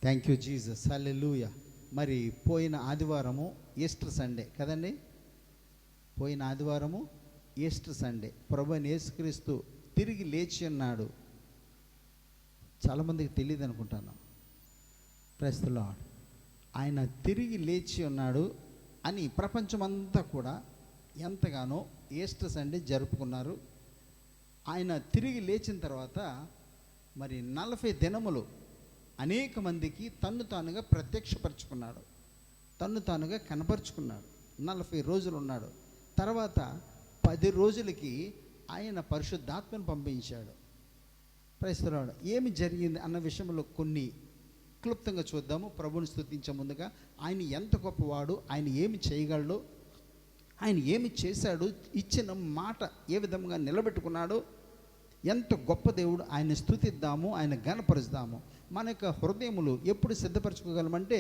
Thank you Jesus, హల్లెలూయా. మరి పోయిన ఆదివారము ఈస్టర్ సండే కదండి. పోయిన ఆదివారము ఈస్టర్ సండే. ప్రభువైన యేసుక్రీస్తు తిరిగి లేచి ఉన్నాడు. చాలామందికి తెలియదు అనుకుంటాను. Praise the Lord. ఆయన తిరిగి లేచి ఉన్నాడు అని ప్రపంచమంతా కూడా ఎంతగానో ఈస్టర్ సండే జరుపుకున్నారు. ఆయన తిరిగి లేచిన తర్వాత మరి 40 దినములు అనేక మందికి తన్ను తానుగా ప్రత్యక్షపరుచుకున్నాడు, తన్ను తానుగా కనపరుచుకున్నాడు. 40 రోజులు ఉన్నాడు. తర్వాత 10 రోజులకి ఆయన పరిశుద్ధాత్మను పంపించాడు. Praise the Lord. ఏమి జరిగింది అన్న విషయంలో కొన్ని క్లుప్తంగా చూద్దాము. ప్రభుని స్తుతించే ముందుగా ఆయన ఎంత గొప్పవాడు, ఆయన ఏమి చేయగలడు, ఆయన ఏమి చేశాడు, ఇచ్చిన మాట ఏ విధంగా నిలబెట్టుకున్నాడు, ఎంత గొప్ప దేవుడు. ఆయన స్తుతిద్దాము, ఆయన ఘనపరుస్తాము. మన యొక్క హృదయములు ఎప్పుడు సిద్ధపరచుకోగలమంటే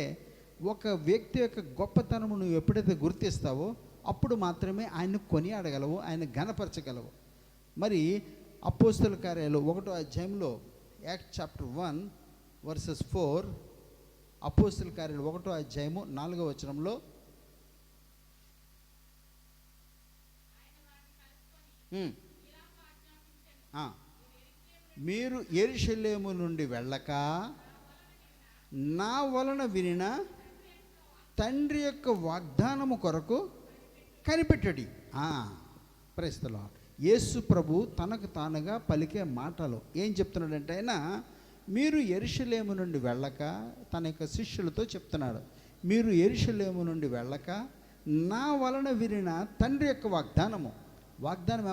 ఒక వ్యక్తి యొక్క గొప్పతనము నువ్వు ఎప్పుడైతే గుర్తిస్తావో అప్పుడు మాత్రమే ఆయన్ని కొనియాడగలవు, ఆయన ఘనపరచగలవు. మరి అపోస్తలుల కార్యాలు 1వ అధ్యాయంలో యాక్ట్ చాప్టర్ 1:4, అపోస్తలుల కార్యాలు 1వ అధ్యాయము 4వ వచనంలో మీరు యెరూషలేము నుండి వెళ్ళక నా వలన వినిన తండ్రి యొక్క వాగ్దానము కొరకు కనిపెట్టడి. Praise the Lord. యేసు ప్రభు తనకు తానుగా పలికే మాటలు ఏం చెప్తున్నాడంటే, ఆయన మీరు యెరూషలేము నుండి వెళ్ళక, తన యొక్క శిష్యులతో చెప్తున్నాడు, మీరు యెరూషలేము నుండి వెళ్ళక నా వలన వినిన తండ్రి యొక్క వాగ్దానం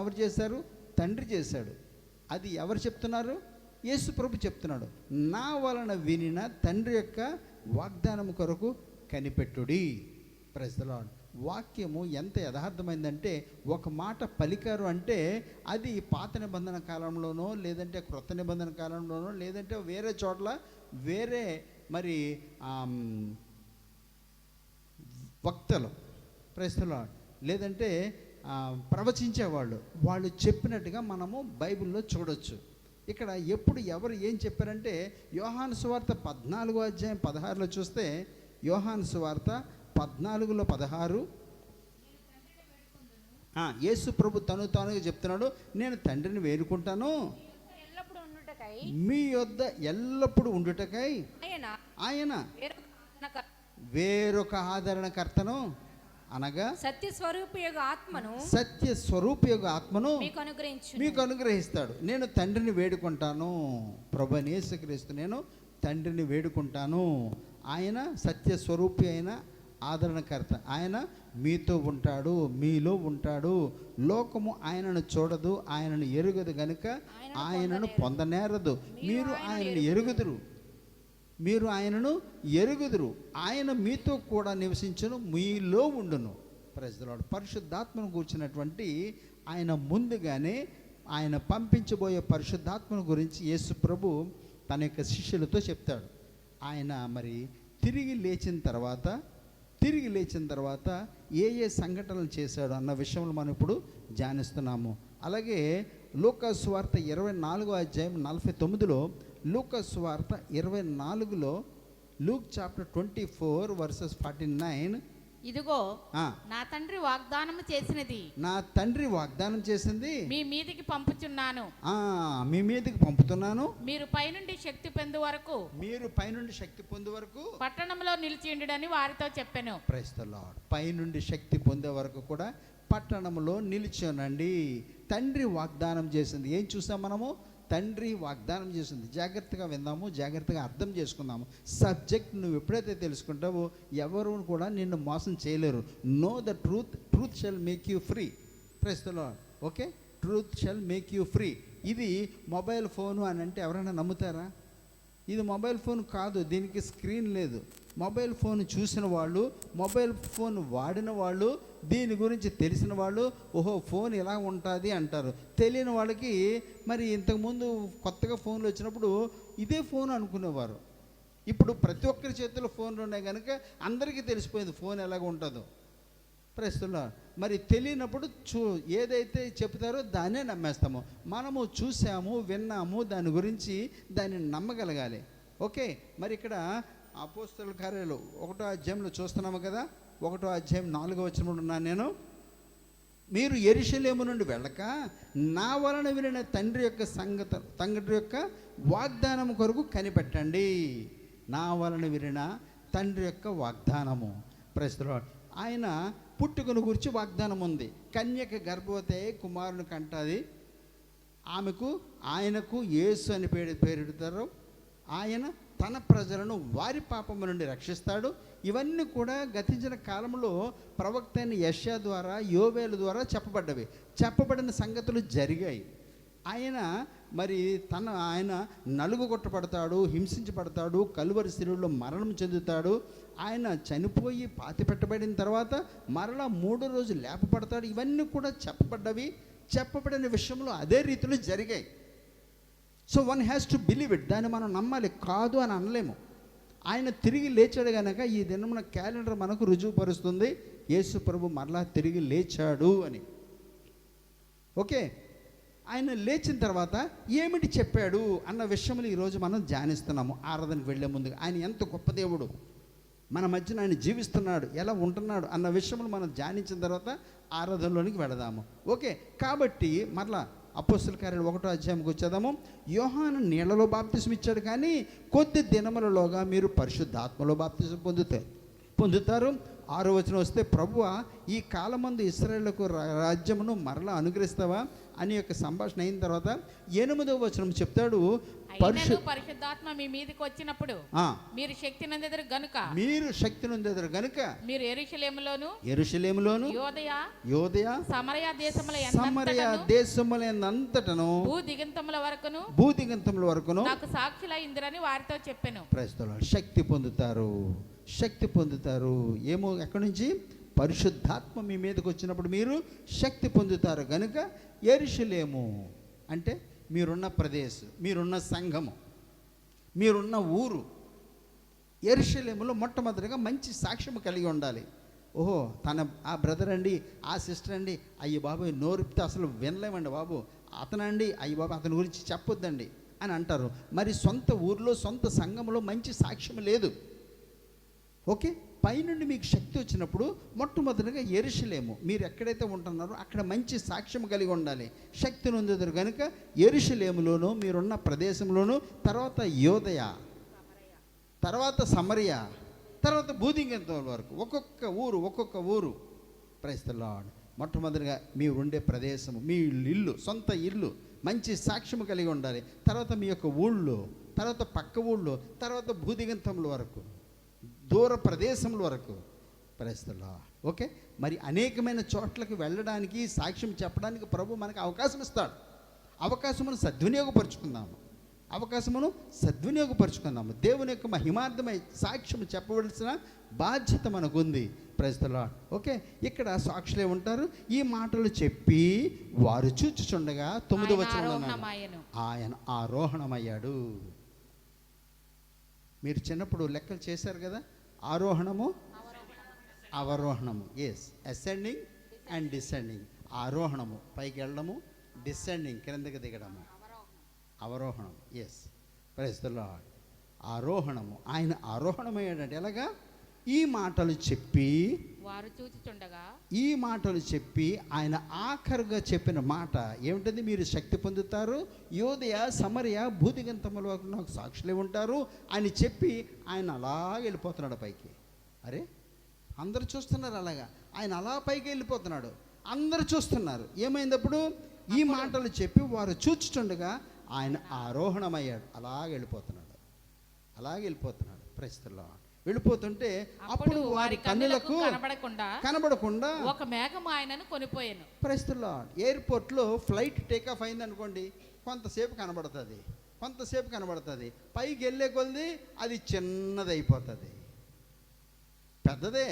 ఎవరు చేశారు? తండ్రి చేశాడు. అది ఎవరు చెప్తున్నారు? యేసు ప్రభు చెప్తున్నాడు. నా వలన వినిన తండ్రి యొక్క వాగ్దానం కొరకు కనిపెట్టుడి. Praise the lord. వాక్యము ఎంత యథార్థమైందంటే, ఒక మాట పలికారు అంటే అది పాత నిబంధన కాలంలోనో, లేదంటే క్రొత్త నిబంధన కాలంలోనో, లేదంటే వేరే చోట్ల వేరే మరి వక్తలు, ప్రైజ్ ది లార్డ్, లేదంటే ప్రవచించేవాళ్ళు, వాళ్ళు చెప్పినట్టుగా మనము బైబిల్లో చూడొచ్చు. ఇక్కడ ఎప్పుడు ఎవరు ఏం చెప్పారంటే, యోహాను సువార్త 14వ అధ్యాయం 16లో చూస్తే, యోహాను సువార్త 14:16 యేసు ప్రభు తానుగా చెప్తున్నాడు, నేను తండ్రిని వేడుకుంటాను మీ యొద్ద ఎల్లప్పుడూ ఉండుటకై ఆయన వేరొక ఆదరణకర్తను అనగా సత్య స్వరూపయోగ ఆత్మను మీకు అనుగ్రహిస్తాడు. నేను తండ్రిని వేడుకుంటాను. ప్రభువైన యేసుక్రీస్తు నేను తండ్రిని వేడుకుంటాను. ఆయన సత్య స్వరూపి అయిన ఆదరణకర్త. ఆయన మీతో ఉంటాడు, మీలో ఉంటాడు. లోకము ఆయనను చూడదు, ఆయనను ఎరుగదు గనుక ఆయనను పొందనేరదు. మీరు ఆయనను ఎరుగుదురు. ఆయన మీతో కూడా నివసించును, మీలో ఉండును. Praise the Lord. పరిశుద్ధాత్మను కూర్చున్నటువంటి ఆయన ముందుగానే ఆయన పంపించబోయే పరిశుద్ధాత్మను గురించి యేసు ప్రభు తన యొక్క శిష్యులతో చెప్తాడు. ఆయన మరి తిరిగి లేచిన తర్వాత ఏ సంఘటనలు చేశాడు అన్న విషయంలో మనం ఇప్పుడు ధ్యానిస్తున్నాము. అలాగే లూకా సువార్త 24వ అధ్యాయం 49లో, లూకా సువార్త 24లో, లూక్ చాప్టర్ 24:49, ఇదిగో నా తండ్రి వాగ్దానం చేసింది మీ మీదికి పంపుతున్నాను. మీరు పైనుండి శక్తి పొందు వరకు పట్టణంలో నిలిచి ఉండడని వారితో చెప్పాను. Praise the Lord. పైనుండి శక్తి పొందే వరకు కూడా పట్టణంలో నిలిచానండి. తండ్రి వాగ్దానం చేసింది. ఏం చూసాం మనము? తండ్రి వాగ్దానం చేసింది. జాగ్రత్తగా విందాము, జాగ్రత్తగా అర్థం చేసుకుందాము. సబ్జెక్ట్ నువ్వు ఎప్పుడైతే తెలుసుకుంటావో ఎవరు కూడా నిన్ను మోసం చేయలేరు. Know the truth shall make you free. Praise the Lord. Okay, truth shall make you free. ఇది మొబైల్ ఫోను అని అంటే ఎవరైనా నమ్ముతారా? ఇది మొబైల్ ఫోన్ కాదు, దీనికి స్క్రీన్ లేదు. మొబైల్ ఫోన్ చూసిన వాళ్ళు, మొబైల్ ఫోన్ వాడిన వాళ్ళు, దీని గురించి తెలిసిన వాళ్ళు, ఓహో ఫోన్ ఇలా ఉంటుంది అంటారు. తెలియని వాళ్ళకి మరి ఇంతకుముందు కొత్తగా ఫోన్లు వచ్చినప్పుడు ఇదే ఫోన్ అనుకునేవారు. ఇప్పుడు ప్రతి ఒక్కరి చేతిలో ఫోన్లు ఉన్నాయి కనుక అందరికీ తెలిసిపోయింది ఫోన్ ఎలాగ ఉంటుందో. ప్రస్తుతం మరి తెలియనప్పుడు ఏదైతే చెప్తారో దాన్నే నమ్మేస్తాము. మనము చూసాము, విన్నాము, దాని గురించి దాన్ని నమ్మగలగాలి. ఓకే, మరి ఇక్కడ అపోస్తలుల కార్యాలు 1వ అధ్యాయంలో చూస్తున్నాము కదా, 1వ అధ్యాయం 4వ వచనంలో ఉన్నాను నేను. మీరు యెరూషలేము నుండి వెళ్ళక నా వలన వినిన తండ్రి యొక్క వాగ్దానం కొరకు కనిపెట్టండి. నా వలన వినిన తండ్రి యొక్క వాగ్దానము. Praise the Lord. ఆయన పుట్టుకను గురించి వాగ్దానం ఉంది. కన్యక గర్భవతి అయి కుమారుని కంటది. ఆయనకు యేసు అని పేరెడతారు. ఆయన తన ప్రజలను వారి పాపము నుండి రక్షిస్తాడు. ఇవన్నీ కూడా గతించిన కాలంలో ప్రవక్త అయిన యెషయా ద్వారా, యోవేలు ద్వారా చెప్పబడిన సంగతులు జరిగాయి. ఆయన నలుగుగొట్టబడతాడు, హింసించబడతాడు, కలువరి శిలువలో మరణం చెందుతాడు. ఆయన చనిపోయి పాతిపెట్టబడిన తర్వాత మరలా 3వ రోజు లేపబడతాడు. ఇవన్నీ కూడా చెప్పబడిన విషయంలో అదే రీతిలో జరిగాయి. So one has to believe it. దాన్ని మనం నమ్మాలి, కాదు అని అనలేము. ఆయన తిరిగి లేచాడు కనుక ఈ దినమున క్యాలెండర్ మనకు రుజువుపరుస్తుంది యేసు ప్రభు మరలా తిరిగి లేచాడు అని. ఓకే, ఆయన లేచిన తర్వాత ఏమిటి చెప్పాడు అన్న విషయంలో ఈరోజు మనం ధ్యానిస్తున్నాము. ఆరాధనకు వెళ్ళే ముందు ఆయన ఎంత గొప్ప దేవుడు, మన మధ్యన ఆయన జీవిస్తున్నాడు, ఎలా ఉంటున్నాడు అన్న విషయంలో మనం ధ్యానించిన తర్వాత ఆరాధనలోనికి వెళదాము. ఓకే, కాబట్టి మరలా అపోస్తలుల కార్యాలు 1వ అధ్యాయంకి వచ్చేద్దాము. యోహాను నీళ్లలో బాప్తిసం ఇచ్చాడు, కానీ కొద్ది దినములలోగా మీరు పరిశుద్ధాత్మలో బాప్తిసం పొందుతారు. 6వ వచనం వస్తే, ప్రభువా ఈ కాలమందు ఇశ్రాయేలుకు రాజ్యమును మరలా అనుగ్రహిస్తావా అని యొక్క సంభాషణ అయిన తర్వాత 8వ వచనం చెప్తాడు, పరిశుద్ధాత్మ మీ మీదకి వచ్చినప్పుడు మీరు శక్తి నొందెదరు గనుక మీరు యెరూషలేములోను యోదయ సమరయ దేశములంతటను భూదిగంతముల వరకును నాకు సాక్షులై ఇందిరని వారితో చెప్పెను. శక్తి పొందుతారు. ఏమో ఎక్కడి నుంచి? పరిశుద్ధాత్మ మీ మీదకి వచ్చినప్పుడు మీరు శక్తి పొందుతారు గనుక యెరూషలేము అంటే మీరున్న ప్రదేశం, మీరున్న సంఘము, మీరున్న ఊరు యెరూషలేములో మొట్టమొదటిగా మంచి సాక్ష్యం కలిగి ఉండాలి. ఓహో, ఆ బ్రదర్ అండి, ఆ సిస్టర్ అండి, అయ్యి బాబు నోరిపితే అసలు వినలేమండి బాబు, అతనండి, అయ్యి బాబు అతని గురించి చెప్పొద్దండి అని అంటారు. మరి సొంత ఊర్లో, సొంత సంఘంలో మంచి సాక్ష్యం లేదు. ఓకే, పైనుండి మీకు శక్తి వచ్చినప్పుడు మొట్టమొదటిగా యెరూషలేము, మీరు ఎక్కడైతే ఉంటున్నారో అక్కడ మంచి సాక్ష్యం కలిగి ఉండాలి. శక్తి నొందెదరు కనుక యెరూషలేములోను, మీరున్న ప్రదేశంలోను, తర్వాత యోదయ, తర్వాత సమరయ, తర్వాత భూదిగంతముల వరకు ఒక్కొక్క ఊరు. Praise the Lord. మొట్టమొదటిగా మీరు ఉండే ప్రదేశము, మీ ఇల్లు, సొంత ఇల్లు మంచి సాక్ష్యం కలిగి ఉండాలి. తర్వాత మీ యొక్క ఊళ్ళో, తర్వాత పక్క ఊళ్ళో, తర్వాత భూదిగంతముల వరకు, దూర ప్రదేశముల వరకు. Praise the Lord. ఓకే, మరి అనేకమైన చోట్లకి వెళ్ళడానికి, సాక్ష్యం చెప్పడానికి ప్రభు మనకు అవకాశం ఇస్తాడు. అవకాశమును సద్వినియోగపరుచుకుందాము. దేవుని యొక్క మహిమార్థమై సాక్ష్యం చెప్పవలసిన బాధ్యత మనకుంది. Praise the Lord. ఓకే, ఇక్కడ సాక్షులే ఉంటారు. ఈ మాటలు చెప్పి వారు చూచుచుండగా 9వ వచనంలో ఆయన ఆరోహణమయ్యాడు. మీరు చిన్నప్పుడు లెక్కలు చేశారు కదా, ఆరోహణము అవరోహణము. Yes, ascending and descending. ఆరోహణము పైకి వెళ్ళడము, డిసెండింగ్ కిందకి దిగడము, అవరోహణం. Yes, praise the Lord. ఆరోహణము, ఆయన ఆరోహణమయ్యాడంటే ఎలాగా? ఈ మాటలు చెప్పి ఆయన ఆఖరుగా చెప్పిన మాట ఏమిటది? మీరు శక్తి పొందుతారు, యోదయ సమరయ భూదిగంతముల వరకు నాకు సాక్షులే ఉంటారు అని చెప్పి ఆయన అలా వెళ్ళిపోతున్నాడు పైకి. అరే, అందరు చూస్తున్నారు అలాగా, ఆయన అలా పైకి వెళ్ళిపోతున్నాడు, అందరు చూస్తున్నారు. ఏమైందప్పుడు? ఈ మాటలు చెప్పి వారు చూచుచుండగా ఆయన ఆరోహణమయ్యాడు, అలాగే వెళ్ళిపోతున్నాడు. Praise the Lord. వెళ్ళిపోతుంటే అప్పుడు వారి కన్నులకు కనబడకుండా ఒక మేఘం ఆయనను కొనిపోయాను. Praise the Lord. ఎయిర్పోర్ట్లో ఫ్లైట్ టేకాఫ్ అయింది అనుకోండి, కొంతసేపు కనబడుతుంది, పైకి వెళ్ళే కొలది అది చిన్నదైపోతుంది. పెద్దదే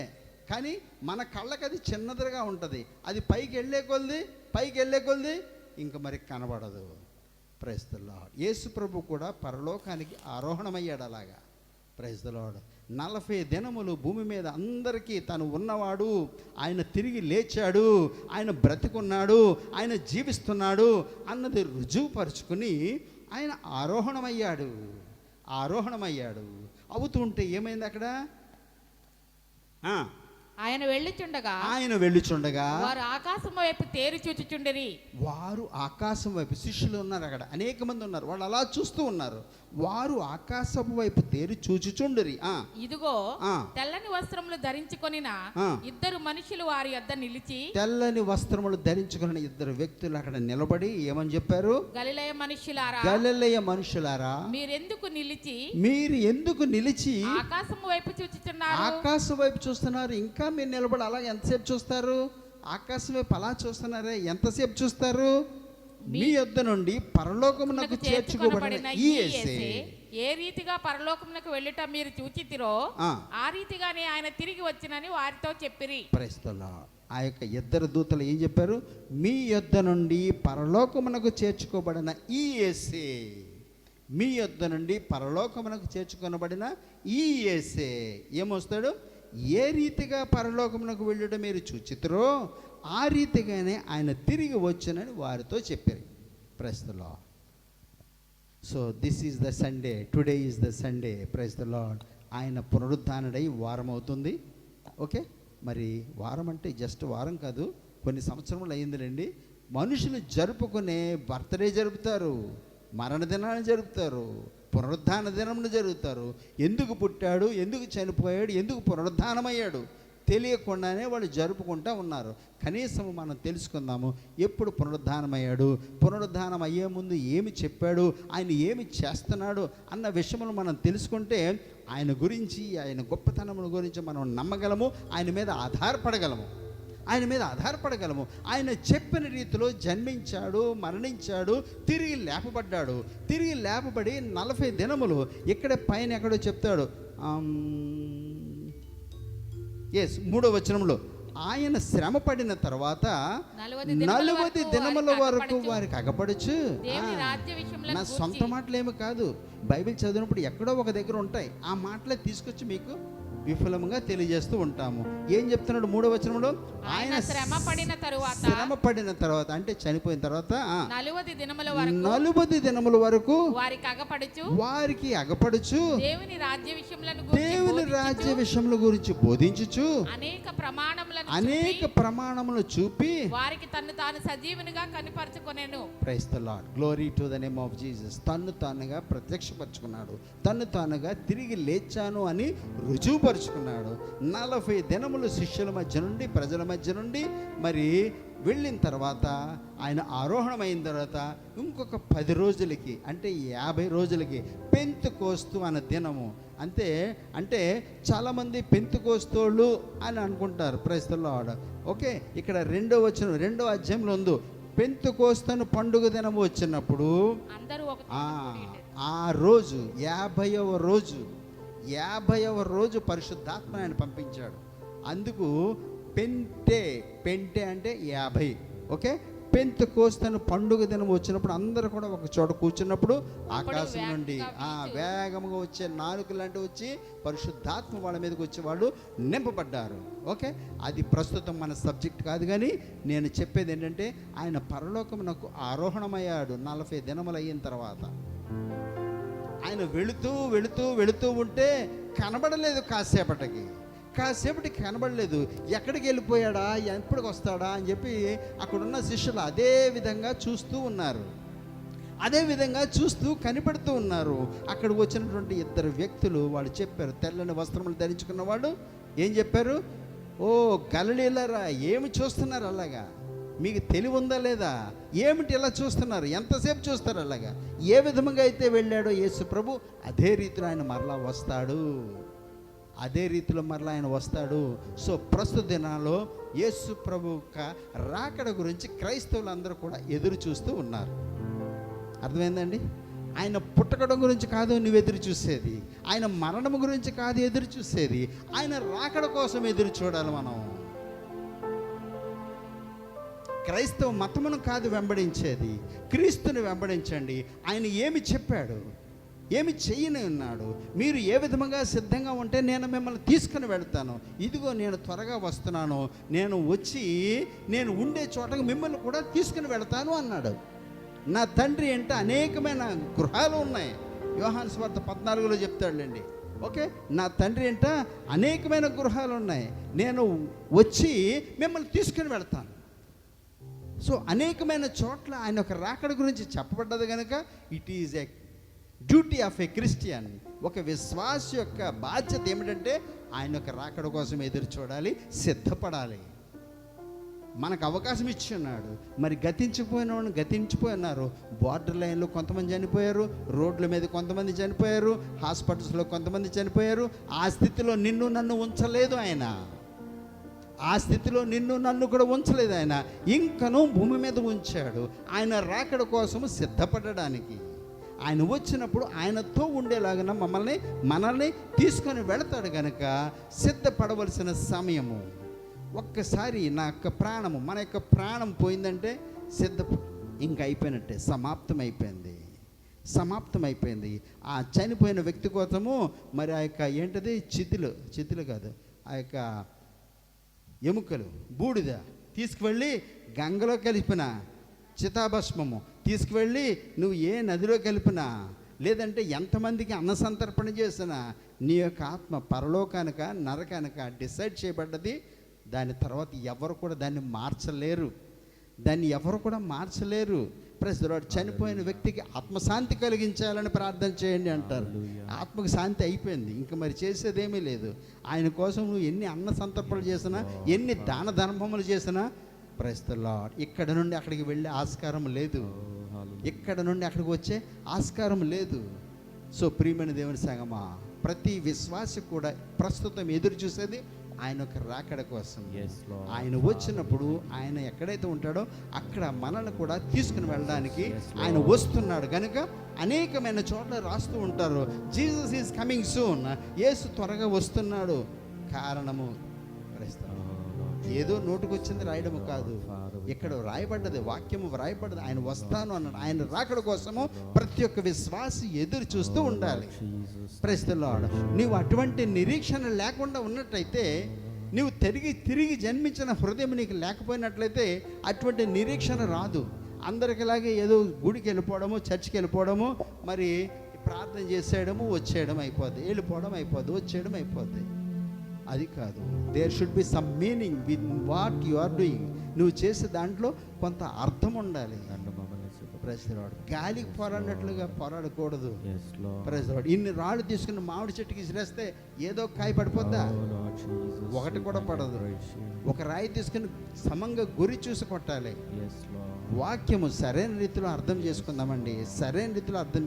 కానీ మన కళ్ళకి అది చిన్నదిగా ఉంటుంది. అది పైకి వెళ్ళే కొలది ఇంకా మరి కనబడదు. Praise the Lord. యేసు ప్రభు కూడా పరలోకానికి ఆరోహణమయ్యాడు అలాగా. Praise the lord. 40 దినములు భూమి మీద అందరికీ తను ఉన్నవాడు, ఆయన తిరిగి లేచాడు, ఆయన బ్రతికున్నాడు, ఆయన జీవిస్తున్నాడు అన్నది రుజువుపరుచుకుని ఆయన ఆరోహణమయ్యాడు. ఆరోహణమయ్యాడు. అవుతుంటే ఏమైంది అక్కడ? ఆ, ఆయన వెళ్ళుచుండగా ఆయన వెళ్ళుచుండగా వారు ఆకాశం వైపు తేరి చూచుచుండిరి. వారు ఆకాశం వైపు, శిష్యులు ఉన్నారు అక్కడ, అనేక మంది ఉన్నారు, వాళ్ళు అలా చూస్తూ ఉన్నారు. వారు ఆకాశం వైపు తేరి చూచుచుండిరి. ఇదిగో ఆ. తెల్లని వస్త్రములు ధరించుకొనిన ఆ. ఇద్దరు మనుషులు వారి యొద్ద నిలిచి, తెల్లని వస్త్రములు ధరించుకున్న ఇద్దరు వ్యక్తులు అక్కడ నిలబడి ఏమని చెప్పారు? గలిలయ మనుష్యులారా, గలిలయ మనుషులారా, మీరెందుకు నిలిచి మీరు ఎందుకు నిలిచి ఆకాశము వైపు చూచుచున్నారు? ఆకాశం వైపు చూస్తున్నారు? ఇంకా మీరు నిలబడి అలా ఎంతసేపు చూస్తారు? ఆకాశం వైపు అలా చూస్తున్నారే, ఎంతసేపు చూస్తారు? మీ యొద్ద నుండి పరలోకమునకు చేర్చుకోబడిన ఈ యేసే ఏ రీతిగా పరలోకమునకు వెళ్ళుట మీరు చూచితిరో ఆ రీతిగానే ఆయన తిరిగి వచ్చినని వారితో చెప్పిరి. Praise the Lord. ఆ యొక్క ఇద్దరు దూతలు ఏం చెప్పారు? మీ యొద్ద నుండి పరలోకమునకు చేర్చుకోబడిన ఈ యేసే, మీ యొద్ద నుండి పరలోకమునకు చేర్చుకొనబడిన ఈ యేసే ఏమొస్తాడు? ఏ రీతిగా పరలోకమునకు వెళ్ళుట మీరు చూచితిరో ఆ రీతిగానే ఆయన తిరిగి వచ్చునని వారితో చెప్పారు. Praise the Lord. So this is the Sunday, today is the Sunday. Praise the Lord. ఆయన పునరుద్ధానుడై వారం అవుతుంది. ఓకే, మరి వారం అంటే జస్ట్ వారం కాదు, కొన్ని సంవత్సరములు అయిందిలేండి. మనుషులు జరుపుకునే బర్త్డే జరుపుతారు, మరణ దినాన్ని జరుపుతారు, పునరుద్ధాన దినమును జరుగుతారు. ఎందుకు పుట్టాడు, ఎందుకు చనిపోయాడు, ఎందుకు పునరుద్ధానమయ్యాడు తెలియకుండానే వాళ్ళు జరుపుకుంటూ ఉన్నారు. కనీసం మనం తెలుసుకుందాము, ఎప్పుడు పునరుద్ధానమయ్యాడు, పునరుద్ధానం అయ్యే ముందు ఏమి చెప్పాడు, ఆయన ఏమి చేస్తున్నాడు అన్న విషయములు మనం తెలుసుకుంటే ఆయన గురించి, ఆయన గొప్పతనముల గురించి మనం నమ్మగలము, ఆయన మీద ఆధారపడగలము, ఆయన మీద ఆధారపడగలము. ఆయన చెప్పిన రీతిలో జన్మించాడు, మరణించాడు, తిరిగి లేపబడ్డాడు. తిరిగి లేపబడి 40 దినములు ఇక్కడ పైన ఎక్కడో చెప్తాడు. 3వ వచనంలో ఆయన శ్రమ పడిన తర్వాత 40 దినముల వరకు వారికి అగపడుచు. నా సొంత మాటలు ఏమి కాదు, బైబిల్ చదివినప్పుడు ఎక్కడో ఒక దగ్గర ఉంటాయి, ఆ మాటలే తీసుకొచ్చి మీకు విఫలంగా తెలియజేస్తూ ఉంటాము. ఏం చెప్తున్నాడు 3వ వచనంలో? ఆయన శ్రమ పడిన తర్వాత అంటే చనిపోయిన తర్వాత 40 దినముల వరకు వారికి అగపడుచు దేవుని రాజ్య విషయముల గురించి బోధించుచు అనేక ప్రమాణములు చూపి వారికి తన్ను తాను సజీవునిగా కనిపరచుకొనెను. Praise the Lord. Glory to the name of Jesus. తన్ను తానుగా ప్రత్యక్షపరచుకున్నాడు, తన్ను తానుగా తిరిగి లేచాను అని రుజువుపరుచుకున్నాడు. 40 దినములు శిష్యుల మధ్య నుండి, ప్రజల మధ్య నుండి మరి వెళ్ళిన తర్వాత, ఆయన ఆరోహణమైన తర్వాత ఇంకొక 10 రోజులకి అంటే 50 రోజులకి పెంతెకోస్తు అనే దినము. అంటే చాలామంది పెంతెకోస్తోళ్ళు అని అనుకుంటారు. Praise the Lord. ఓకే, ఇక్కడ 2వ వచనం 2వ అధ్యాయంలో ఉంది. పెంతెకోస్తు పండుగ దినము వచ్చినప్పుడు ఆ రోజు 50వ రోజు పరిశుద్ధాత్మని ఆయన పంపించాడు. అందుకు పెంటె అంటే 50. ఓకే, పెంతెకోస్తు పండుగ దినం వచ్చినప్పుడు అందరూ కూడా ఒక చోట కూర్చున్నప్పుడు ఆకాశం నుండి వేగముగా వచ్చే నాలుకలు లాంటివి వచ్చి పరిశుద్ధాత్మ వాళ్ళ మీదకి వచ్చి వాళ్ళు నింపబడ్డారు. ఓకే, అది ప్రస్తుతం మన సబ్జెక్ట్ కాదు, కానీ నేను చెప్పేది ఏంటంటే ఆయన పరలోకమునకు ఆరోహణమయ్యాడు 40 దినములు అయిన తర్వాత. ఆయన వెళుతూ ఉంటే కనబడలేదు, కాసేపటికి కనబడలేదు. ఎక్కడికి వెళ్ళిపోయాడా, ఎప్పటికి వస్తాడా అని చెప్పి అక్కడున్న శిష్యులు అదే విధంగా చూస్తూ ఉన్నారు, అదే విధంగా చూస్తూ కనిపెడుతూ ఉన్నారు. అక్కడికి వచ్చినటువంటి ఇద్దరు వ్యక్తులు వాళ్ళు చెప్పారు, తెల్లని వస్త్రములు ధరించుకున్న వాళ్ళు ఏం చెప్పారు? ఓ గలిలీయులారా, ఏమి చూస్తున్నారు అలాగా? మీకు తెలివి ఉందా లేదా? ఏమిటి ఇలా చూస్తున్నారు? ఎంతసేపు చూస్తారు అలాగా? ఏ విధంగా అయితే వెళ్ళాడో యేసు ప్రభు అదే రీతిలో ఆయన మరలా వస్తాడు, అదే రీతిలో మరలా ఆయన వస్తాడు. సో ప్రస్తుత దినాల్లో యేసు ప్రభు యొక్క రాకడ గురించి క్రైస్తవులందరూ కూడా ఎదురు చూస్తూ ఉన్నారు. అర్థమైందండి? ఆయన పుట్టకడం గురించి కాదు నువ్వు ఎదురు చూసేది, ఆయన మరణం గురించి కాదు ఎదురు చూసేది, ఆయన రాకడ కోసం ఎదురు చూడాలి మనం. క్రైస్తవ మతమును కాదు వెంబడించేది, క్రీస్తుని వెంబడించండి. ఆయన ఏమి చెప్పాడు, ఏమి చెయ్యని ఉన్నాడు, మీరు ఏ విధంగా సిద్ధంగా ఉంటే నేను మిమ్మల్ని తీసుకుని వెళ్తాను, ఇదిగో నేను త్వరగా వస్తున్నాను, నేను వచ్చి నేను ఉండే చోటకు మిమ్మల్ని కూడా తీసుకుని వెళ్తాను అన్నాడు. నా తండ్రి అంటే అనేకమైన గృహాలు ఉన్నాయి, యోహాను సువార్త 14లో చెప్తాడులేండి. ఓకే, నా తండ్రి ఏంట అనేకమైన గృహాలు ఉన్నాయి, నేను వచ్చి మిమ్మల్ని తీసుకుని వెళ్తాను. సో అనేకమైన చోట్ల ఆయన ఒక రాకడ గురించి చెప్పబడ్డది కనుక it is a duty of a Christian. ఒక విశ్వాస యొక్క బాధ్యత ఏమిటంటే ఆయన యొక్క రాకడ కోసం ఎదురు చూడాలి, సిద్ధపడాలి. మనకు అవకాశం ఇచ్చి ఉన్నాడు. మరి గతించిపోయినారు. బార్డర్ లైన్లో కొంతమంది చనిపోయారు, రోడ్ల మీద కొంతమంది చనిపోయారు, హాస్పిటల్స్లో కొంతమంది చనిపోయారు. ఆ స్థితిలో నిన్ను నన్ను ఉంచలేదు ఆయన. ఆ స్థితిలో నిన్ను నన్ను కూడా ఉంచలేదు ఆయన. ఇంకనూ భూమి మీద ఉంచాడు ఆయన రాకడ కోసము సిద్ధపడడానికి. ఆయన వచ్చినప్పుడు ఆయనతో ఉండేలాగా మనల్ని తీసుకొని వెళతాడు కనుక సిద్ధపడవలసిన సమయము. ఒక్కసారి మన యొక్క ప్రాణం పోయిందంటే ఇంక అయిపోయినట్టే, సమాప్తం అయిపోయింది. ఆ చనిపోయిన వ్యక్తి కోసము మరి ఆ యొక్క ఏంటది చితులు కాదు, ఆ యొక్క ఎముకలు, బూడిద తీసుకువెళ్ళి గంగలో కలిపిన చితాభస్మము తీసుకువెళ్ళి నువ్వు ఏ నదిలో కలిపినా, లేదంటే ఎంతమందికి అన్నసంతర్పణ చేసినా నీ యొక్క ఆత్మ పరలోకానిక నరకానిక డిసైడ్ చేయబడ్డది. దాని తర్వాత ఎవరు కూడా దాన్ని మార్చలేరు. ప్రజలు చనిపోయిన వ్యక్తికి ఆత్మశాంతి కలిగించాలని ప్రార్థన చేయండి అంటారు. ఆత్మకు శాంతి అయిపోయింది, ఇంకా మరి చేసేదేమీ లేదు. ఆయన కోసం నువ్వు ఎన్ని అన్న సంతర్పణలు చేసినా, ఎన్ని దాన ధర్మములు చేసినా, ప్రైజ్ ది లార్డ్, ఇక్కడ నుండి అక్కడికి వెళ్ళే ఆస్కారం లేదు, ఇక్కడ నుండి అక్కడికి వచ్చే ఆస్కారం లేదు. సో ప్రియమైన దేవుని సంగమా, ప్రతి విశ్వాసి కూడా ప్రస్తుతం ఎదురు చూసేది ఆయన ఒక రాకడ కోసం. ఆయన వచ్చినప్పుడు ఆయన ఎక్కడైతే ఉంటాడో అక్కడ మనల్ని కూడా తీసుకుని వెళ్ళడానికి ఆయన వస్తున్నాడు కనుక అనేకమైన చోట్ల రాస్తూ ఉంటారు, జీసస్ ఈజ్ కమింగ్ సూన్, యేసు త్వరగా వస్తున్నాడు. కారణము ఏదో నోటుకొచ్చింది రాయడము కాదు, ఇక్కడ రాయబడ్డది, వాక్యము రాయబడ్డది. ఆయన వస్తాను అన్నాడు. ఆయన రాకడ కోసము ప్రతి ఒక్క విశ్వాసి ఎదురు చూస్తూ ఉండాలి. Praise the Lord. నీవు అటువంటి నిరీక్షణ లేకుండా ఉన్నట్టయితే, నీవు తిరిగి జన్మించిన హృదయం నీకు లేకపోయినట్లయితే అటువంటి నిరీక్షణ రాదు. అందరికిలాగే ఏదో గుడికి వెళ్ళిపోవడము, చర్చికి వెళ్ళిపోవడము, మరి ప్రార్థన చేసేయడము, వచ్చేయడం అయిపోద్ది, వచ్చేయడం అయిపోద్ది. అది కాదు. There should be some meaning with what you are doing. నువ్వు చేసే దాంట్లో కొంత అర్థం ఉండాలి. గాలికి పోరాడినట్లుగా పోరాడకూడదు. ఇన్ని రాళ్ళు తీసుకుని మామిడి చెట్టుకి విసిరేస్తే ఏదో కాయ పడిపోద్దా? ఒకటి కూడా పడదు. ఒక రాయి తీసుకుని సమంగా గురి చూసి కొట్టాలి. వాక్యము సరైన రీతిలో అర్థం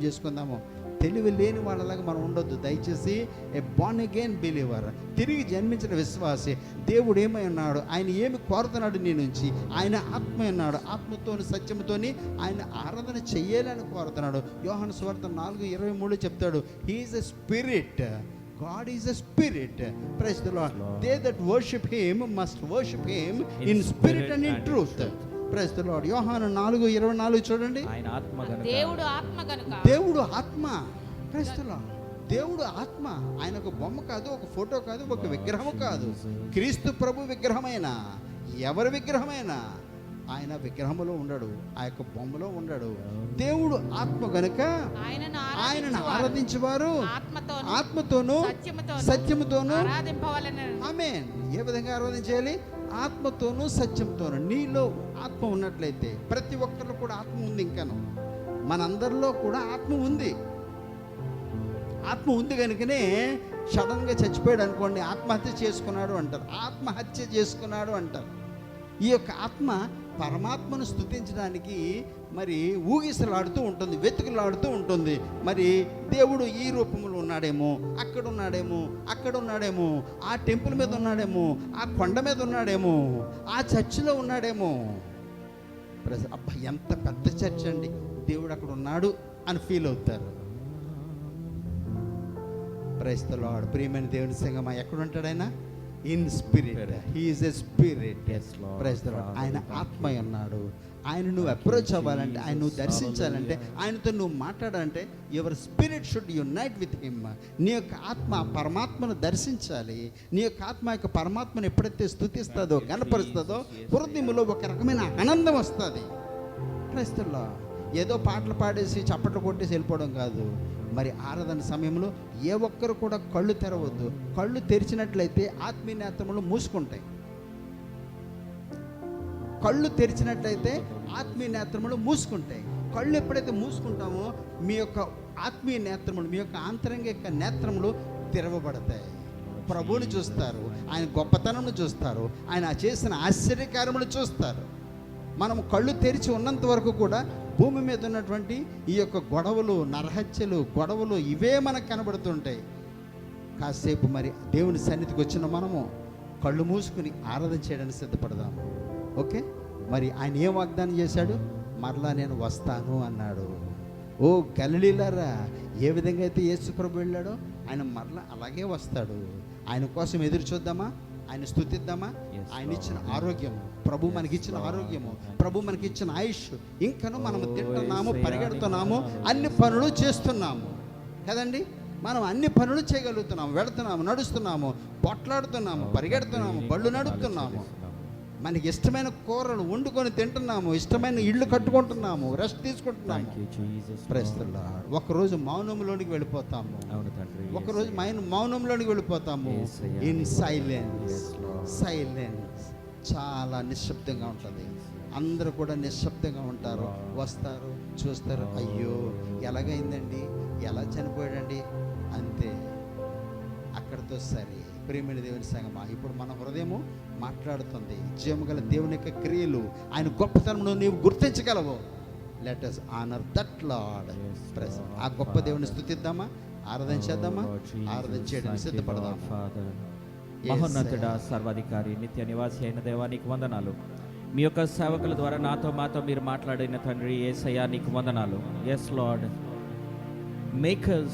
చేసుకుందాము. తెలివి లేని వాళ్ళలాగా మనం ఉండొద్దు దయచేసి. ఏ బార్న్ అగైన్ బిలీవర్, తిరిగి జన్మించిన విశ్వాసి, దేవుడు ఏమై ఉన్నాడు, ఆయన ఏమి కోరుతున్నాడు నీ నుంచి, ఆయన ఆత్మ ఉన్నాడు, ఆత్మతోని సత్యంతోని ఆయన ఆరాధన చెయ్యాలని కోరుతున్నాడు. యోహాను సువార్త 4:23 చెప్తాడు, he is a spirit, God is a spirit. Praise the Lord. They that worship him must worship him in spirit and in truth. Praise the Lord. యోహాను 4:24 చూడండి. దేవుడు ఆత్మ. Praise the Lord. దేవుడు ఆత్మ. ఆయన ఒక బొమ్మ కాదు, ఒక ఫోటో కాదు, ఒక విగ్రహం కాదు. క్రీస్తు ప్రభు విగ్రహమైనా, ఎవరి విగ్రహమైనా ఆయన విగ్రహములో ఉండడు, ఆ యొక్క బొమ్మలో ఉండడు. దేవుడు ఆత్మ గనుక ఆయనను ఆరాధించేవారు ఆత్మతోనూ సత్యముతోనూ. ఆమేన్. ఏ విధంగా ఆరాధించాలి? ఆత్మతోనూ సత్యంతోనూ. నీలో ఆత్మ ఉన్నట్లయితే, ప్రతి ఒక్కరిలో కూడా ఆత్మ ఉంది. ఇంకాను మనందరిలో కూడా ఆత్మ ఉంది కనుకనే సడన్గా చచ్చిపోయాడు అనుకోండి, ఆత్మహత్య చేసుకున్నాడు అంటారు. ఈ యొక్క ఆత్మ పరమాత్మను స్తుతించడానికి మరి ఊగిసలాడుతూ ఉంటుంది, వెతుకులాడుతూ ఉంటుంది. మరి దేవుడు ఈ రూపంలో ఉన్నాడేమో, అక్కడ ఉన్నాడేమో, ఆ టెంపుల్ మీద ఉన్నాడేమో, ఆ కొండ మీద ఉన్నాడేమో, ఆ చర్చిలో ఉన్నాడేమో. అబ్బా ఎంత పెద్ద చర్చ్ అండి, దేవుడు అక్కడ ఉన్నాడు అని ఫీల్ అవుతారు. Praise the Lord. ప్రియమైన దేవుని సంగమా, ఎక్కడ ఉంటాడు ఆయన? In spirit. He is a spirit. Praise the Lord. ఆయన ఆత్మ ఉన్నాడు. ఆయన నువ్వు అప్రోచ్ అవ్వాలంటే, ఆయన నువ్వు దర్శించాలంటే, ఆయనతో నువ్వు మాట్లాడాలంటే, your spirit should unite with him. నీ యొక్క ఆత్మ పరమాత్మను దర్శించాలి. నీ యొక్క ఆత్మ యొక్క పరమాత్మను ఎప్పుడైతే స్తుతిస్తుందో, గణపరుస్తుందో, హృదయంలో ఒక రకమైన ఆనందం వస్తుంది. Praise the Lord. ఏదో పాటలు పాడేసి చప్పట్లు కొట్టేసి వెళ్ళిపోవడం కాదు. మరి ఆరాధన సమయంలో ఏ ఒక్కరు కూడా కళ్ళు తెరవద్దు. కళ్ళు తెరిచినట్లయితే ఆత్మీయ నేత్రములు మూసుకుంటాయి. కళ్ళు తెరిచినట్లయితే ఆత్మీయ నేత్రములు మూసుకుంటాయి. కళ్ళు ఎప్పుడైతే మూసుకుంటామో మీ యొక్క ఆత్మీయ నేత్రములు, మీ యొక్క ఆంతరంగిక నేత్రములు తెరవబడతాయి. ప్రభువుని చూస్తారు, ఆయన గొప్పతనమును చూస్తారు, ఆయన చేసిన ఆశ్చర్యకార్యములు చూస్తారు. మనం కళ్ళు తెరిచి ఉన్నంత వరకు కూడా భూమి మీద ఉన్నటువంటి ఈ యొక్క గొడవలు, నరహత్యలు, గొడవలు ఇవే మనకు కనబడుతుంటాయి. కాసేపు మరి దేవుని సన్నిధికి వచ్చిన మనము కళ్ళు మూసుకుని ఆరాధన చేయడానికి సిద్ధపడదాము. ఓకే, మరి ఆయన ఏం వాగ్దానం చేశాడు? మరలా నేను వస్తాను అన్నాడు. ఓ గలిలీలారా, ఏ విధంగా అయితే యేసు ప్రభు వెళ్ళాడో ఆయన మరలా అలాగే వస్తాడు. ఆయన కోసం ఎదురు చూద్దామా? ఆయన స్తుతిద్దామా? ఆయన ఇచ్చిన ఆరోగ్యము, ప్రభు మనకిచ్చిన ఆరోగ్యము, ప్రభు మనకిచ్చిన ఆయుష్, ఇంకను మనము తింటున్నాము, పరిగెడుతున్నాము, అన్ని పనులు చేస్తున్నాము కదండి. మనం అన్ని పనులు చేయగలుగుతున్నాము, వెళుతున్నాము, నడుస్తున్నాము, పొట్లాడుతున్నాము, పరిగెడుతున్నాము, బళ్ళు నడుపుతున్నాము, మనకి ఇష్టమైన కూరలు వండుకొని తింటున్నాము, ఇష్టమైన ఇళ్ళు కట్టుకుంటున్నాము, రెస్ట్ తీసుకుంటున్నాము. ఒకరోజు మౌనంలోనికి వెళ్ళిపోతాము. ఒకరోజు మౌనంలోనికి వెళ్ళిపోతాము. In silence. చాలా నిశ్శబ్దంగా ఉంటుంది. అందరూ కూడా నిశ్శబ్దంగా ఉంటారు. వస్తారు, చూస్తారు, అయ్యో ఎలాగైందండి, ఎలా చనిపోయాడండి, అంతే, అక్కడితో సరే. ప్రేమైన దేవుని సంగమా, ఇప్పుడు మన హృదయము మాట్లాడుతుంది. జీవము గల దేవుని యొక్క క్రియలు, ఆయన గొప్పతనమును నీవు గుర్తించగలవు. Let us honor that Lord present. ఆ గొప్ప దేవుని స్తుతిద్దామా, ఆరాధన చేద్దామా? ఆరాధన చేయడానికి సిద్ధపడదాం. మహోన్నతుడా, సర్వాధికారి, నిత్య నివాసి అయిన దేవా, నీకు వందనాలు. మీ యొక్క సేవకుల ద్వారా మాతో మీరు మాట్లాడిన తండ్రి యేసయ్యా, నీకు వందనాలు. Yes Lord, make us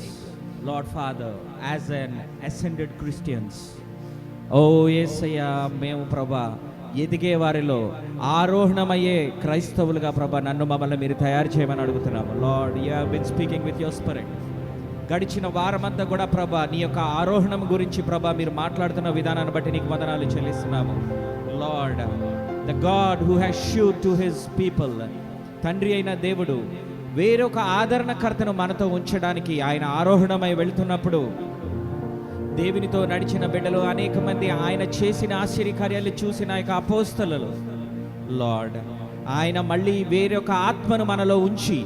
Lord Father as an ascended Christians. ఓ యేసయ్యా, మేము ప్రభా ఎదిగే వారిలో ఆరోహణమయ్యే క్రైస్తవులుగా ప్రభా నన్ను మమ్మల్ని మీరు తయారు చేయమని అడుగుతున్నాము. Lord, you have been speaking with your spirit. గడిచిన వారమంతా కూడా ప్రభా నీ యొక్క ఆరోహణం గురించి ప్రభా మీరు మాట్లాడుతున్న విధానాన్ని బట్టి నీకు వందనాలు చెల్లిస్తున్నాము. Lord, the God who has showed to his people, తండ్రి అయిన దేవుడు వేరొక ఆదరణకర్తను మనతో ఉంచడానికి ఆయన ఆరోహణమై వెళుతున్నప్పుడు దేవునితో నడిచిన బిడ్డలు అనేక మంది ఆయన చేసిన ఆశ్చర్యకార్యాలు చూసిన యొక్క అపోస్తలులు, లార్డ్, ఆయన మళ్ళీ వేరొక ఆత్మను మనలో ఉంచి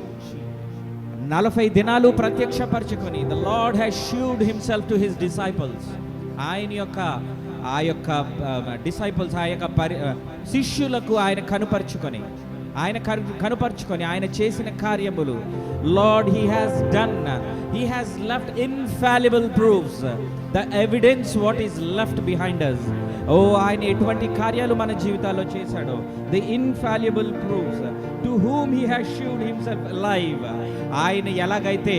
40 దినాలు ప్రత్యక్షపరచుకొని the Lord has showed himself to his disciples. ఆయన యొక్క ఆ యొక్క డిసైపుల్స్, ఆ యొక్క శిష్యులకు ఆయన కనుపరుచుకొని ఆయన చేసిన కార్యములు, lord, he has left infallible proofs, the evidence what is left behind us. ఓ ఆయన ఎటువంటి కార్యాలు మన జీవితాల్లో చేశాడో, the infallible proofs to whom he has shewed himself alive. ఆయన ఎలాగైతే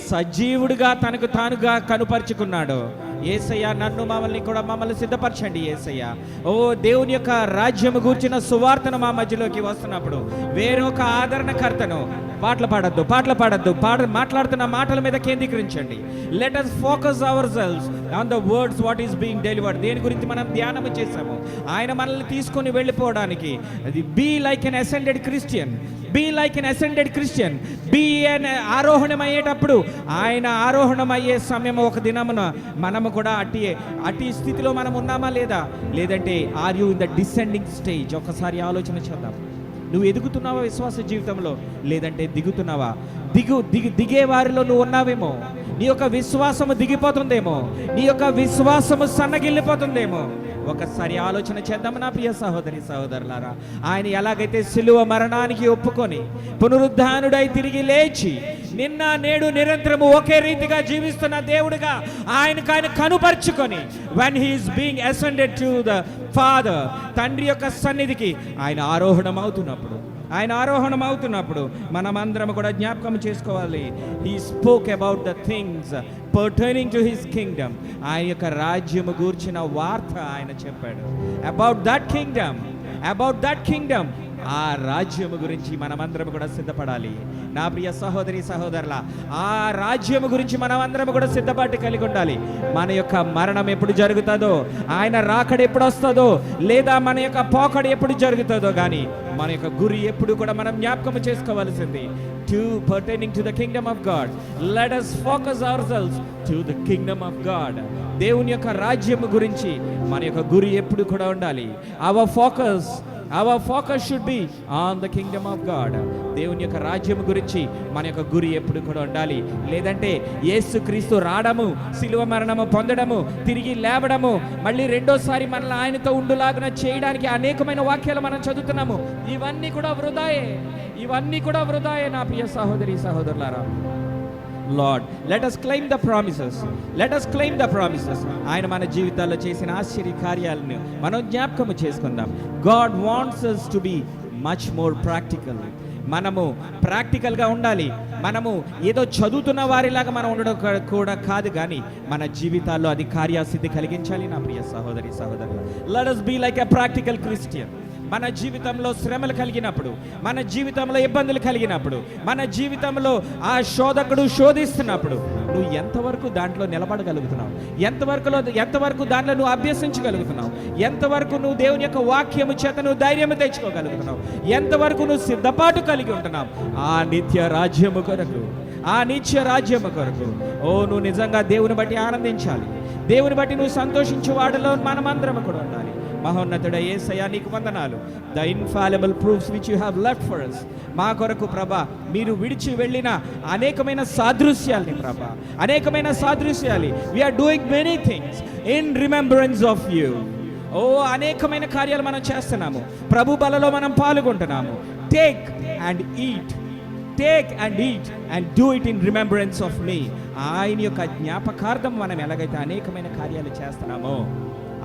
సజీవుడిగా తనకు తానుగా కనుపరుచుకున్నాడో, యేసయ్య నన్ను మమ్మల్ని సిద్ధపరచండి యేసయ్య. ఓ దేవుని యొక్క రాజ్యము గూర్చిన సువార్తను మా మధ్యలోకి వస్తున్నప్పుడు వేరొక ఆదరణకర్తను, పాటలు పాడద్దు, మాట్లాడుతున్న మాటల మీద కేంద్రీకరించండి. Let us focus ourselves on the words what is being delivered. దేని గురించి మనం ధ్యానం చేశాము, ఆయన మనల్ని తీసుకొని వెళ్ళిపోవడానికి. అది be like an ascended Christian. ఆరోహణం అయ్యేటప్పుడు ఆయన ఆరోహణం అయ్యే సమయం ఒక దినమున మనము కూడా అట్టి స్థితిలో మనం ఉన్నామా లేదంటే are you in the descending stage? ఒకసారి ఆలోచన చేద్దాం. నువ్వు ఎదుగుతున్నావా విశ్వాస జీవితంలో, లేదంటే దిగుతున్నావా? దిగే వారిలో నువ్వు ఉన్నావేమో. నీ యొక్క విశ్వాసము దిగిపోతుందేమో, నీ యొక్క విశ్వాసము సన్నగిల్లిపోతుందేమో. ఒకసారి ఆలోచన చేద్దాం నా ప్రియ సహోదరి సహోదరులారా. ఆయన ఎలాగైతే సిలువ మరణానికి ఒప్పుకొని పునరుద్ధానుడై తిరిగి లేచి నిన్న నేడు నిరంతరము ఒకే రీతిగా జీవిస్తున్న దేవుడిగా ఆయన కనుపరుచుకొని, when he is being ascended to the Father, తండ్రి యొక్క సన్నిధికి ఆయన ఆరోహణం అవుతున్నప్పుడు మనమందరం కూడా జ్ఞాపకం చేసుకోవాలి. He spoke about the things pertaining to his kingdom. ఆయన యొక్క రాజ్యము గూర్చిన వార్త ఆయన చెప్పాడు. About that kingdom ఆ రాజ్యము గురించి మనమందరం కూడా సిద్ధపడాలి. నా ప్రియ సహోదరి సహోదరుల, ఆ రాజ్యము గురించి మనమందరం కూడా సిద్ధపాటు కలిగి ఉండాలి. మన యొక్క మరణం ఎప్పుడు జరుగుతుందో, ఆయన రాకడ ఎప్పుడు వస్తుందో, లేదా మన యొక్క పోకడ ఎప్పుడు జరుగుతుందో కానీ మన యొక్క గురి ఎప్పుడు కూడా మనం జ్ఞాపకం చేసుకోవాల్సింది. pertaining to the kingdom of God, let us focus ourselves to the kingdom of God. దేవుని యొక్క రాజ్యము గురించి మన యొక్క గురి ఎప్పుడు కూడా ఉండాలి. Our focus should be on the kingdom of God. దేవుని యొక్క రాజ్యం గురించి మన యొక్క గురి ఎప్పుడు కూడా ఉండాలి. లేదంటే యేసుక్రీస్తు రావడము, శిలువ మరణము పొందడము, తిరిగి లేవడము, మళ్ళీ రెండోసారి మనల్ని ఆయనతో ఉండులాగున చేయడానికి అనేకమైన వాక్యాలు మనం చదువుతున్నాము. ఇవన్నీ కూడా వృధాయే నా ప్రియ సహోదరి సహోదరులారా. Lord, let us claim the promises. ఆయన మన జీవితాల్లో చేసిన ఆశ్చర్య కార్యాలను మనం జ్ఞాపకం చేసుకుందాం. God wants us to be much more practical. మనము ప్రాక్టికల్గా ఉండాలి. మనము ఏదో చదువుతున్న వారిలాగా మనం ఉండడం కూడా కాదు, కానీ మన జీవితాల్లో అది కార్యసిద్ధి కలిగించాలి. నా ప్రియ సహోదరి సహోదరులు, let us be like a practical Christian. మన జీవితంలో శ్రమలు కలిగినప్పుడు, మన జీవితంలో ఇబ్బందులు కలిగినప్పుడు, మన జీవితంలో ఆ శోధకుడు శోధిస్తున్నప్పుడు నువ్వు ఎంతవరకు దాంట్లో నిలబడగలుగుతున్నావు, ఎంతవరకు దాంట్లో నువ్వు అభ్యసించగలుగుతున్నావు, ఎంతవరకు నువ్వు దేవుని యొక్క వాక్యము చేత నువ్వు ధైర్యం తెచ్చుకోగలుగుతున్నావు, ఎంతవరకు నువ్వు సిద్ధపాటు కలిగి ఉంటున్నావు ఆ నిత్య రాజ్యము కొరకు. నువ్వు నిజంగా దేవుని బట్టి ఆనందించాలి. దేవుని బట్టి నువ్వు సంతోషించే వాడిలో మనమందరం కూడా ఉండాలి. మహోన్నతుడ యేసయ్యా నీకు వందనాలు. The infallible proofs which you have left for us, మా కొరకు ప్రభా మీరు విడిచి వెళ్ళిన అనేకమైన సాదృశ్యాలని we are doing many things in remembrance of you. అనేకమైన కార్యాలు మనం చేస్తున్నాము, ప్రభు బలలో మనం పాల్గొంటున్నాము. Take and eat and do it in remembrance of me. ఆయన యొక్క జ్ఞాపకార్థం మనం ఎలాగైతే అనేకమైన కార్యాలు చేస్తున్నామో,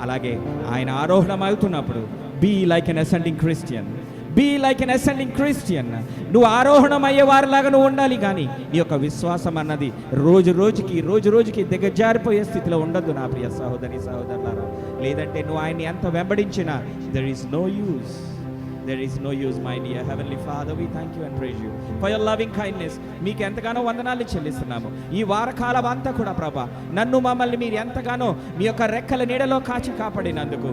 అలాగే ఆయన ఆరోహణం అవుతున్నప్పుడు be like an ascending Christian. నువ్వు ఆరోహణం అయ్యే వారిలాగా నువ్వు ఉండాలి, కానీ నీ యొక్క విశ్వాసం అన్నది రోజు రోజుకి దిగజారిపోయే స్థితిలో ఉండదు నా ప్రియ సహోదరి సహోదరులారా. లేదంటే నువ్వు ఆయన్ని ఎంత వెంబడించినా there is no use, my dear Heavenly Father. We thank you and praise you for your loving kindness. మీకు ఎంతగానో వందనాలు చెల్లిస్తున్నాము. ఈ వారకాలం అంతా కూడా ప్రభా నన్ను మమ్మల్ని మీరు ఎంతగానో మీ యొక్క రెక్కల నీడలో కాచి కాపాడినందుకు.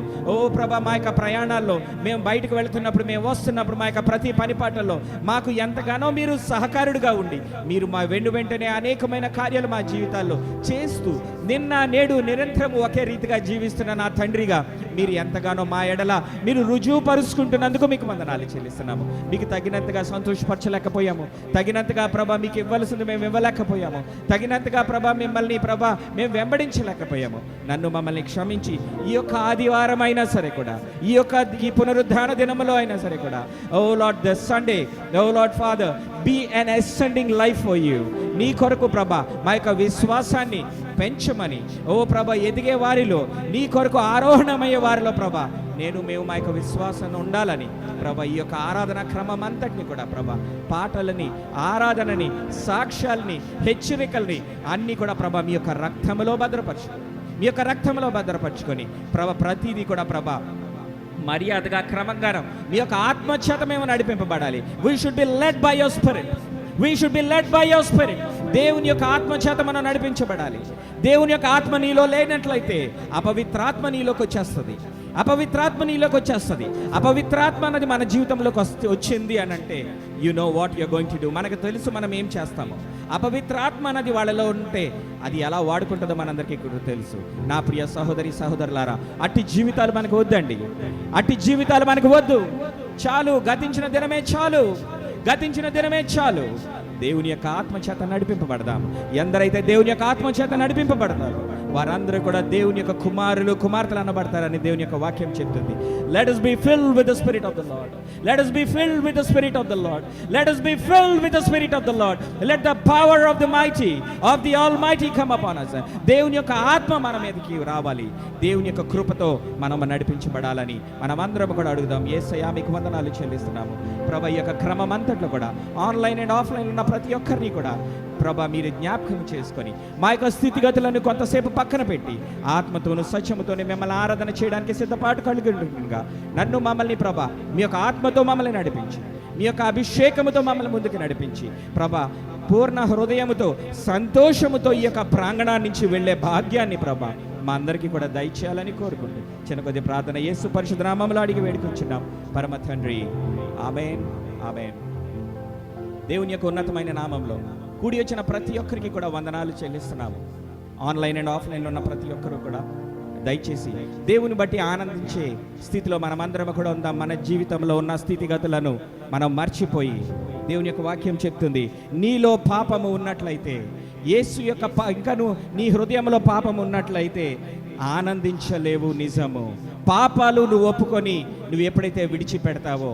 ప్రభా మా యొక్క ప్రయాణాల్లో మేము బయటకు వెళుతున్నప్పుడు, మేము వస్తున్నప్పుడు, మా యొక్క ప్రతి పనిపాటల్లో మాకు ఎంతగానో మీరు సహకారుడుగా ఉండి మీరు మా వెంటనే అనేకమైన కార్యాలు మా జీవితాల్లో చేస్తూ నిన్న నేడు నిరంతరము ఒకే రీతిగా జీవిస్తున్న నా తండ్రిగా మీరు ఎంతగానో మా ఎడల మీరు రుజువుపరుచుకుంటున్నందుకు మీకు వందనాలు చెల్లిస్తున్నాము. మీకు తగినంతగా సంతోషపరచలేకపోయాము, తగినంతగా ప్రభా మీకు ఇవ్వాల్సింది మేము ఇవ్వలేకపోయాము, తగినంతగా ప్రభా మిమ్మల్ని ప్రభా మేము వెంబడించలేకపోయాము. నన్ను మమ్మల్ని క్షమించి ఈ యొక్క ఆదివారం అయినా సరే కూడా, ఈ పునరుద్ధాన దినములో అయినా సరే కూడా, O Lord the Sunday, O Lord Father, be an ascending life for you. నీ కొరకు ప్రభా మా యొక్క విశ్వాసాన్ని పెంచమని, ఓ ప్రభా ఎదిగే వారిలో, నీ కొరకు ఆరోహణమయ్యే వారిలో ప్రభా మేము మా యొక్క విశ్వాసాన్ని ఉండాలని ప్రభా ఈ యొక్క ఆరాధన క్రమం అంతటిని కూడా ప్రభా పాటలని, ఆరాధనని, సాక్ష్యాలని, హెచ్చరికల్ని అన్నీ కూడా ప్రభా మీ యొక్క రక్తములో భద్రపరచుకొని ప్రభా ప్రతిదీ కూడా ప్రభా మర్యాదగా క్రమంగా మీ యొక్క ఆత్మచేత మేము నడిపింపబడాలి. We should be led by your spirit. దేవుని యొక్క ఆత్మచేత మనం నడిపించబడాలి. దేవుని యొక్క ఆత్మ నీలో లేనట్లయితే అపవిత్రాత్మ నీలోకి వచ్చేస్తుంది. అపవిత్రాత్మ అన్నది మన జీవితంలోకి వచ్చింది అని అంటే you know what you're going to do. మనకు తెలుసు మనం ఏం చేస్తాము. అపవిత్రాత్మ అన్నది వాళ్ళలో ఉంటే అది ఎలా వాడుకుంటుందో మనందరికీ కూడా తెలుసు. నా ప్రియ సహోదరి సహోదరులారా, అట్టి జీవితాలు మనకు వద్దు. చాలు, గతించిన దినమే చాలు. దేవుని యొక్క ఆత్మచేత నడిపింపబడదాం. ఎందరైతే దేవుని యొక్క ఆత్మచేత నడిపింపబడతారో వారందరూ కూడా దేవుని యొక్క కుమారులు కుమార్తెలు అనబడతారని దేవుని యొక్క వాక్యం చెప్తుంది. Let us be filled with the Spirit of the Lord. Let the power of the Almighty come upon us. దేవుని యొక్క ఆత్మ మన మీదకి రావాలి. దేవుని యొక్క కృపతో మనం నడిపించబడాలని మనమందరం కూడా అడుగుదాం. యేసయ్యా మీకు వందనాలు చెల్లిస్తున్నాము. ప్రభువు యొక్క క్రమం అంతట్లో కూడా ఆన్లైన్ అండ్ ఆఫ్లైన్ ఉన్న ప్రతి ఒక్కరిని కూడా ప్రభా మీరు జ్ఞాపకం చేసుకొని మా యొక్క స్థితిగతులను కొంతసేపు పక్కన పెట్టి ఆత్మతోను సత్యముతోనే మిమ్మల్ని ఆరాధన చేయడానికి సిద్ధపాటు కలిగిగా నన్ను మమ్మల్ని ప్రభా మీ యొక్క ఆత్మతో మమ్మల్ని నడిపించి మీ యొక్క అభిషేకముతో మమ్మల్ని ముందుకు నడిపించి ప్రభా పూర్ణ హృదయముతో సంతోషముతో ఈ యొక్క ప్రాంగణాన్ని నుంచి వెళ్ళే భాగ్యాన్ని ప్రభా మా అందరికీ కూడా దయచేయాలని కోరుకుంటూ చిన్న కొద్ది ప్రార్థన యేసు పరిశుద్ధ నామములో అడిగి వేడుకొచ్చున్నాం పరమ తండ్రి ఆమేన్ ఆమేన్. దేవుని యొక్క ఉన్నతమైన నామంలో కూడి వచ్చిన ప్రతి ఒక్కరికి కూడా వందనాలు చెల్లిస్తున్నాము. ఆన్లైన్ అండ్ ఆఫ్లైన్లో ఉన్న ప్రతి ఒక్కరు కూడా దయచేసి దేవుని బట్టి ఆనందించే స్థితిలో మనమందరం కూడా ఉందాం. మన జీవితంలో ఉన్న స్థితిగతులను మనం మర్చిపోయి దేవుని యొక్క వాక్యం చెప్తుంది, నీలో పాపము ఉన్నట్లయితే యేసు యొక్క ఇంకను నీ హృదయంలో పాపము ఉన్నట్లయితే ఆనందించలేవు. నిజము. పాపాలు నువ్వు ఒప్పుకొని నువ్వు ఎప్పుడైతే విడిచిపెడతావో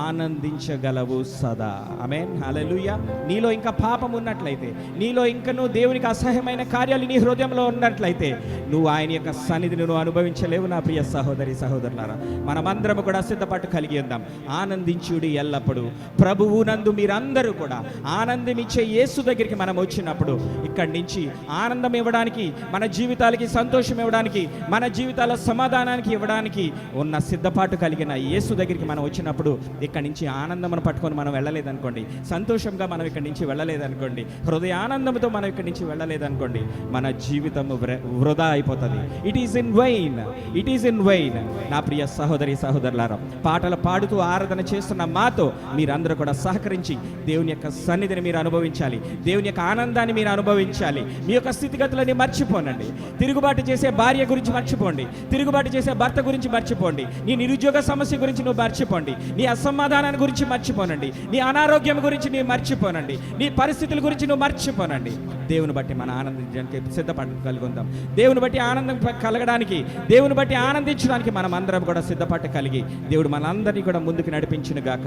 ఆనందించగలవు సదా. ఆమేన్ హల్లెలూయా. నీలో ఇంకా పాపం ఉన్నట్లయితే, నీలో ఇంకా నువ్వు దేవునికి అసహ్యమైన కార్యాలు నీ హృదయంలో ఉన్నట్లయితే నువ్వు ఆయన యొక్క సన్నిధిని నువ్వు అనుభవించలేవు. నా ప్రియ సహోదరి సహోదరులారా, మనమందరం కూడా సిద్ధపాటు కలిగి ఉందాం. ఆనందించుడి ఎల్లప్పుడు. ప్రభువు నందు మీరందరూ కూడా ఆనందమిచ్చే యేసు దగ్గరికి మనం వచ్చినప్పుడు ఇక్కడి నుంచి ఆనందం ఇవ్వడానికి, మన జీవితాలకి సంతోషం ఇవ్వడానికి, మన జీవితాల సమాధానానికి ఇవ్వడానికి ఉన్న సిద్ధపాటు కలిగిన యేసు దగ్గరికి మనం వచ్చినప్పుడు ఇక్కడి నుంచి ఆనందమును పట్టుకొని మనం వెళ్ళలేదనుకోండి, సంతోషంగా మనం ఇక్కడి నుంచి వెళ్ళలేదనుకోండి, హృదయ ఆనందంతో మనం ఇక్కడి నుంచి వెళ్ళలేదనుకోండి, మన జీవితము వృధా అయిపోతుంది. It is in wine, it is in wine. నా ప్రియ సహోదరి సహోదరులారా, పాటలు పాడుతూ ఆరాధన చేస్తున్న మాతో మీరందరూ కూడా సహకరించి దేవుని యొక్క సన్నిధిని మీరు అనుభవించాలి, దేవుని యొక్క ఆనందాన్ని మీరు అనుభవించాలి. మీ యొక్క స్థితిగతులని మర్చిపోనండి. తిరుగుబాటు చేసే భార్య గురించి మర్చిపోండి, తిరుగుబాటు చేసే భర్త గురించి మర్చిపోండి, నీ నిరుద్యోగ సమస్య గురించి నువ్వు మర్చిపోండి, నీ అసమాధానాన్ని గురించి మర్చిపోనండి, నీ అనారోగ్యం గురించి నువ్వు మర్చిపోనండి, నీ పరిస్థితుల గురించి నువ్వు మర్చిపోనండి. దేవుని బట్టి మనం ఆనందించడానికి సిద్ధపాటు కలిగి ఉందాం. దేవుని బట్టి ఆనందం కలగడానికి, దేవుని బట్టి ఆనందించడానికి మనం అందరం కూడా సిద్ధపాటు కలిగి దేవుడు మనందరినీ కూడా ముందుకు నడిపించును గాక.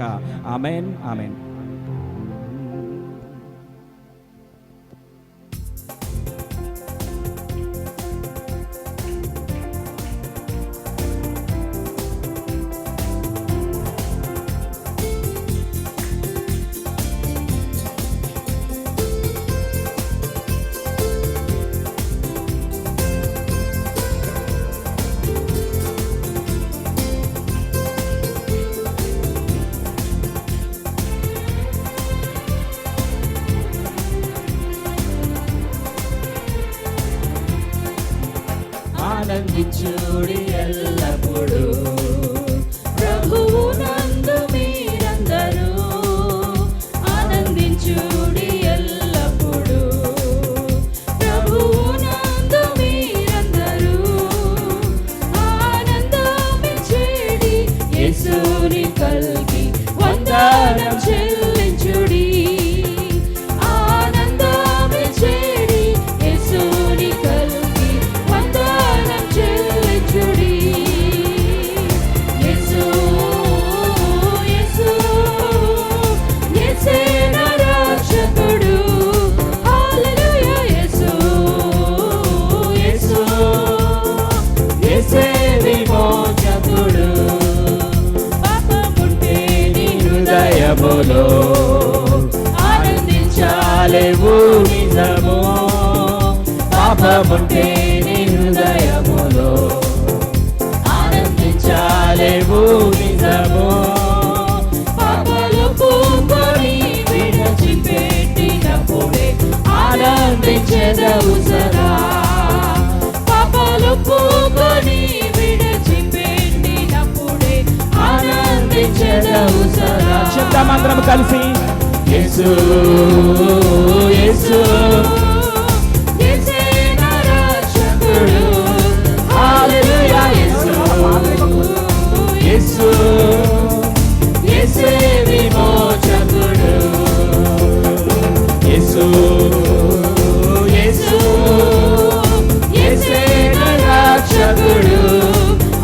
ఆమేన్ ఆమేన్. ఆనందించుడి ఎల్లప్పుడు ప్రభువు నందు మీరందరూ ఆనందించుడి ఎల్లప్పుడు ప్రభువు నందు మీరందరూ ఆనందమిచ్చేడి యేసుని కలిగి వందనం చెల్లించుడి. ఆనందమిచ్చేడి యేసుని కలిగి వందనం చెల్లించుడి. యేసు యేసు యేసే నా రక్షకుడు. హల్లెలూయా. యేసు యేసు యేసే విమోచకుడు. పాపముంటే నీ హృదయములో ఆనందించాలేవు నిజము. పాపముంటే నీ హృదయములో ఆనందించాలేవు నిజము. పాపలు పూకొని విడిచిపెట్టినప్పుడే ఆనందించెదవు సదా. పాపలు పూకొని విడిచిపెట్టినప్పుడే ఆనందించెదవు సదా. చెప్తామందరం కలిసి యేసు యేసు యేసే నా రక్షకుడు. హల్లెలూయా. యేసు యేసు యేసే విమోచకుడు. యేసు యేసు యేసే నా రక్షకుడు.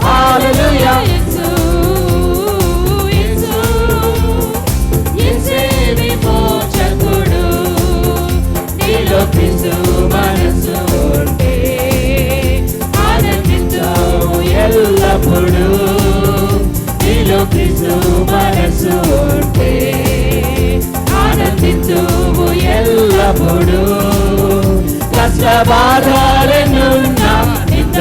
హల్లెలూయా. యేసు యేసు యేసే విమోచకుడు. నీలో బాధలెన్నున్నా నింద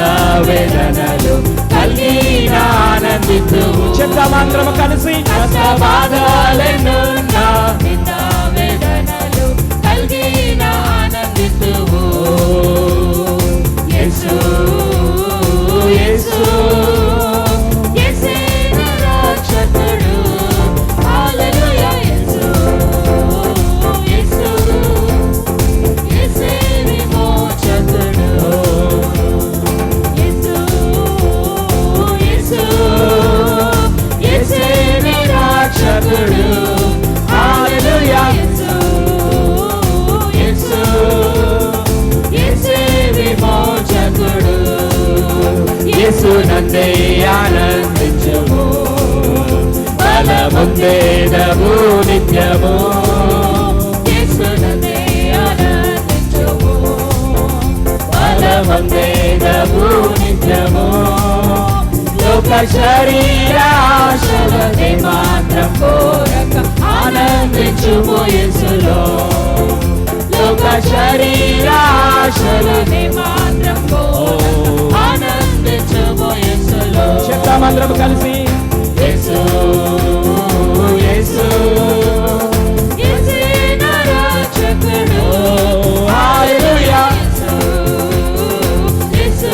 వేదనలు కలిగిన ఆనందితువు. చెప్తామందరం కలిసి. కష్ట బాధలెన్నున్నా నింద వేదనలు కలిగిన ఆనందితువు. యేసు యేసు యేసే నా రక్షకుడు. హల్లెలూయా. యేసు యేసు యేసే విమోచకుడు. యేసు యేసు యేసే నా రక్షకుడు. హల్లెలూయా. యేసు యేసు యేసే విమోచకుడు. యేసునందే ఆనందించుము, బలముందేదము నిత్యము. యేసునందే ఆనందించుము, బలముందేదము నిత్యము. లోక శరీర ఆశలనే మాత్రం కోరక ఆనందించుము యేసులో. లోక శరీర ఆశలనే మాత్రం కోరక ఆనందించుము యేసులో. చెప్తామందరం కలిసి. యేసు యేసు యేసే నా రక్షకుడు. హల్లెలూయా. యేసు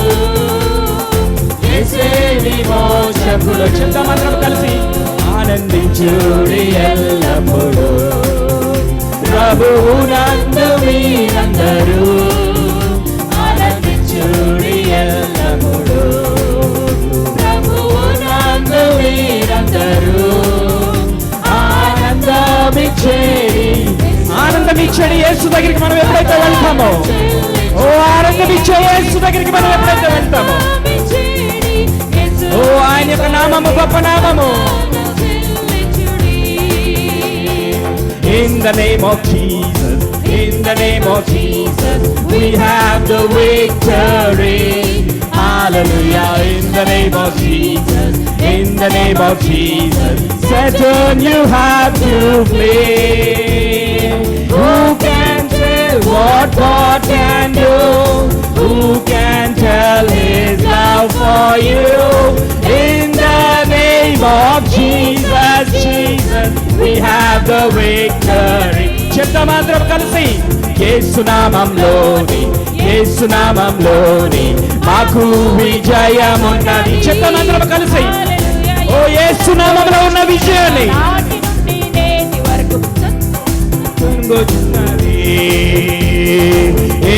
యేసే విమోచకుడు. చెప్తామందరం కలిసి. ఆనందించుడి ఎల్లప్పుడూ ప్రభువునందు మీరందరూ. ఆనందించుడి ఎల్లప్పుడూ ప్రభువునందు మీరందరూ. ఆనందమిచ్చేది యేసు దగ్గరికి మనం ఎప్పుడైతే వెళ్తామో, ఓ ఆనందమిచ్చే యేసు దగ్గరికి మనం ఎప్పుడైతే వెళ్తామో, ఓ ఆయన యొక్క నామము గొప్ప నామము. In the name of Jesus, in the name of Jesus, we have the victory. Hallelujah. In the name of Jesus, in the name of Jesus, Satan, you have to flee. Who can tell what God can do? Who can tell His love for you? In the name of Jesus, Jesus, we have the victory. చెప్తామందరం కలిసి. యేసునామంలోని యేసునామంలోని మాకు విజయమున్నది. చెప్తామందరం కలిసి. ఓ యేసునామంలో ఉన్న విజయాన్ని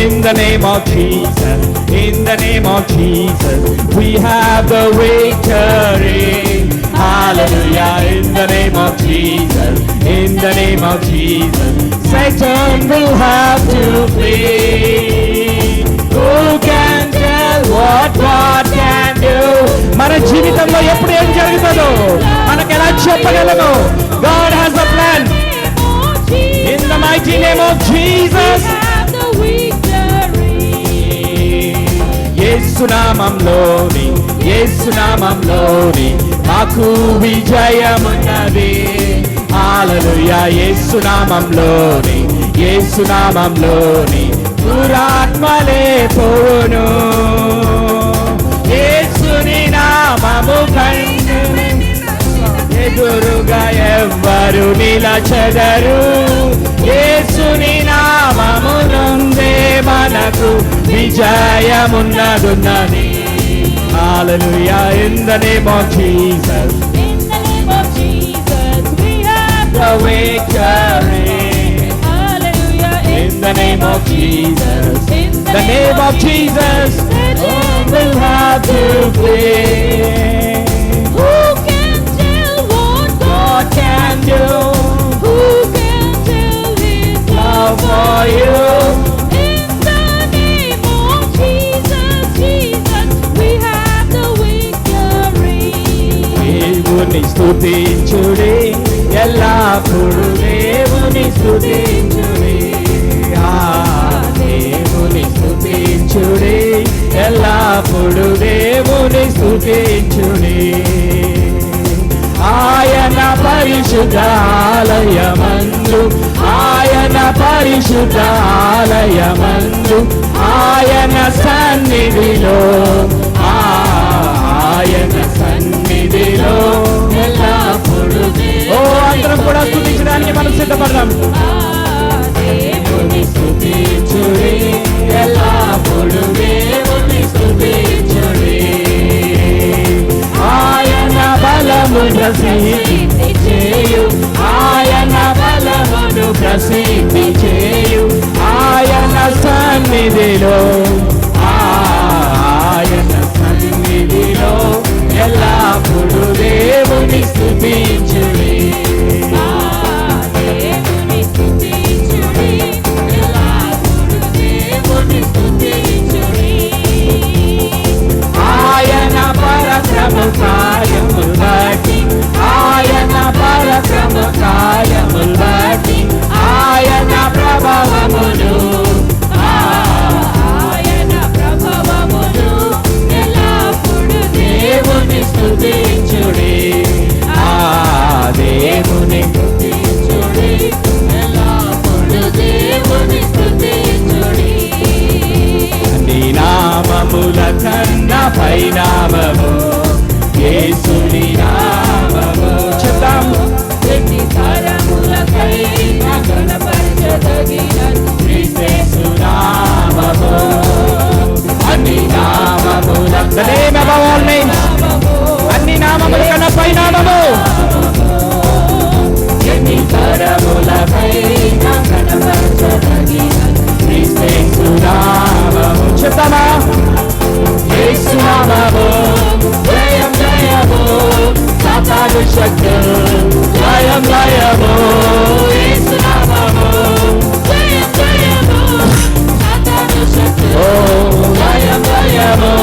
In the name of Jesus, in the name of Jesus, we have the victory. Hallelujah. In the name of Jesus, in the name of Jesus, Satan will have to flee. Who can tell what God can do? మన జీవితంలో ఎప్పుడు ఏం జరుగుతుందో మనకు ఎలా చెప్పగలము? God has a plan. In the mighty name of Jesus, యేసునామంలోని యేసునామంలోని మాకు విజయమున్నది. హల్లెలూయా. యేసునామంలోని యేసునామంలోని దురాత్మలే పోవును. యేసుని నామము కంటే ఎదురుగా ఎవ్వరు నిలచెదరు. యేసుని నామము నుండే మనకు విజయమున్నదున్నది. Hallelujah. In the name of Jesus, In the name of Jesus, we have the victory. hallelujah. In the name of Jesus, In the name of Jesus, will have to flee. Who can tell what God can do Who can tell His love for you. In the name of Jesus, Jesus, we have the victory. దేవుని స్తుతించుడి ఎల్లప్పుడు దేవుని స్తుతించుడి. దేవుని స్తుతించుడి ఎల్లప్పుడు దేవుని స్తుతించుడి. ఆయన పరిశుద్ధాలయమందు ఆయన పరిశుద్ధ ఆలయమందు ఆయన సన్నిధిలో ఆయన సన్నిధిలో ఎల్లప్పుడూ ఓ అందరం కూడా స్తుతించడానికి మనం సిద్ధపడదాం. దేవుని స్తుతించుడి, ఎల్లప్పుడూ దేవుని స్తుతించుడి. ఆయన బలము ప్రసిద్ధి చేయు, ఆయన బలమును ప్రసిద్ధి చేయు. ఆయన సన్నిధిలో ఆయన సన్నిధిలో ఎల్లప్పుడూ దేవుని స్తుతించుడి. దేవుని స్తుతించుడి, ఎల్లప్పుడూ దేవుని స్తుతించుడి. ఆయన పరక్రమ కార్యములు బట్టి, ఆయన పరక్రమ కార్యములు బట్టి, ఆయన ప్రభావమును ఆయన ప్రభావమును ఎల్లప్పుడూ దేవుని స్తుతించుడి. దేవుని స్తుతించుడి, ఎల్లప్పుడూ దేవుని స్తుతించుడి. నీ నామముల కన్నా పైనామము యేసుని నామము. చెప్తాము. ఎన్ని తరములకైనా కనపరచదగిన క్రీస్తు నామము. అన్ని నామముల the name above all names. అన్ని నామముల కన్నా పైనామము. ఎన్ని తరములకైనా కనపరచదగిన క్రీస్తు నామము. చెప్తామా? యేసు నామము జయం జయము, సాతాను శక్తులు లయం లయము. యేసు నామము జయం జయము, సాతాను శక్తులు లయం లయము.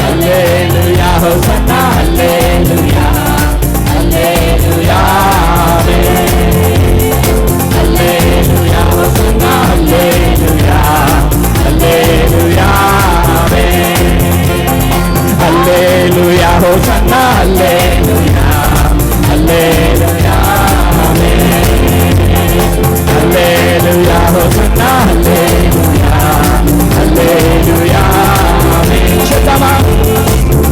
హల్లెలూయా హోసన్నా, హల్లెలూయా హల్లెలూయా ఆమేన్. హల్లెలూయా హోసన్నా, హల్లెలూయా హల్లెలూయా ఆమేన్. హల్లెలూయా హోసన్నా, హల్లెలూయా హల్లెలూయా ఆమేన్. హల్లెలూయా హోసన్నా, హల్లెలూయా హల్లెలూయా ఆమేన్. చెప్తామా?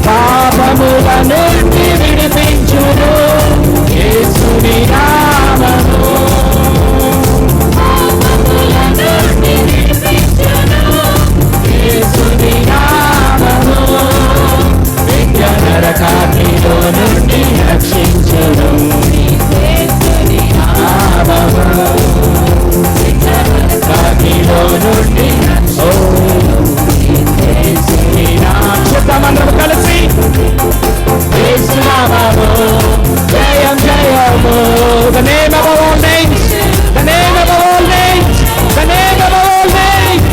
పాపముల నుండి విడిపించును యేసుని నామము. పాపముల నుండి విడిపించును యేసుని నామము. నరకాగ్నిలో నుండి రక్షించును యేసుని నామము. నరకాగ్నిలో నుండి యేసుని నామము. చెప్తామందరం కలిసి యేసు నామము జయం జయము. The name above all names, the name above all names, the name above all names.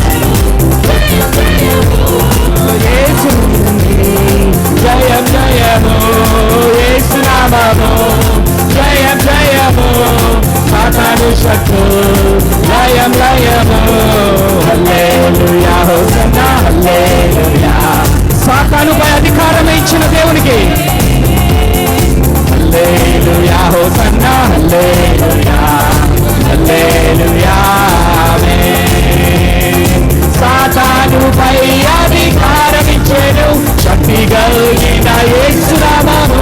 యేసు జయం జయము, యేసు నామము జయం జయము, సాతాను శక్తులు లయం లయము. హల్లెలూయా హోసన్నా, హల్లెలూయా. సాతానుపై అధికారం ఇచ్చిన దేవునికి హల్లెలూయా హోసన్నా, హల్లెలూయా హల్లెలూయా ఆమేన్. సాతానుపై అధికారం ఇచ్చెను శక్తి కలిగిన యేసు నామము.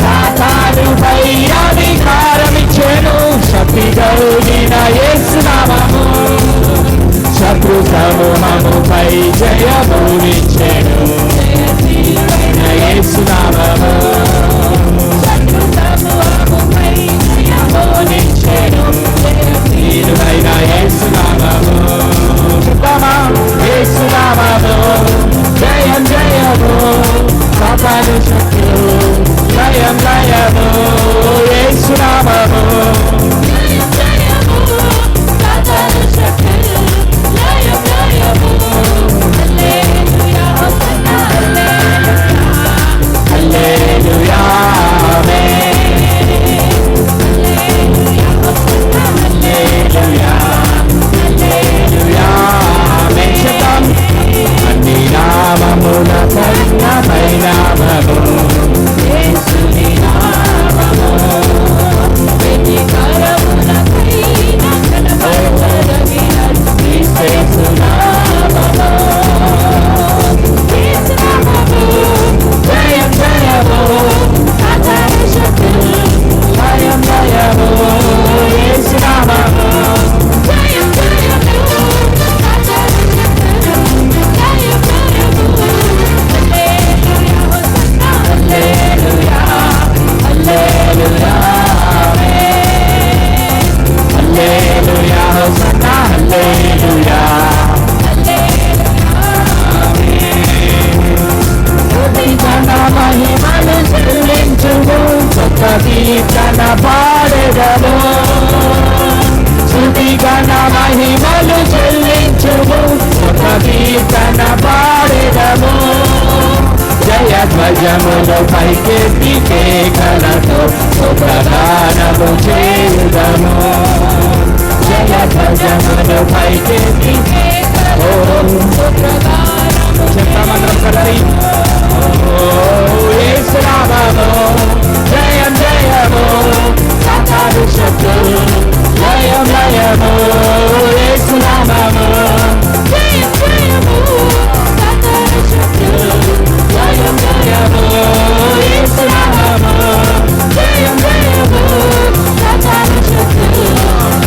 సాతానుపై అధికారం ఇచ్చెను శక్తి కలిగిన యేసు నామము. శత్రు సమూహముపై జయమునిచ్చెను యేసు నామము. శత్రు సమూహముపై జయమునిచ్చెను తీరువైన యేసు నామము. చెప్తామా? యేసు నామము జయం జయము, సాతాను శక్తులు లయం లయము. యేసు నామము సాతాను శక్తులు లయం లయము. హల్లెలూయా హోసన్నా, హల్లెలూయా మహిమలు చెల్లించుము ఒక కీర్తన పాడెదము జయ ధ్వజములు పైకెత్తి కేకలతో సుప్రధానము చేయుదము జయ ధ్వజములు పైకెత్తి చెప్పమందరం కలిసి యేసు నామము జయం జయము సాతాను శక్తులు జయం జయము యేసు నామము జయం జయము సాతాను శక్తులు జయం జయము యేసు నామము జయం జయము సాతాను శక్తులు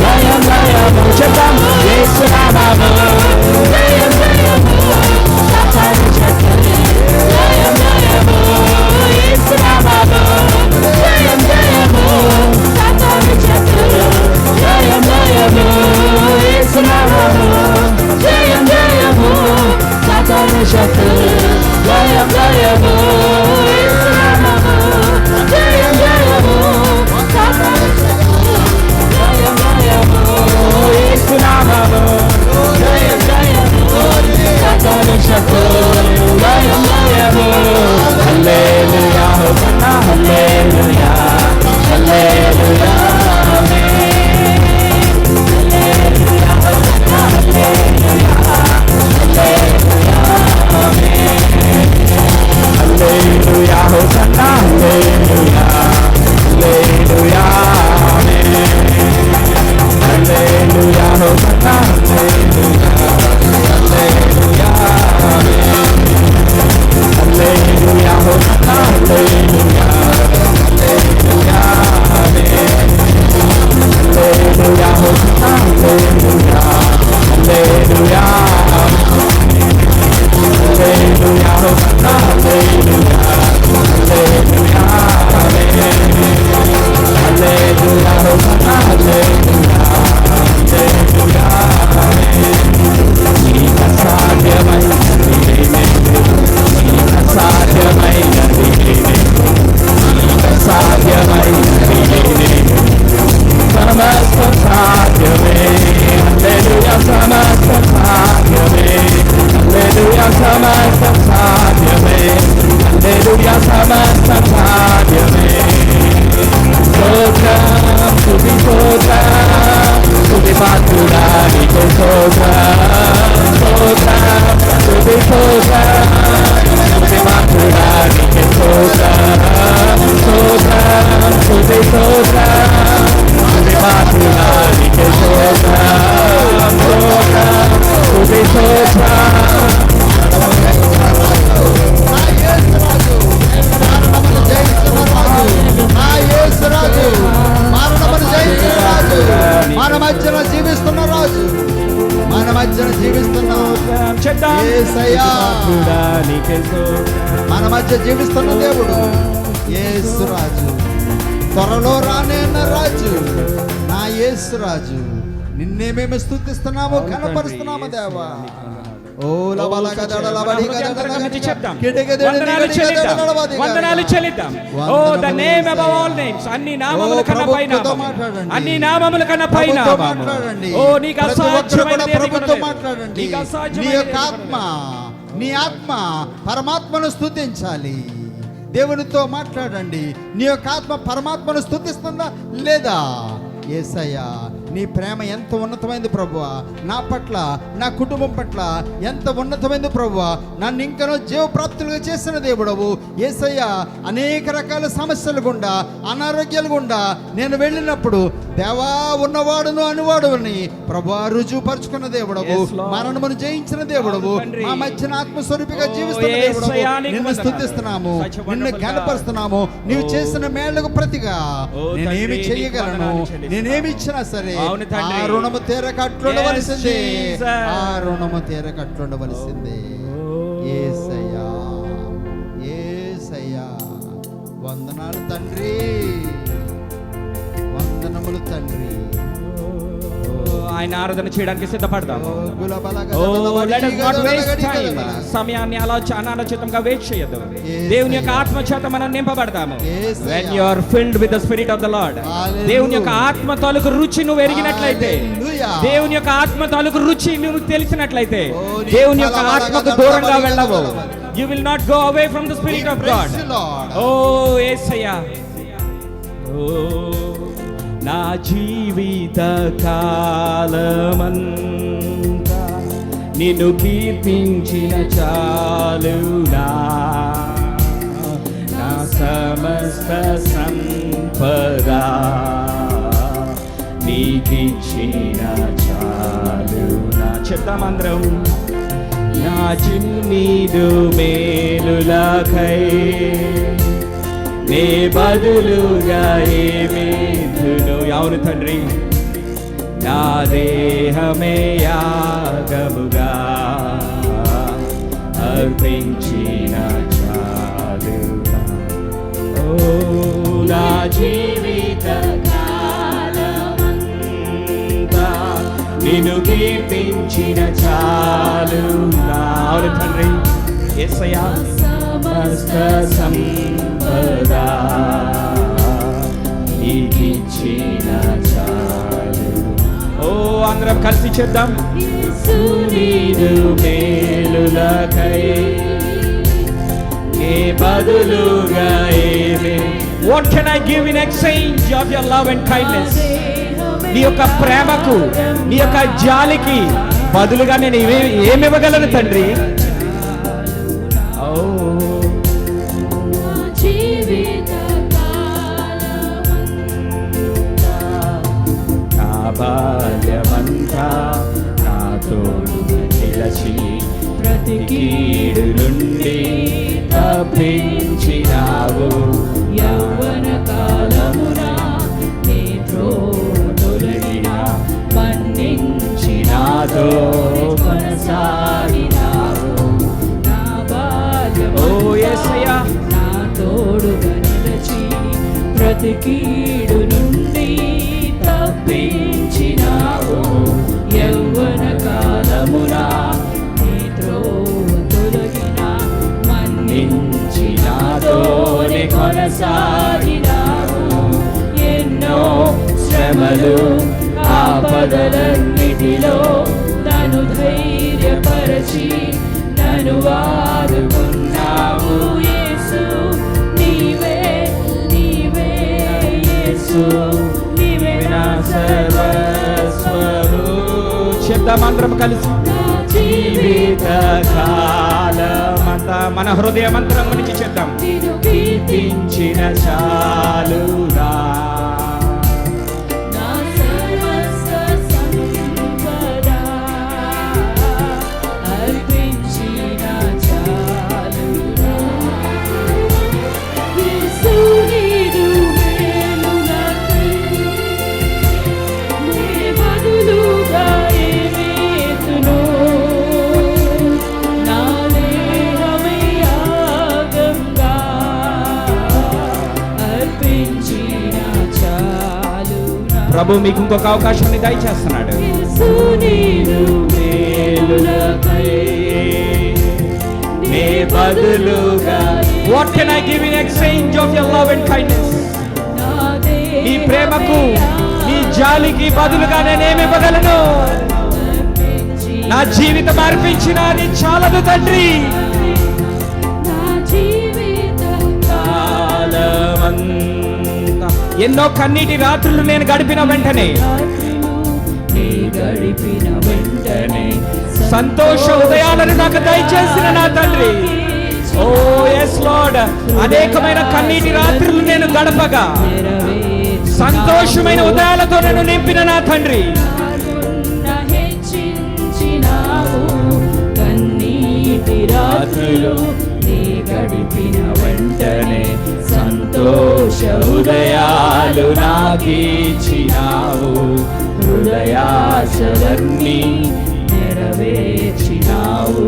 జయం జయము చెప్తాం యేసు నామము జయం జయము సాతాను శక్తులు జయం జయము యేసు నామము జయం జయము సాతాను శక్తులు జయం జయము యేసు నామము జయం జయము సాతాను శక్తులు జయం జయము యేసు నామము జయం జయము సాతాను శక్తులు జయం జయము యేసు నామము జయం జయము సాతాను శక్తులు జయం జయము హల్లెలూయా హోసన్నా హల్లెలూయా హల్లెలూయా హల్లెలూయా హోసన్నా హల్లెలూయా హల్లెలూయా హల్లెలూయా హోసన్నా హల్లెలూయా హల్లెలూయా హల్లెలూయా హోసన్నా హల్లెలూయా హల్లెలూయా హల్లెలూయా హోసన్నా హల్లెలూయా హల్లెలూయా హల్లెలూయా హోసన్నా హల్లెలూయా హల్లెలూయా హల్లెలూయా హోసన్నా హల్లెలూయా హల్లెలూయా నీకు అసాధ్యమైనది లేదు నీకు అసాధ్యమైనది లేదు నీకు అసాధ్యమైనది లేదు సమస్త సాధ్యమే హల్లెలూయా సమస్త సాధ్యమే హల్లెలూయా సమస్త సాధ్యమే హల్లెలూయా సమస్త సాధ్యమే స్తోత్రం స్తుతి స్తోత్రం స్తుతి పాత్రుడా నీకు స్తోత్రం స్తోత్రం స్తుతి స్తోత్రం స్తుతి పాత్రుడా నీకు స్తోత్రం స్తోత్రం స్తుతి స్తోత్రం స్తుతి పాత్రుడా నీకు స్తోత్రం స్తోత్రం స్తుతి స్తోత్రం మన మధ్యన జీవిస్తున్న రాజు మన మధ్యన జీవిస్తున్న యేసయ్యా మన మధ్య జీవిస్తున్న దేవుడు యేసు రాజు త్వరలో రానేన్న రాజు నా యేసు రాజు నిన్నే మేము స్తుతిస్తున్నాము కనపరుస్తున్నాము దేవా ఓ వందనాలు చెల్లిద్దాం O the name above all names అన్ని నామముల కన్నా పై నామము అన్ని నామముల కన్నా పై నామము ఓ నీకు అసాధ్యమైనది ప్రభుతో మాట్లాడండి నీ యొక్క ఆత్మ నీ ఆత్మ పరమాత్మను స్తుతించాలి దేవునితో మాట్లాడండి నీ యొక్క ఆత్మ పరమాత్మను స్తుతిస్తుందా లేదా యేసయ్యా నీ ప్రేమ ఎంత ఉన్నతమైంది ప్రభువా నా పట్ల నా కుటుంబం పట్ల ఎంత ఉన్నతమైంది ప్రభువా నన్ను ఇంకనో జీవప్రాప్తులుగా చేసిన దేవుడవు యేసయ్యా అనేక రకాల సమస్యలు గుండా అనారోగ్యాలు గుండా నేను వెళ్ళినప్పుడు దేవా ఉన్నవాడును అనువాడుని ప్రభువా రుజువుపరుచుకున్న దేవుడవు మరణమును జయించిన దేవుడవు మా మధ్యన ఆత్మస్వరూపిగా జీవిస్తున్న దేవుడవు నిన్ను స్తుతిస్తున్నాము నిన్ను ఘనపరుస్తున్నాము నీవు చేసిన మేళ్లకు ప్రతిగా నేనేమి చేయగలను నేనేమి ఇచ్చినా సరే ఆ రుణము తీరకట్లుండవలసిందే ఆ రుణము తీరకట్లుండవలసిందే యేసయ్యా యేసయ్యా వందనాలు తండ్రి వందనములు తండ్రి ఆయన ఆరాధన చేయడానికి సిద్ధపడదాము. let us not waste time. సమయాన్ని అనాలోచితంగా వేస్ట్ చేయదు. దేవుని యొక్క ఆత్మ చేత మనం నింపబడతాము. when you are filled with the spirit of the Lord, దేవుని యొక్క ఆత్మ తాలూకు రుచి నువ్వు ఎరిగినట్లయితే, దేవుని యొక్క ఆత్మ తాలూకు రుచి నువ్వు తెలిసినట్లయితే, దేవుని యొక్క ఆత్మకు దూరంగా వెళ్ళవు. you will not go away from the spirit of God. oh యేసయ్యా, నా జీవిత కాలమంతా నిన్ను కీర్తించిన చాలునా, నా సమస్త సంపద నీకిచ్చిన చాలునా. చెప్తామందరం. నా చిన్నీదు మేలులకై నే బదులుగా ఏమేతును. అవును తండ్రి, నా దేహమే యాగముగా అర్పించిన చాలునా. ఓ నా జీవిత కాలమంతా నిన్ను కీర్తించిన చాలునా. అవును తండ్రి, యేసయ్యా, సమస్త సంపదా నీకిచ్చిన చాలు. ఓ అందరం కలిసి చేద్దాం. నీదు మేలులకై నే బదులుగా ఏమి. What can I give in exchange of your love and kindness? నీ యొక్క ప్రేమకు, నీ యొక్క జాలికి బదులుగా నేను ఏమి ఇవ్వగలను తండ్రి? బాల్యమంతా నాతో నిలచి ప్రతి కీడు నుండి తప్పించినావు. యవ్వన కాలమున నీ త్రోవతొలగిన మన్నించినాదో కొనసాగినావు. నా బాల్యమంతా ఓ యేసయ్యా నా తోడుగా నిలచి ప్రతి కీడు నుండి తప్పించినావు. యవ్వన కాలమున నీ త్రోవ తొలగిన మన్నించినాదోనే కొనసాగినావు. ఎన్నో శ్రమలు ఆపదలన్నిటిలో నన్ను ధైర్యపరచి నన్ను ఆదుకున్నావు. యేసు నీవే, నీవే యేసు, శబ్దమంత్రం కలిసి. జీవిత కాలమంతా మన హృదయ మంత్రం గురించి చెప్తాం. కీర్తించిన చాలునా, నా సమస్త సంపద అర్పించిన చాలునా. యేసు నీదు మేలులకై నే బదులుగా ఏమేతును. నా దేహమే యాగంగా అర్పించిన చాలునా. ప్రభు మీకు ఇంకొక అవకాశాన్ని దయచేస్తున్నాడు. యేసు నీదు మేలులకై నే బదులుగా What can I give in exchange of your love and kindness? నీ ప్రేమకు, నీ జాలికి బదులుగా నేనేమి ఇవ్వగలను? నా జీవితం అర్పించిన నీ చాలదు తండ్రి. కాలమంతా ఎన్నో కన్నీటి రాత్రులు నేను గడిపిన వెంటనే సంతోష ఉదయాలను నాకు దయచేసిన నా తండ్రి. ఓ ఎస్ లార్డ్, అనేకమైన కన్నీటి రాత్రులు నేను గడపగా సంతోషమైన ఉదయాలతో నేను నింపిన నా తండ్రి. కన్నీటి రాత్రులు నీ గడిపిన వెంటనే సంతోష ఉదయాలు నాకిచ్చినావు. హృదయాశలన్నీ నెరవేర్చినావు.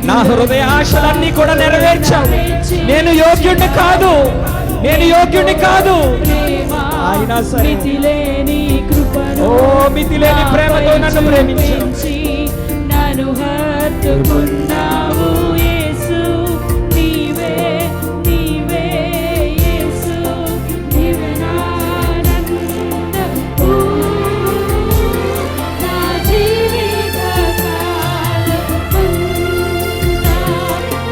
నా హృదయ ఆశలన్నీ కూడా నెరవేర్చావు. నేను యోగ్యుడిని కాదు, నేను యోగ్యుడిని కాదు. అయినా సరే కృపను ఓ మితి లేని ప్రేమతో నన్ను ప్రేమించావు. నన్ను హత్తుకున్నావు యేసు, నీవే నీవే యేసు, నీవే నా ఆనందము. నా జీవిత కాలమంతా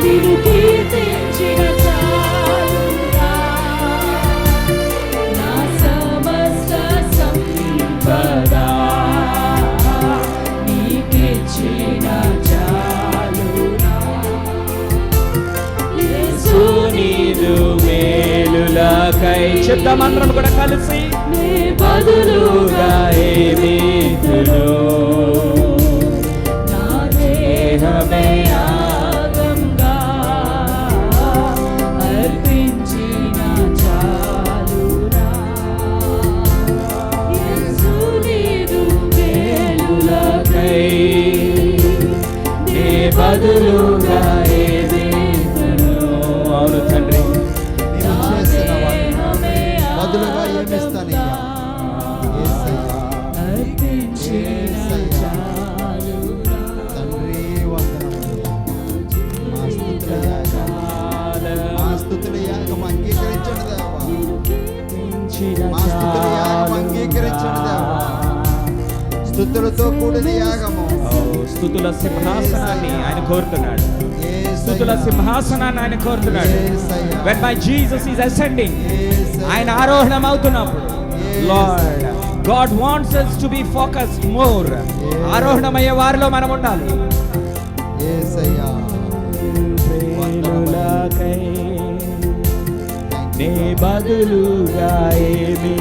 నిన్ను కీర్తించిన చాలురా. నా సమస్త సంపద నీకిచ్చిన చాలురా. యేసు నీదు మేలులకై చెప్దాం అందరం కూడా కలిసి. నీ బదులుగా ఏమితును నా దేహమే యాగంగా అర్పించిన చాలురా. యేసు నీదు మేలులకై నీ బదులుగా ఏమితును. అవును తండ్రి, నీవు చేసిన వాటికి బదులుగా ఏమిస్తానయ్యా? యేసయ్యా, యేసయ్యా. తండ్రి వందనములు. మా స్తుతుల యాగం, మా స్తుతుల యాగం అంగీకరించండి దేవా. మా స్తుతుల యాగం అంగీకరించండి దేవా. స్తుతులతో కూడిన యాగము. స్తుతుల సింహాసనాన్ని ఆయన కోరుతున్నాడు. యేసయ్యా, స్తుతుల సింహాసనాన్ని ఆయన కోరుతున్నాడు. యేసయ్యా, When my Jesus is ascending, యేసయ్యా. ఆయన ఆరోహణం అవుతున్నప్పుడు, Lord, God wants us to be focused more. ఆరోహణమయ్యే వారిలో మనం ఉండాలి. యేసయ్యా, ప్రేమలకై నీ బదులుగా ఏమి?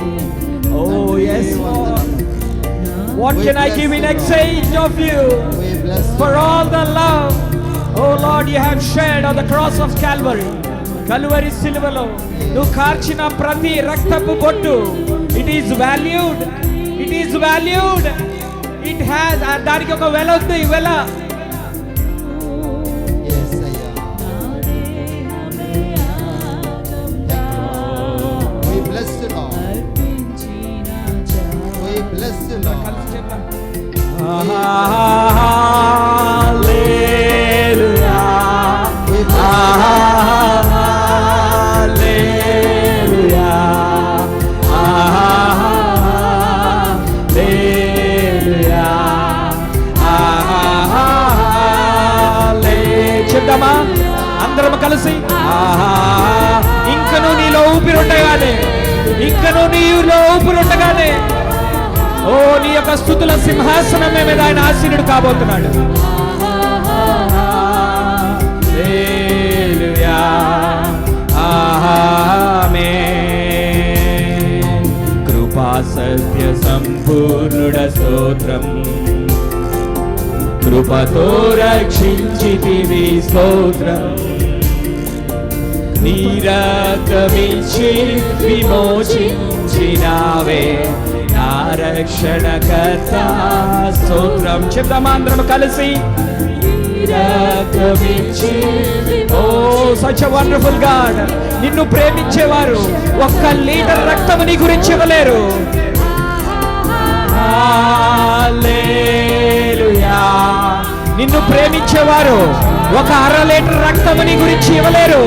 Oh yes Lord, what can I give in exchange of you we bless you. for all the love, oh Lord, you have shed on the cross of Calvary. Calvary సిలువలో నువ్వు కార్చిన ప్రతి రక్తపు బొట్టు, it is valued, it is valued, it has, దానికి ఒక వెల ఉంది. వెల యేసయ్యా. We bless you, Lord. We bless you, Lord. చెప్దామా అందరం కలిసి? ఇంకను నీలో ఊపిరుండగానే, ఇంకను నీలో ఊపిరుండగానే, ఓ నీ యొక్క స్తుతుల సింహాసనం మీద ఆయన ఆసీనుడు కాబోతున్నాడు. హల్లెలూయా, ఆమేన్. కృపా సత్య సంపూర్ణుడ స్తోత్రం, కృపతో రక్షించితివి స్తోత్రం, నీ రక్తమిచ్చి విమోచించినావే నా రక్షణకర్త స్తోత్రం. చెప్దామా అందరం కలిసి? ఓ సచ్ ఎ వండర్ఫుల్ గాడ్. నిన్ను ప్రేమించేవారు ఒక్క లీటర్ రక్తము నీ గురించి ఇవ్వలేరు. హల్లెలూయా. నిన్ను ప్రేమించేవారు ఒక అర లీటర్ రక్తము నీ గురించి ఇవ్వలేరు.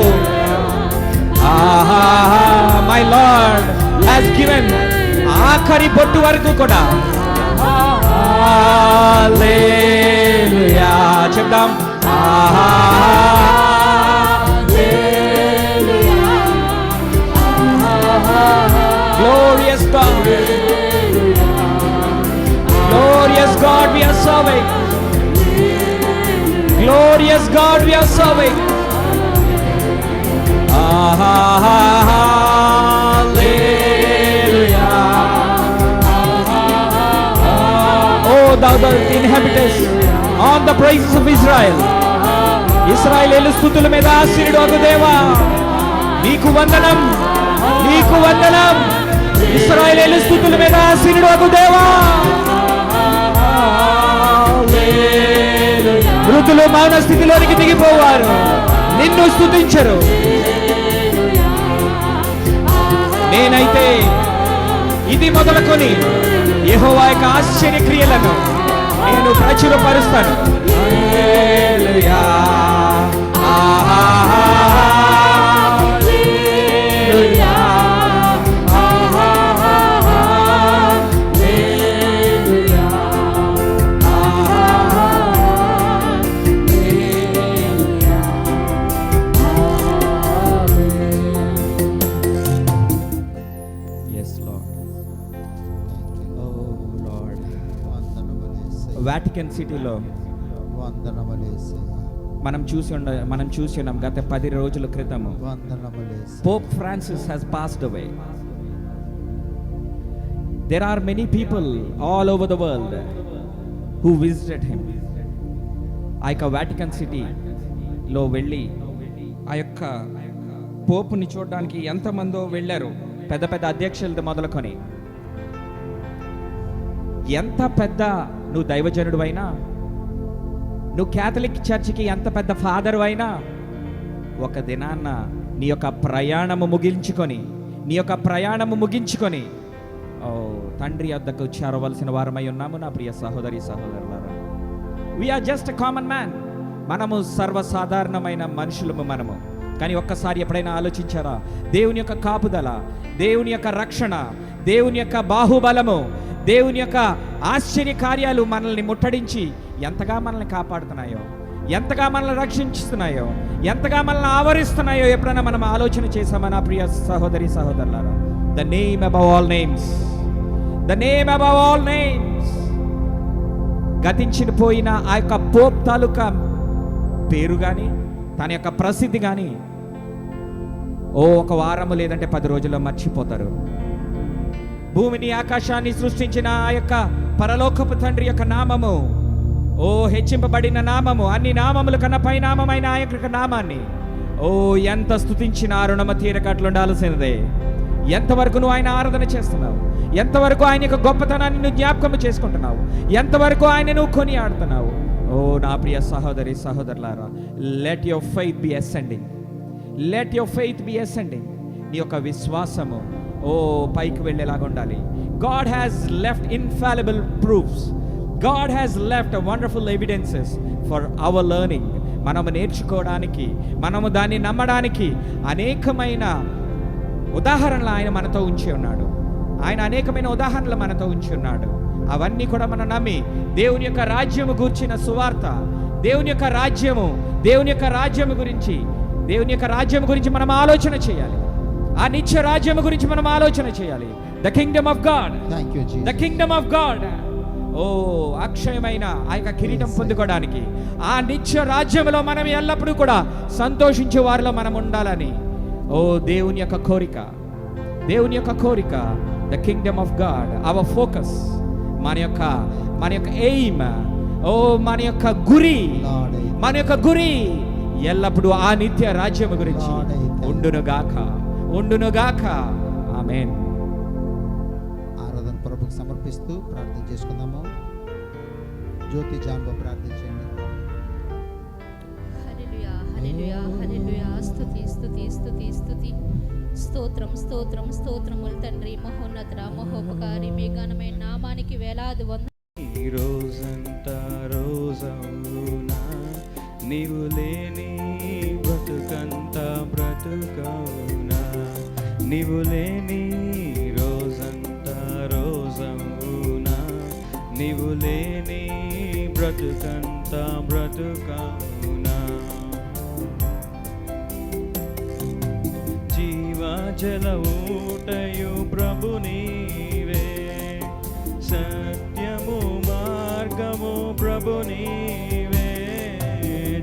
మై లార్డ్ హ్యాస్ గివెన్, ఆఖరి బొట్టు వరకు కూడా. హల్లెలూయా. చెప్దాం. Glorious God, glorious God we are serving, glorious God we are serving. Hallelujah. Oh thou the inhabitants on the praises of Israel. ఇశ్రాయేలు స్తుతుల మీద ఆశీనుడు ఒక దేవా, నీకు వందనం, నీకు వందనం. ఇశ్రాయేలు స్తుతుల మీద ఆశీనుడు ఒక దేవా. మృతులు మౌన స్థితిలోనికి దిగిపోవారు, నిన్ను స్తుతించరు. నేనైతే ఇది మొదలుకొని యెహోవా యొక్క ఆశ్చర్య క్రియలను నేను ప్రచురపరుస్తాను. హల్లెలూయా, హల్లెలూయా, హల్లెలూయా, Yes, Lord. Oh, Lord. వందనములు యేసయ్యా. వాటికన్ సిటీలో వందనములు యేసయ్యా. మనం చూసి ఉన్నాం గత 10 రోజుల క్రితము వందనములు యేసయ్యా. Pope Francis has passed away. There are many people all over the world who visited him. ఆ యొక్క వాటికన్ సిటీలో వెళ్ళి ఆ యొక్క పోపుని చూడడానికి ఎంతమందో వెళ్ళారు, పెద్ద పెద్ద అధ్యక్షులతో మొదలుకొని. ఎంత పెద్ద నువ్వు దైవజనుడు అయినా, నువ్వు క్యాథలిక్ చర్చికి ఎంత పెద్ద ఫాదర్ అయినా, ఒక దినాన్న నీ యొక్క ప్రయాణము ముగించుకొని ఓ తండ్రి వద్దకు చేరవలసిన వారమై ఉన్నాము. నా ప్రియ సహోదరి సహోదరులారా, వీఆర్ జస్ట్ కామన్ మ్యాన్. మనము సర్వసాధారణమైన మనుషులము మనము. కానీ ఒక్కసారి ఎప్పుడైనా ఆలోచించారా? దేవుని యొక్క కాపుదల, దేవుని యొక్క రక్షణ, దేవుని యొక్క బాహుబలము, దేవుని యొక్క ఆశ్చర్య కార్యాలు మనల్ని ముట్టడించి ఎంతగా మనల్ని కాపాడుతున్నాయో, ఎంతగా మనల్ని రక్షిస్తున్నాయో, ఎంతగా మనల్ని ఆవరిస్తున్నాయో ఎప్పుడైనా మనం ఆలోచన చేశామా? నా ప్రియ సహోదరి సహోదరులారా, the name above all names, the name above all names. గతించిన పోయిన ఆ యొక్క పోప్ తాలూకా పేరు కానీ, తన యొక్క ప్రసిద్ధి కానీ ఒక వారము లేదంటే 10 రోజుల్లో మర్చిపోతారు. భూమిని ఆకాశాన్ని సృష్టించిన ఆ యొక్క పరలోకపు తండ్రి యొక్క నామము, హెచ్చింపబడిన నామము, అన్ని నామముల కన్నా పైనామమైన ఆ యొక్క నామాన్ని ఎంత స్తుతించిన రుణమ తీరకట్లుండాల్సినదే. ఎంతవరకు నువ్వు ఆయన ఆరాధన చేస్తున్నావు? ఎంతవరకు ఆయన యొక్క గొప్పతనాన్ని నువ్వు జ్ఞాపకం చేసుకుంటున్నావు? ఎంతవరకు ఆయన నువ్వు కొని ఆడుతున్నావు? నా ప్రియ సహోదరి సహోదరులారా, let your faith be ascending, let your faith be ascending. నీ యొక్క విశ్వాసము పైకి వెళ్ళేలాగా ఉండాలి. God has left infallible proofs, God has left wonderful evidences for our learning. మనము నేర్చుకోవడానికి, మనము దాన్ని నమ్మడానికి అనేకమైన ఉదాహరణలు ఆయన మనతో ఉంచి ఉన్నాడు. ఆయన అనేకమైన ఉదాహరణలు మనతో ఉంచి ఉన్నాడు. అవన్నీ కూడా మనం నమ్మి దేవుని యొక్క రాజ్యము గూర్చిన సువార్త, దేవుని యొక్క రాజ్యము గురించి మనం ఆలోచన చేయాలి. ఆ నిత్య రాజ్యము గురించి మనం ఆలోచన చేయాలి. The kingdom of God, the kingdom of God. అక్షయమైన ఆ యొక్క కిరీటం పొందుకోవడానికి, ఆ నిత్య రాజ్యములో మనం ఎల్లప్పుడూ కూడా సంతోషించే వారిలో మనం ఉండాలని దేవుని యొక్క కోరిక, the kingdom of God. Our focus, మన యొక్క ఎయిమ్, మన యొక్క గురి ఎల్లప్పుడూ ఆ నిత్య రాజ్యము గురించి ఉండునుగాక. ఆమేన్. ఆరాధన ప్రభుకు సమర్పిస్తూ ప్రార్థన చేసుకుందాము. జ్యోతి జాన్బో ప్రార్థించండి. హల్లెలూయా, హల్లెలూయా, హల్లెలూయా. స్తుతి స్తుతి స్తుతి స్తుతి. స్తోత్రములు తండ్రి. మహోన్నతుడా, మహోపకారి, మీ ఘనమైన నామానికి వేలాది ఈ రోజంతా రోజవునా, నీవు లేని బ్రతుకంతా బ్రతుకవునా. నీవు లేని రోజంతా రోజవునా, నీవు లేని బ్రతుకంతా బ్రతుకవునా. జీవజల ఊటయు ప్రభు నీవే, సత్యము మార్గము ప్రభు నీవే.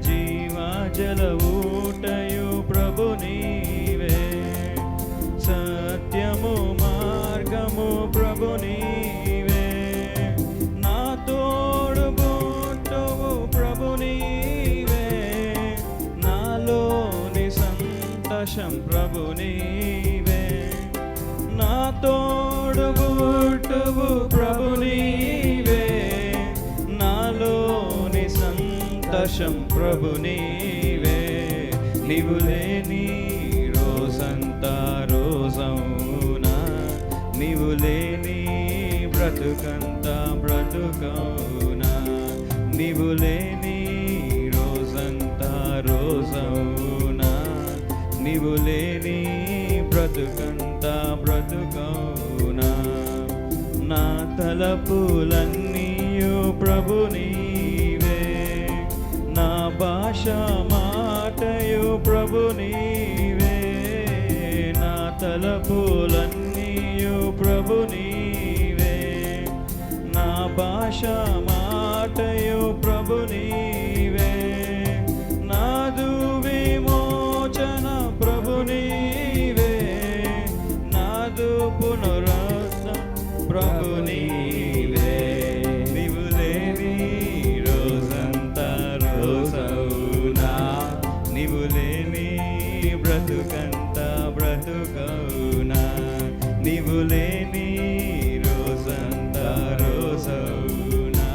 జీవజల ఊటయు ప్రభు నీవే, సత్యము మార్గము ప్రభు నీవే. నా తోడు బోటువు ప్రభు నీవే, నాలోని సంతోషం ప్రభు నీవే. నా తోడు బోటువు ప్రభు నీవే, నాలోని సంతోషం ప్రభు నీవే. నీవు లేని రోజంతా రోజవునా, నీవు లేని బ్రతుకంతా బ్రతుకంతా బ్రతుకౌనా నీవు లేని రోజంతా రోజవునా నీవు లేని బ్రతుకంతా బ్రతుకౌనా నా తలపులన్నీయు ప్రభు నీవే నా భాష మాటయు ప్రభు నీవే నా తలపులన్నీయు ప్రభు నీవే నా భాష మాటయు ప్రభు నీవే నాదు విమోచన ప్రభు నీవే నాదు పునరుద్ధ ప్రభు నీవే నీవు లేని రోజంతా రోజవునా నీవు లేని బ్రతుకంతా బ్రతుకౌనా నీవు లేని రోజంతా రోజవునా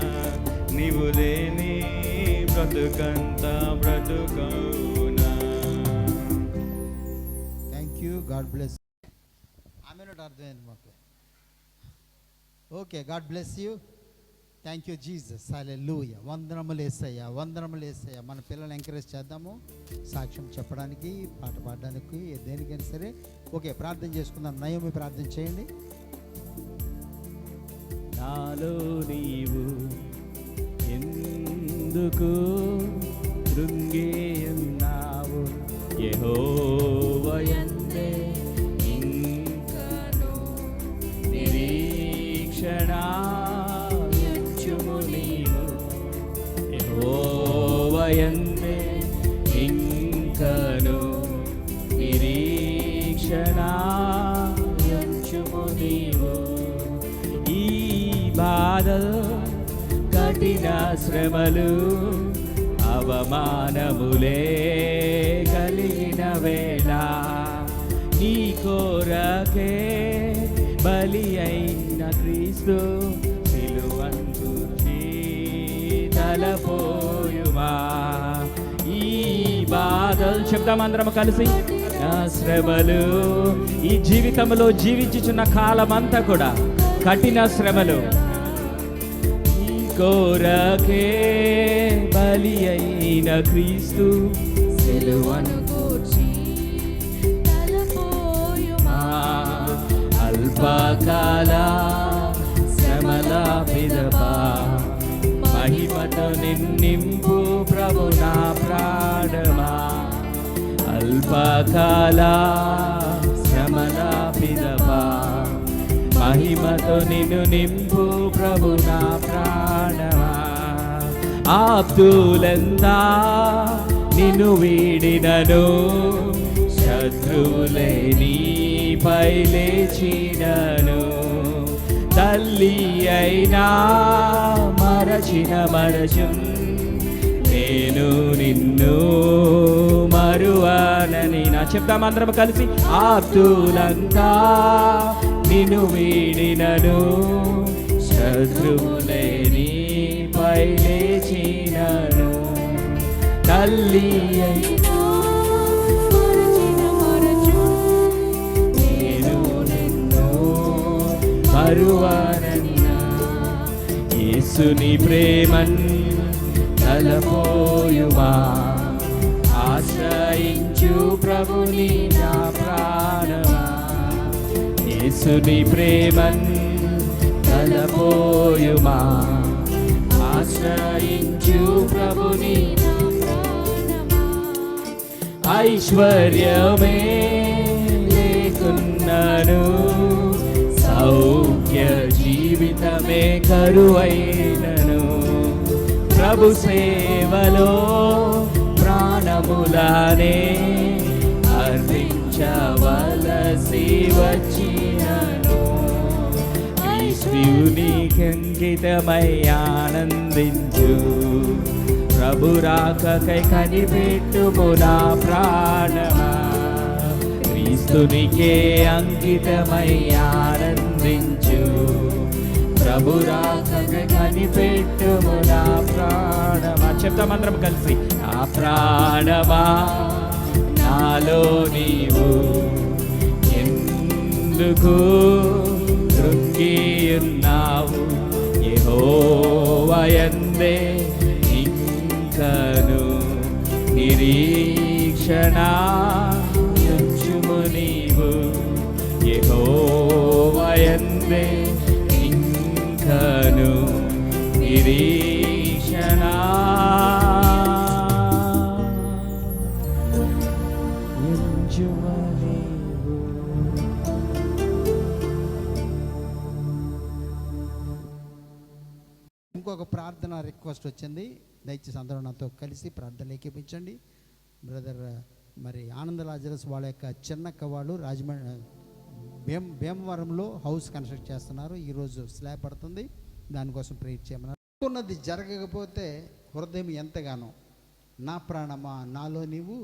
నీవు లేని బ్రతుకంతా బ్రతుకౌనా. Thank you, God bless. ఆమె అర్థమైంది మాకు. Okay, God bless you. Thank you Jesus. Hallelujah. వందనములు యేసయ్యా, వందనములు యేసయ్యా. మన పిల్లల్ని ఎంకరేజ్ చేద్దాము సాక్ష్యం చెప్పడానికి, పాట పాడడానికి, దేనికైనా సరే. ఓకే, ప్రార్థన చేసుకుందాం. నయోమి ప్రార్థన చేయండి. నాలో నీవు ఎందుకు కృంగి ఉన్నావు యెహోవాయందే ఇంకను నిరీక్షణయుంచుము నీవు యెహోవాయందే ఇంకను నిరీక్షణయుంచుము నీవు ఈ బాధలు కఠిన శ్రమలు అవమానములే కలిగిన వేళ నీ కోరకే బలి అయిన క్రీస్తు సిలువందుచి తలపోయుమా ఈ బాధలు చెప్తామందరం కలిసి నా శ్రమలు ఈ జీవితంలో జీవించుచున్న కాలమంతా కూడా కఠిన శ్రమలు కోరకే బలి అయిన క్రీస్తు సిలువను గూర్చి తలపోయుమా అల్పకాల శ్రమల పిదప మహిమతో నింపు ప్రభు నా ప్రాణమా అల్పకాల శ్రమల పిదప మహిమతో నిన్ను నింపు ప్రభు నా ప్రాణమా ఆప్తులంతా నిన్ను వీడినను శత్రువులే నీపై లేచినను తల్లి అయినా మరచిన మరచున్ నేను నిన్ను మరువనని నా చెప్తామందరం కలిసి ఆప్తులంతా నిన్ను వీడినను శత్రువులే నీపై లేచినను తల్లి అయినా నేను నిన్ను మరువనన్నా యేసుని ప్రేమన్ తలపోయుమా ఆశ్రయించు ప్రభుని నా ప్రాణమా యేసుని ప్రేమన్ తలపోయుమా ఆశ్రయించు ప్రభుని నా ప్రాణమా ఐశ్వర్యమే లేకున్నను సౌఖ్య జీవితమే కరువైనను ప్రభు సేవలో ప్రాణములానే అర్పించవలసి వచ్చినను క్రీస్తునికంకితమై ఆనందించు ప్రభు రాకకై కనిపెట్టుము నా ప్రాణమా క్రీస్తునికే అంకితమై ఆనందించు ప్రభు రాకకై కనిపెట్టుము నా ప్రాణమా చెప్తామందరం కలిసి నా ప్రాణమా నాలో నీవు ఎందుకు కృంగియున్నావు యెహోవాయందే ఇంకను నిరీక్షణ ఉంచుము నీవు యెహోవాయందే ఇంకను నిరీక్షణ ఉంచుము నీవు. ఇంకొక ప్రార్థన రిక్వెస్ట్ వచ్చింది. దయచేసి అందరూ నాతో కలిసి ప్రార్థన ఏకీపించండి. బ్రదర్ మరి ఆనందరాజరస్ వాళ్ళ యొక్క చిన్నక్క వాళ్ళు రాజమండ్రి భీమవరంలో హౌస్ కన్స్ట్రక్ట్ చేస్తున్నారు. ఈరోజు స్లాబ్ పడుతుంది, దానికోసం ప్రేయర్ చేయమన్నారు. అనుకున్నది జరగకపోతే హృదయం ఎంతగానో, నా ప్రాణమా నాలో నీవు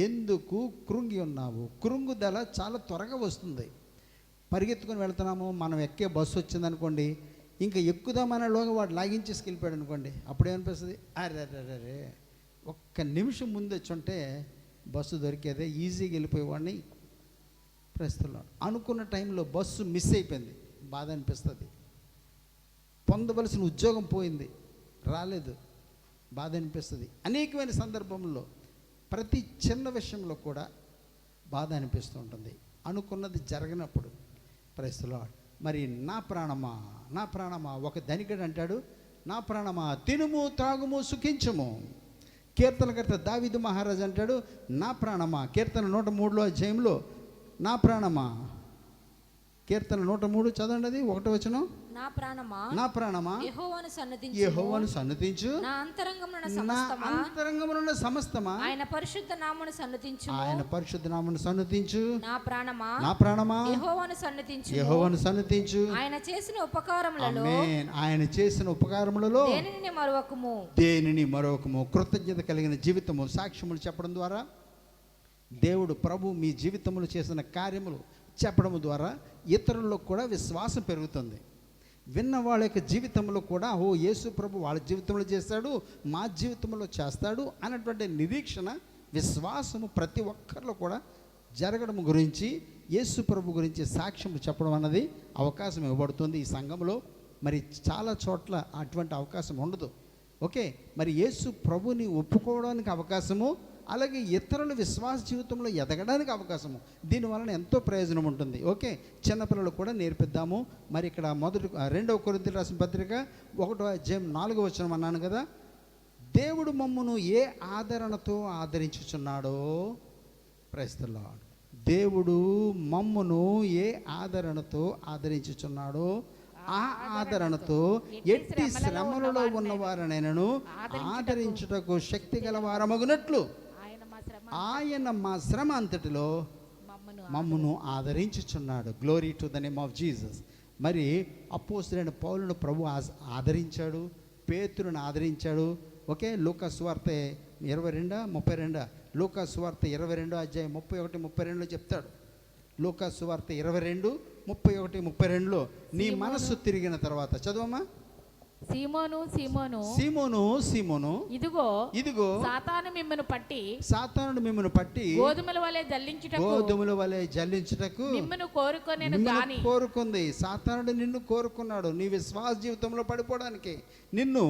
ఎందుకు కృంగి ఉన్నావు. కృంగుదల చాలా త్వరగా వస్తుంది. పరిగెత్తుకొని వెళ్తున్నాము, మనం ఎక్కే బస్సు వచ్చిందనుకోండి, ఇంకా ఎక్కుదామనేలోగా వాడు లాగించేసుకెళ్ళిపోయాడు అనుకోండి, అప్పుడేమనిపిస్తుంది, అరే ఒక్క నిమిషం ముందు వచ్చుంటే బస్సు దొరికేదే, ఈజీగా వెళ్ళిపోయేవాడిని. ప్రస్తుతం అనుకున్న టైంలో బస్సు మిస్ అయిపోయింది, బాధ అనిపిస్తుంది. పొందవలసిన ఉద్యోగం పోయింది, రాలేదు, బాధ అనిపిస్తుంది. అనేకమైన సందర్భంలో ప్రతి చిన్న విషయంలో కూడా బాధ అనిపిస్తూ ఉంటుంది, అనుకున్నది జరగనప్పుడు. ప్రస్తుతం మరి నా ప్రాణమా ఒక ధనికుడు అంటాడు, నా ప్రాణమా తినుము త్రాగుము సుఖించుము. కీర్తనకర్త దావీదు మహారాజు అంటాడు, నా ప్రాణమా, కీర్తన 103 అధ్యాయంలో, నా ప్రాణమా, కీర్తన 103 చదవండి, అది 1వ వచనం. నా ప్రాణమా యెహోవాను యెహోవాను సన్నతించు, నా అంతరంగమున సమస్తమా ఆయన పరిశుద్ధ నామమును సన్నతించు. ఆయన పరిశుద్ధ నామమును సన్నతించు. నా ప్రాణమా యెహోవాను సన్నతించు. ఆయన చేసిన ఉపకారములలో ఆమేన్. ఆయన చేసిన ఉపకారములలో దేనిని మరొకము. కృతజ్ఞత కలిగిన జీవితము సాక్ష్యములు చెప్పడం ద్వారా, దేవుడు ప్రభు మీ జీవితంలో చేసిన కార్యములు చెప్పడం ద్వారా ఇతరుల్లో కూడా విశ్వాసం పెరుగుతుంది. విన్న వాళ్ళ యొక్క జీవితంలో కూడా, ఓ యేసు ప్రభు వాళ్ళ జీవితంలో చేస్తాడు, మా జీవితంలో చేస్తాడు అన్నటువంటి నిరీక్షణ, విశ్వాసము ప్రతి ఒక్కరిలో కూడా జరగడం గురించి, యేసు ప్రభు గురించి సాక్ష్యం చెప్పడం అన్నది అవకాశం ఇవ్వబడుతుంది ఈ సంఘంలో. మరి చాలా చోట్ల అటువంటి అవకాశం ఉండదు. ఓకే, మరి యేసు ప్రభుని ఒప్పుకోవడానికి అవకాశము, అలాగే ఇతరుల విశ్వాస జీవితంలో ఎదగడానికి అవకాశము, దీనివలన ఎంతో ప్రయోజనం ఉంటుంది. ఓకే, చిన్నపిల్లలు కూడా నేర్పిద్దాము. మరి ఇక్కడ 2వ కొరింథీయులకు రాసిన పత్రిక 1వ అధ్యాయం 4వ వచనం అన్నాను కదా, దేవుడు మమ్మును ఏ ఆదరణతో ఆదరించుచున్నాడో, ప్రైజ్ ది లార్డ్, దేవుడు మమ్మును ఏ ఆదరణతో ఆదరించుచున్నాడో, ఆ ఆదరణతో ఎట్టి శ్రమలలో ఉన్నవారనైనను ఆదరించుటకు శక్తి గల వారమగునట్లు ఆయన మా శ్రమ అంతటిలో మమ్మును ఆదరించుచున్నాడు. Glory to the name of Jesus. మరి అపోస్తలుడైన పౌలును ప్రభు ఆదరించాడు, పేతురును ఆదరించాడు. ఓకే, లూకా సువార్త 22:32, లూకా సువార్త 22 అధ్యాయం 31-32 చెప్తాడు. లూకా సువార్త 22:31-32లో నీ మనస్సు తిరిగిన తర్వాత, చదవమ్మా. సీమోను సీమోను ఇదిగో సాతాను మిమ్మను పట్టి గోధుమల వలె జల్లించుటకు మిమ్మను కోరుకుంది. సాతానుడు నిన్ను కోరుకున్నాడు, నీ విశ్వాస జీవితంలో పడిపోవడానికి నిన్ను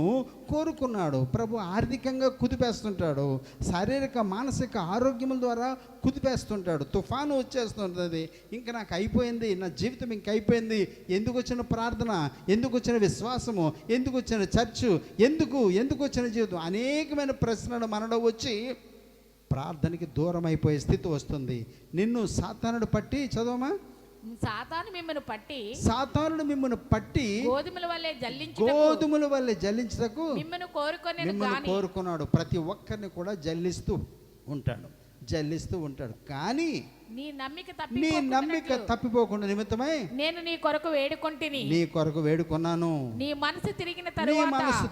కోరుకున్నాడు. ప్రభు ఆర్థికంగా కుదిపేస్తుంటాడు, శారీరక మానసిక ఆరోగ్యముల ద్వారా కుదిపేస్తుంటాడు. తుఫాను వచ్చేస్తుంటుంది, ఇంకా నాకు అయిపోయింది, నా జీవితం ఇంక అయిపోయింది. ఎందుకు వచ్చిన ప్రార్థన, ఎందుకు వచ్చిన విశ్వాసము, ఎందుకు వచ్చిన చర్చ్, ఎందుకు వచ్చిన జీవితం, అనేకమైన ప్రశ్నలు మనలో వచ్చి ప్రార్థనకి దూరం అయిపోయే స్థితి వస్తుంది. నిన్ను సాతానుడు పట్టి, చదవమా, సాతాను మిమ్మను పట్టి గోధుమల వలె జల్లించుటకు మిమ్మను కోరుకున్నాడు. ప్రతి ఒక్కరిని కూడా జల్లిస్తూ ఉంటాడు. కానీ నీ నమ్మిక తప్పిపోకుండా నిమిత్తమై నేను నీ కొరకు వేడుకొన్నాను. నీ మనసు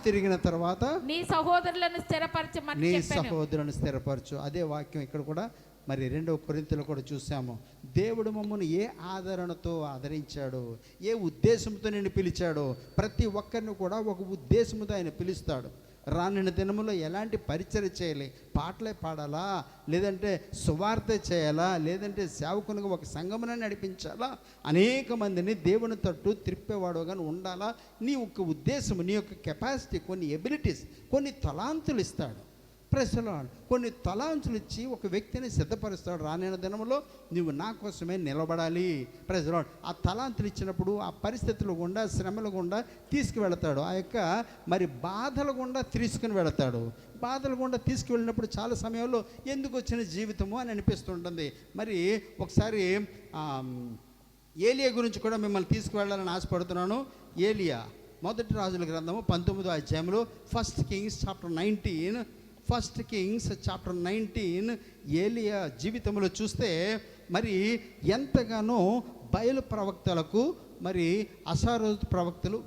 తిరిగిన తర్వాత నీ సహోదరులను స్థిరపరచు. అదే వాక్యం ఇక్కడ కూడా మరి 2వ కొరింథీయులో కూడా చూసాము. దేవుడు మమ్మల్ని ఏ ఆదరణతో ఆదరించాడో, ఏ ఉద్దేశంతో నిన్ను పిలిచాడో, ప్రతి ఒక్కరిని కూడా ఒక ఉద్దేశంతో ఆయన పిలుస్తాడు. రానున్న దినములో ఎలాంటి పరిచర్య చేయాలి, పాటలే పాడాలా, లేదంటే సువార్త చేయాలా, లేదంటే సేవకునిగా ఒక సంఘమును నడిపించాలా, అనేక మందిని దేవుని తట్టు త్రిప్పేవాడుగా ఉండాలా. నీ యొక్క ఉద్దేశం, నీ యొక్క కెపాసిటీ, కొన్ని ఎబిలిటీస్, కొన్ని తలాంతులు ఇస్తాడు. ప్రెసలాడు కొన్ని తలాంతులు ఇచ్చి ఒక వ్యక్తిని సిద్ధపరుస్తాడు. రానున్న దినంలో నువ్వు నా కోసమే నిలబడాలి. ప్రెసలాడు ఆ తలాంతులు ఇచ్చినప్పుడు ఆ పరిస్థితుల గుండా, శ్రమల గుండా తీసుకువెళతాడు. ఆ యొక్క మరి బాధల గుండా తీసుకుని వెళతాడు. బాధల గుండా తీసుకువెళ్ళినప్పుడు చాలా సమయంలో ఎందుకు వచ్చిన జీవితము అని అనిపిస్తుంటుంది. మరి ఒకసారి ఏలియా గురించి కూడా మిమ్మల్ని తీసుకువెళ్ళాలని ఆశపడుతున్నాను. ఏలియా మొదటి రాజుల గ్రంథము 19వ అధ్యాయంలో ఫస్ట్ కింగ్స్ చాప్టర్ 19 ఏలియా జీవితంలో చూస్తే మరి ఎంతగానో బయలు ప్రవక్తలకు మరి అసారోజు ప్రవక్తలు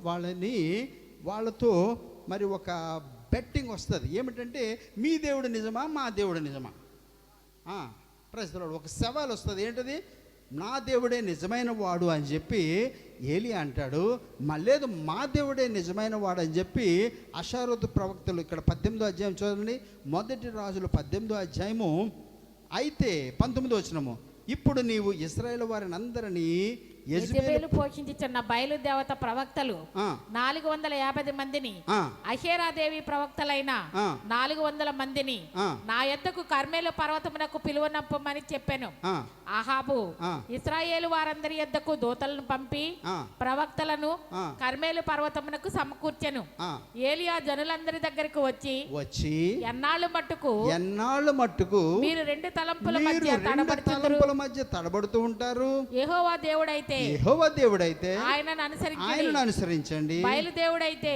వాళ్ళతో మరి ఒక బెట్టింగ్ వస్తుంది. ఏమిటంటే మీ దేవుడు నిజమా, మా దేవుడు నిజమా. ప్రజలు ఒక సవాల్ వస్తుంది. ఏంటది? నా దేవుడే నిజమైన వాడు అని చెప్పి ఏలియా అంటాడు. లేదు, మా దేవుడే నిజమైన వాడు అని చెప్పి అషారోతు ప్రవక్తలు. ఇక్కడ 18వ అధ్యాయం చూడండి. మొదటి రాజులు 18వ అధ్యాయము అయితే 19వ వచనము. ఇప్పుడు నీవు ఇశ్రాయేలు వారిని అందరినీ యెజబెలు పోషించుచున్న బయలుదేవత ప్రవక్తలు 450 మందిని, అషేరాదేవి ప్రవక్తలైన 400 మందిని నా యొద్దకు కర్మేలు పర్వతమునకు పిలువనంపమని చెప్పాను. అహాబు ఇశ్రాయేలు వారందరి యొద్దకు దూతలను పంపి ప్రవక్తలను కర్మేలు పర్వతమునకు సమకూర్చెను. ఏలియా జనులందరి దగ్గరకు వచ్చి ఎన్నాళ్ళు మట్టుకు మీరు రెండు తలంపుల మధ్య తడబడుతూ ఉంటారు. యెహోవా దేవుడైతే ఆయనను అనుసరించండి, బయలుదేవుడైతే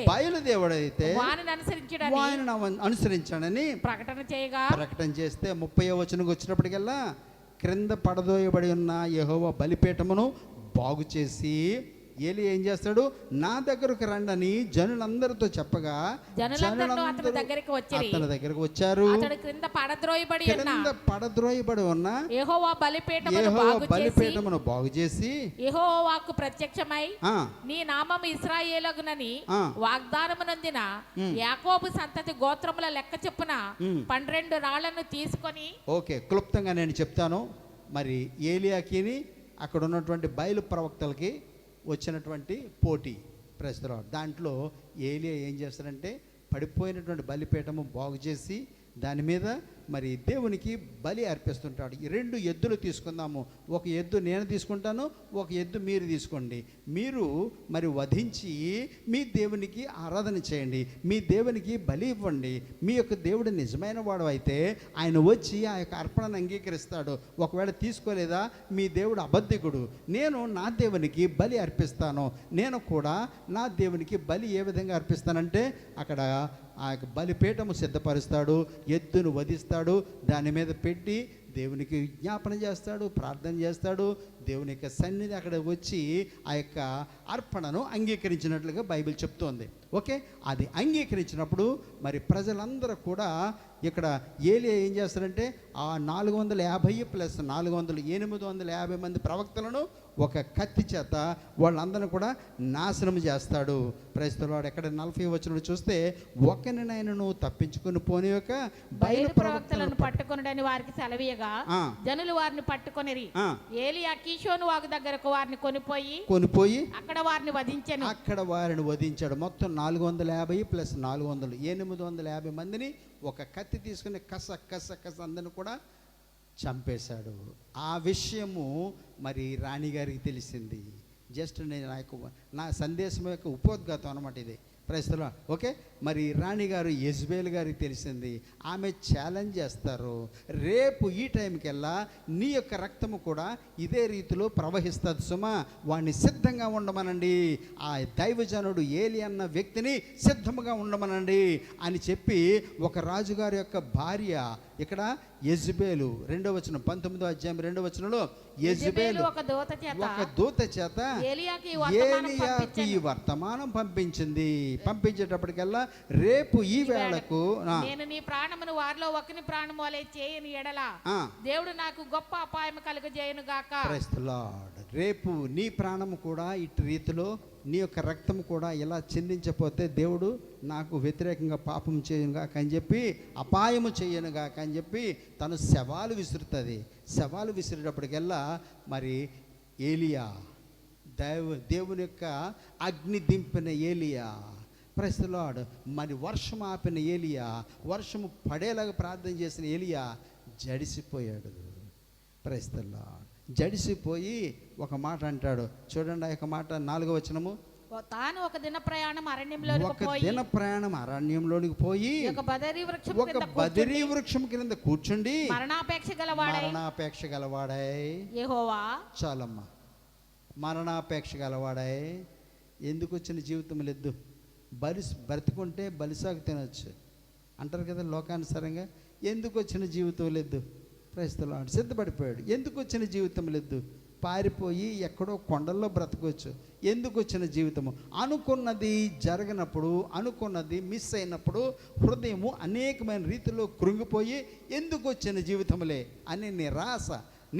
వానిని అనుసరించడని ప్రకటన చేస్తే 30వ వచనంకి వచ్చినప్పటికల్లా క్రింద పడదోయబడి ఉన్న యెహోవా బలిపీఠమును బాగు చేసి ఏలి ఏం చేస్తాడు? నా దగ్గరకు రండని జనులందరితో చెప్పగా అతని దగ్గరకు వచ్చారు. క్రింద పడద్రోయబడి ఉన్న యెహోవా బలిపీఠమును బాగు చేసి యెహోవాకు ప్రత్యక్షమై నీ నామము ఇశ్రాయేలుగునని వాగ్దానము నొందిన యాకోబు సంతతి గోత్రముల లెక్క చొప్పున 12 రాళ్లను తీసుకొని. ఓకే, క్లుప్తంగా నేను చెప్తాను. మరి ఏలియాకిని అక్కడ ఉన్నటువంటి బయలు ప్రవక్తలకి వచ్చినటువంటి పోటీ ప్రస్తుతం. దాంట్లో ఏలియా ఏం చేస్తారంటే పడిపోయినటువంటి బలిపీఠము బాగు చేసి దాని మీద మరి దేవునికి బలి అర్పిస్తుంటాడు. ఈ 2 ఎద్దులు తీసుకుందాము. ఒక ఎద్దు నేను తీసుకుంటాను, ఒక ఎద్దు మీరు తీసుకోండి. మీరు మరి వధించి మీ దేవునికి ఆరాధన చేయండి, మీ దేవునికి బలి ఇవ్వండి. మీ యొక్క దేవుడు నిజమైన వాడు అయితే ఆయన వచ్చి ఆ యొక్క అర్పణను అంగీకరిస్తాడు. ఒకవేళ తీసుకోలేదా, మీ దేవుడు అబద్ధికుడు, నేను నా దేవునికి బలి అర్పిస్తాను. నేను కూడా నా దేవునికి బలి ఏ విధంగా అర్పిస్తానంటే అక్కడ ఆ యొక్క బలిపీఠము సిద్ధపరుస్తాడు, ఎద్దును వధిస్తాడు, దాని మీద పెట్టి దేవునికి విజ్ఞాపన చేస్తాడు, ప్రార్థన చేస్తాడు. దేవుని యొక్క సన్నిధి అక్కడ వచ్చి ఆ యొక్క అర్పణను అంగీకరించినట్లుగా బైబిల్ చెప్తోంది. ఓకే, అది అంగీకరించినప్పుడు మరి ప్రజలందరూ కూడా ఇక్కడ ఏలియా ఏం చేస్తారంటే ఆ 450 ప్లస్ 400 850 మంది ప్రవక్తలను ఒక కత్తి చేత వాళ్ళందరినీ కూడా నాశనం చేస్తాడు. ప్రస్తుతం ఎక్కడ 40 వచనం చూస్తే ఒకరినైనా తప్పించుకుని పోని యొక్క బయలు ప్రవక్తలను పట్టుకొనుడని వారికి సెలవీయగా జనులు వారిని పట్టుకొనిరి. ఏలియా కీషోను వాగు దగ్గరకు వారిని కొనిపోయి అక్కడ వారిని వధించాడు. మొత్తం 450 ప్లస్ 400 850 మందిని ఒక కత్తి తీసుకుని కస అందరిని కూడా చంపేశాడు. ఆ విషయము మరి రాణిగారికి తెలిసింది. జస్ట్ నేను నా సందేశం యొక్క ఉపోద్ఘాతం అన్నమాట ఇది. ప్రస్తుతం ఓకే, మరి రాణిగారు యెజబెల్ గారికి తెలిసింది. ఆమె ఛాలెంజ్ చేస్తారు, రేపు ఈ టైంకెల్లా నీ యొక్క రక్తము కూడా ఇదే రీతిలో ప్రవహిస్తుంది సుమా, వాడిని సిద్ధంగా ఉండమనండి, ఆ దైవజనుడు ఏలి అన్న వ్యక్తిని సిద్ధముగా ఉండమనండి అని చెప్పి ఒక రాజుగారి యొక్క భార్య ఇక్కడ యెజబెలు 2వ వచనం 19వ అధ్యాయం 2వ వచనంలో యెజబెలు ఒక దూత చేత ఏలియాకి ఈ వర్తమానం పంపించేటప్పటికల్లా రేపు ఈ వేళకు నేను నీ ప్రాణమును వారిలో ఒకని ప్రాణము వలె చేయని ఎడల దేవుడు నాకు గొప్ప అపాయం కలుగజేయును గాక. Praise the Lord. రేపు నీ ప్రాణము కూడా ఇటు రీతిలో నీ యొక్క రక్తం కూడా ఇలా చెందించకపోతే దేవుడు నాకు వ్యతిరేకంగా పాపం చేయనుగాక అని చెప్పి అపాయము చేయనుగాక అని చెప్పి తను శవాలు విసురుతుంది. శవాలు విసిరేటప్పటికెల్లా మరి ఏలియా దేవుని యొక్క అగ్ని దింపిన ఏలియా, ప్రైజ్ ది లార్డ్, మరి వర్షం ఆపిన ఏలియా, వర్షము పడేలాగా ప్రార్థన చేసిన ఏలియా జడిసిపోయాడు. Praise the Lord. జడిసిపోయి ఒక మాట అంటాడు. చూడండి ఆ యొక్క మాట 4వ వచనము. తాను ఒక దిన ప్రయాణం అరణ్యంలోనికి ఒక పోయి దిన ప్రయాణం అరణ్యంలోనికి పోయి ఒక బదరీ వృక్షం ఒక కింద బదరీ వృక్షం కింద కూర్చుండి మరణాపేక్ష గలవాడై యెహోవా, చాలమ్మా, మరణాపేక్ష గలవాడై. ఎందుకు వచ్చిన జీవితం లేదు, బ్రతికుంటే బలిసాగు తినొచ్చు అంటారు కదా లోకానుసారంగా. ఎందుకు వచ్చిన జీవితం లేదు, ప్రైజ్ ది లార్డ్, సిద్ధపడిపోయాడు. ఎందుకు వచ్చిన జీవితం లేదు, పారిపోయి ఎక్కడో కొండల్లో బ్రతకొచ్చు. ఎందుకు వచ్చిన జీవితము, అనుకున్నది జరగనప్పుడు, అనుకున్నది మిస్ అయినప్పుడు హృదయము అనేకమైన రీతిలో కృంగిపోయి ఎందుకు వచ్చిన జీవితములే అనే నిరాశ,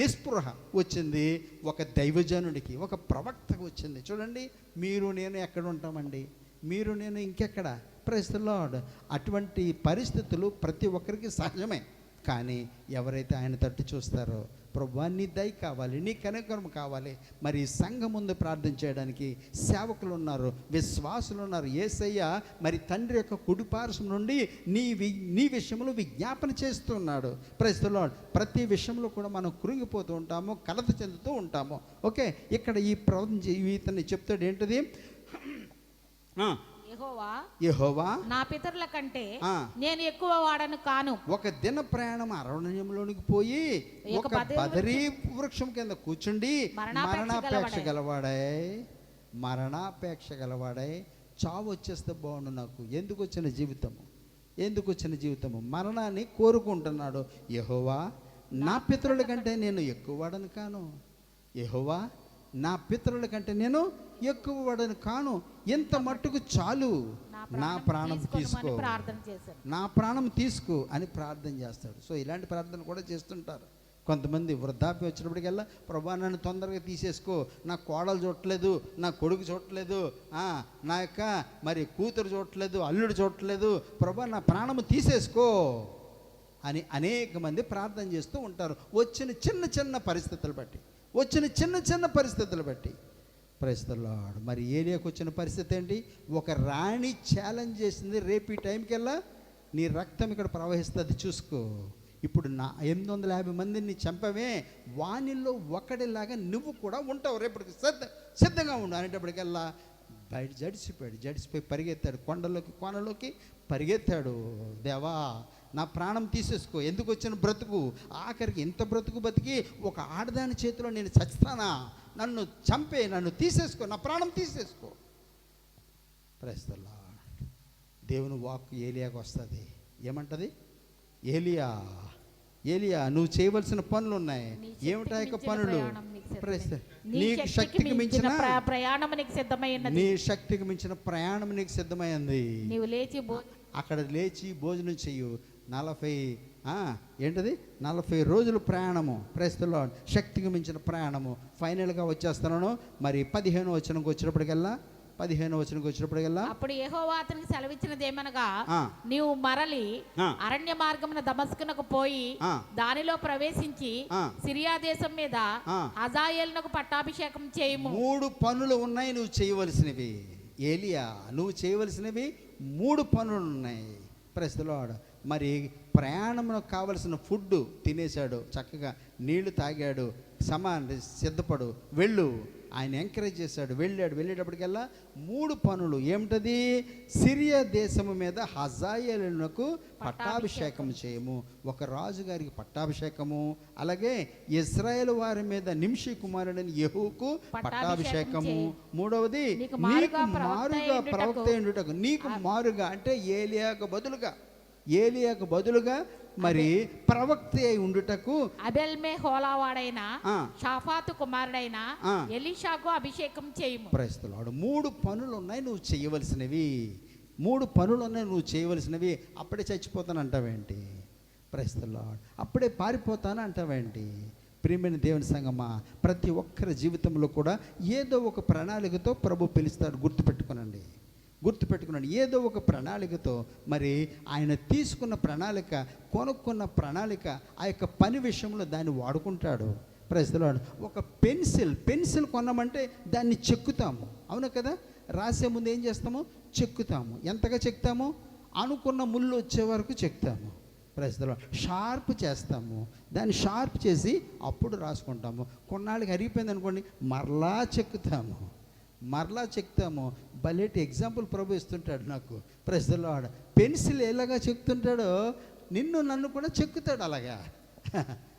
నిస్పృహ వచ్చింది ఒక దైవజనుడికి, ఒక ప్రవక్తకు వచ్చింది. చూడండి, మీరు నేను ఎక్కడ ఉంటామండి, మీరు నేను ఇంకెక్కడ, ప్రైజ్ ది లార్డ్. అటువంటి పరిస్థితులు ప్రతి ఒక్కరికి సహజమే. కానీ ఎవరైతే ఆయన తట్టు చూస్తారో, ప్రభువా నీ దయ కావాలి, నీ కనికరం కావాలి. మరి సంఘం ముందు ప్రార్థన చేయడానికి సేవకులు ఉన్నారు, విశ్వాసులు ఉన్నారు. యేసయ్య మరి తండ్రి యొక్క కుడిపార్శ్వం నుండి నీ విషయంలో విజ్ఞాపన చేస్తున్నాడు. Praise the Lord. ప్రతి విషయంలో కూడా మనం కృంగిపోతూ ఉంటాము, కలత చెందుతూ ఉంటాము. ఓకే, ఇక్కడ ఈ ఇతన్ని చెప్తాడు ఏంటిది, యెహోవా నా పితరుల కంటే నేను ఎక్కువ వాడను కాను. ఒక దిన ప్రయాణం అరణ్యంలోనికి పోయి ఒక బదరీ వృక్షం కింద కూర్చుండి మరణాపేక్ష గలవాడై చావు వచ్చేస్తే బాగుండు నాకు. ఎందుకు వచ్చిన జీవితము, మరణాన్ని కోరుకుంటున్నాడు. యెహోవా నా పితరుల కంటే నేను ఎక్కువ వాడను కాను, యెహోవా నా పితరుల కంటే నేను ఎక్కువ వాడను కాను, ఎంత మట్టుకు చాలు, నా ప్రాణం తీసుకో, నా ప్రాణం తీసుకో అని ప్రార్థన చేస్తాడు. సో ఇలాంటి ప్రార్థన కూడా చేస్తుంటారు కొంతమంది. వృద్ధాప్యం వచ్చినప్పటికల్లా, ప్రభా నన్ను తొందరగా తీసేసుకో, నా కోడలు చూడట్లేదు, నా కొడుకు చూడట్లేదు, నా యొక్క మరి కూతురు చూడట్లేదు, అల్లుడు చూడట్లేదు, ప్రభా నా ప్రాణము తీసేసుకో అని అనేక మంది ప్రార్థన చేస్తూ ఉంటారు. వచ్చిన చిన్న పరిస్థితులు బట్టి, ప్రైజ్ ది లార్డ్. మరి ఏలియాకు వచ్చిన పరిస్థితి ఏంటి, ఒక రాణి ఛాలెంజ్ చేసింది, రేపు ఈ టైంకెల్లా నీ రక్తం ఇక్కడ ప్రవహిస్తుంది చూసుకో. ఇప్పుడు నా 850 మందిని చంపవే, వానిల్లో ఒకటిలాగా నువ్వు కూడా ఉంటావు, రేపటికి సిద్ధంగా ఉండు అనేటప్పటికల్లా బయట జడిసిపోయి పరిగెత్తాడు, కోనలోకి పరిగెత్తాడు. దేవా నా ప్రాణం తీసేసుకో, ఎందుకు వచ్చిన బ్రతుకు, ఆఖరికి ఇంత బ్రతుకు బతికి ఒక ఆడదాని చేతిలో నేను చస్తానా, నన్ను చంపే, నన్ను తీసేసుకో, నా ప్రాణం తీసేసుకో. Praise the Lord. దేవుని వాక్కు ఏలియాకు వస్తుంది. ఏమంటది, ఏలియా నువ్వు చేయవలసిన పనులు ఉన్నాయి. ఏమిటా యొక్క పనులు, నీకు శక్తికి మించిన ప్రయాణం నీకు సిద్ధమైనది, నీ శక్తికి మించిన ప్రయాణం నీకు సిద్ధమైంది. నీవు లేచి అక్కడ లేచి భోజనం చెయ్యు. 40 రోజులు ప్రయాణము, ప్రైజ్ ది లార్డ్, శక్తికి మించిన ప్రయాణము. ఫైనల్గా వచ్చేస్తున్నాను మరి 15వ వచనంకి వచ్చినప్పటికల్లా అప్పుడు యెహోవా అతనికి సెలవిచ్చినదేమనగా, నీవు మరలి అరణ్య మార్గమున దమస్కునకు పోయి దానిలో ప్రవేశించి సిరియా దేశం మీద హజాయేలునకు పట్టాభిషేకం చేయము. 3 పనులు ఉన్నాయి నువ్వు చేయవలసినవి. ఏలియా నువ్వు చేయవలసినవి 3 పనులు ఉన్నాయి. Praise the Lord. మరి ప్రయాణంలో కావలసిన ఫుడ్ తినేశాడు, చక్కగా నీళ్లు తాగాడు, సిద్ధపడు, వెళ్ళు, ఆయన ఎంకరేజ్ చేశాడు. వెళ్ళేటప్పటికల్లా 3 పనులు. ఏమిటది, సిరియా దేశము మీద హజాయేలునకు పట్టాభిషేకం చేయము, ఒక రాజుగారికి పట్టాభిషేకము. అలాగే ఇశ్రాయేలు వారి మీద నింషి కుమారుడైన యెహూకు పట్టాభిషేకము. 3వది నీకు మారుగా ప్రవక్త ఉండుటకు, నీకు మారుగా అంటే ఏలియాకు బదులుగా మరి ప్రవక్త అయి ఉండుటకు అబెల్మే హోలావాడైన షాఫాతు కుమారుడైన ఎలీషాకు అభిషేకం చేయము. Praise the lord. 3 పనులు ఉన్నాయి నువ్వు చేయవలసినవి. అప్పుడే చచ్చిపోతాను అంటావేంటి, ప్రైజ్ ది లార్డ్. అప్పుడే పారిపోతాను అంటావేంటి, ప్రియమైన దేవుని సంగమా, ప్రతి ఒక్కరి జీవితంలో కూడా ఏదో ఒక ప్రణాళికతో ప్రభు పిలుస్తాడు. గుర్తుపెట్టుకునండి, ఏదో ఒక ప్రణాళికతో. మరి ఆయన తీసుకున్న ప్రణాళిక, కొనుక్కున్న ప్రణాళిక, ఆ యొక్క పని విషయంలో దాన్ని వాడుకుంటాడు. Praise the Lord. ఒక పెన్సిల్ కొన్నామంటే దాన్ని చెక్కుతాము, అవును కదా? రాసే ముందు ఏం చేస్తాము? చెక్కుతాము. ఎంతగా చెక్కుతాము? అనుకున్న ముళ్ళు వచ్చే వరకు చెక్కుతాము. Praise the Lord. షార్ప్ చేస్తాము, దాన్ని షార్ప్ చేసి అప్పుడు రాసుకుంటాము. కొన్నాళ్ళకి అరిగిపోయింది అనుకోండి, మరలా చెక్కుతాము. భలేటి ఎగ్జాంపుల్ ప్రభు ఇస్తుంటాడు నాకు. Praise the lord. పెన్సిల్ ఎలాగా చెక్కుతుంటాడో నన్ను కూడా చెక్కుతాడు అలాగా.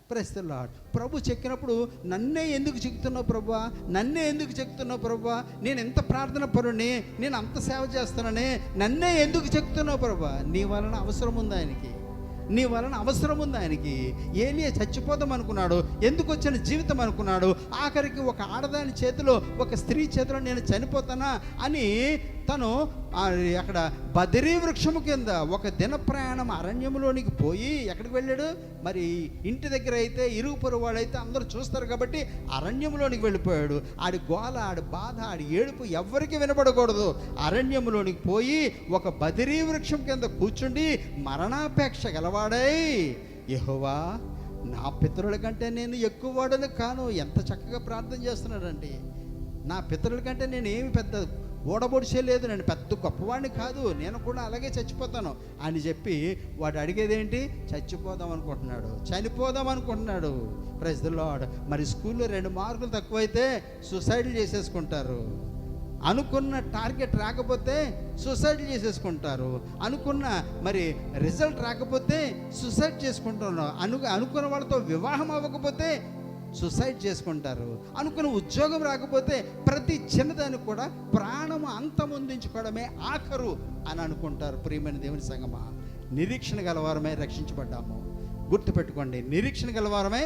Praise the Lord. ప్రభు చెక్కినప్పుడు నన్నే ఎందుకు చెక్కుతున్నావు ప్రభువా, నేను ఎంత ప్రార్థన పరుని, నేను అంత సేవ చేస్తానని నన్నే ఎందుకు చెక్కుతున్నావు ప్రభువా? నీ వలన అవసరం ఉంది ఆయనకి. ఏలియా చచ్చిపోదాం అనుకున్నాడు, ఎందుకు వచ్చిన జీవితం అనుకున్నాడు. ఆఖరికి ఒక ఆడదాని చేతిలో, ఒక స్త్రీ చేతిలో నేను చనిపోతానా అని తను అక్కడ బదరీ వృక్షము కింద ఒక దిన ప్రయాణం అరణ్యంలోనికి పోయి ఎక్కడికి వెళ్ళాడు? మరి ఇంటి దగ్గర అయితే ఇరుగు పొరుగు వాడైతే అందరూ చూస్తారు కాబట్టి అరణ్యంలోనికి వెళ్ళిపోయాడు. ఆడి గోల, ఆడి బాధ, ఆడి ఏడుపు ఎవ్వరికి వినపడకూడదు. అరణ్యంలోనికి పోయి ఒక బదరీ వృక్షం కింద కూర్చుండి మరణాపేక్ష గలవాడై, యెహోవా, నా పితరుల కంటే నేను ఎక్కువ వాడని కాను. ఎంత చక్కగా ప్రార్థన చేస్తున్నాడండి. నా పితరుల కంటే నేను ఏమి పెద్ద ఓడబొడిచేయలేదు, నేను పెద్ద గొప్పవాడిని కాదు, నేను కూడా అలాగే చచ్చిపోతాను అని చెప్పి వాడు అడిగేదేంటి? చనిపోదాం అనుకుంటున్నాడు. Praise the Lord. మరి స్కూల్లో 2 మార్కులు తక్కువైతే సూసైడ్ చేసేసుకుంటారు. అనుకున్న టార్గెట్ రాకపోతే సూసైడ్ చేసేసుకుంటారు. అనుకున్న మరి రిజల్ట్ రాకపోతే సూసైడ్ చేసుకుంటున్నారు. అనుకున్న వాళ్ళతో వివాహం అవ్వకపోతే సూసైడ్ చేసుకుంటారు. అనుకున్న ఉద్యోగం రాకపోతే ప్రతి చిన్నదానికి కూడా ప్రాణము అంతమొందించుకోవడమే ఆఖరు అని అనుకుంటారు. ప్రియమైన దేవుని సంగమా, నిరీక్షణ గలవారమే రక్షించబడ్డాము. గుర్తుపెట్టుకోండి, నిరీక్షణ గలవారమే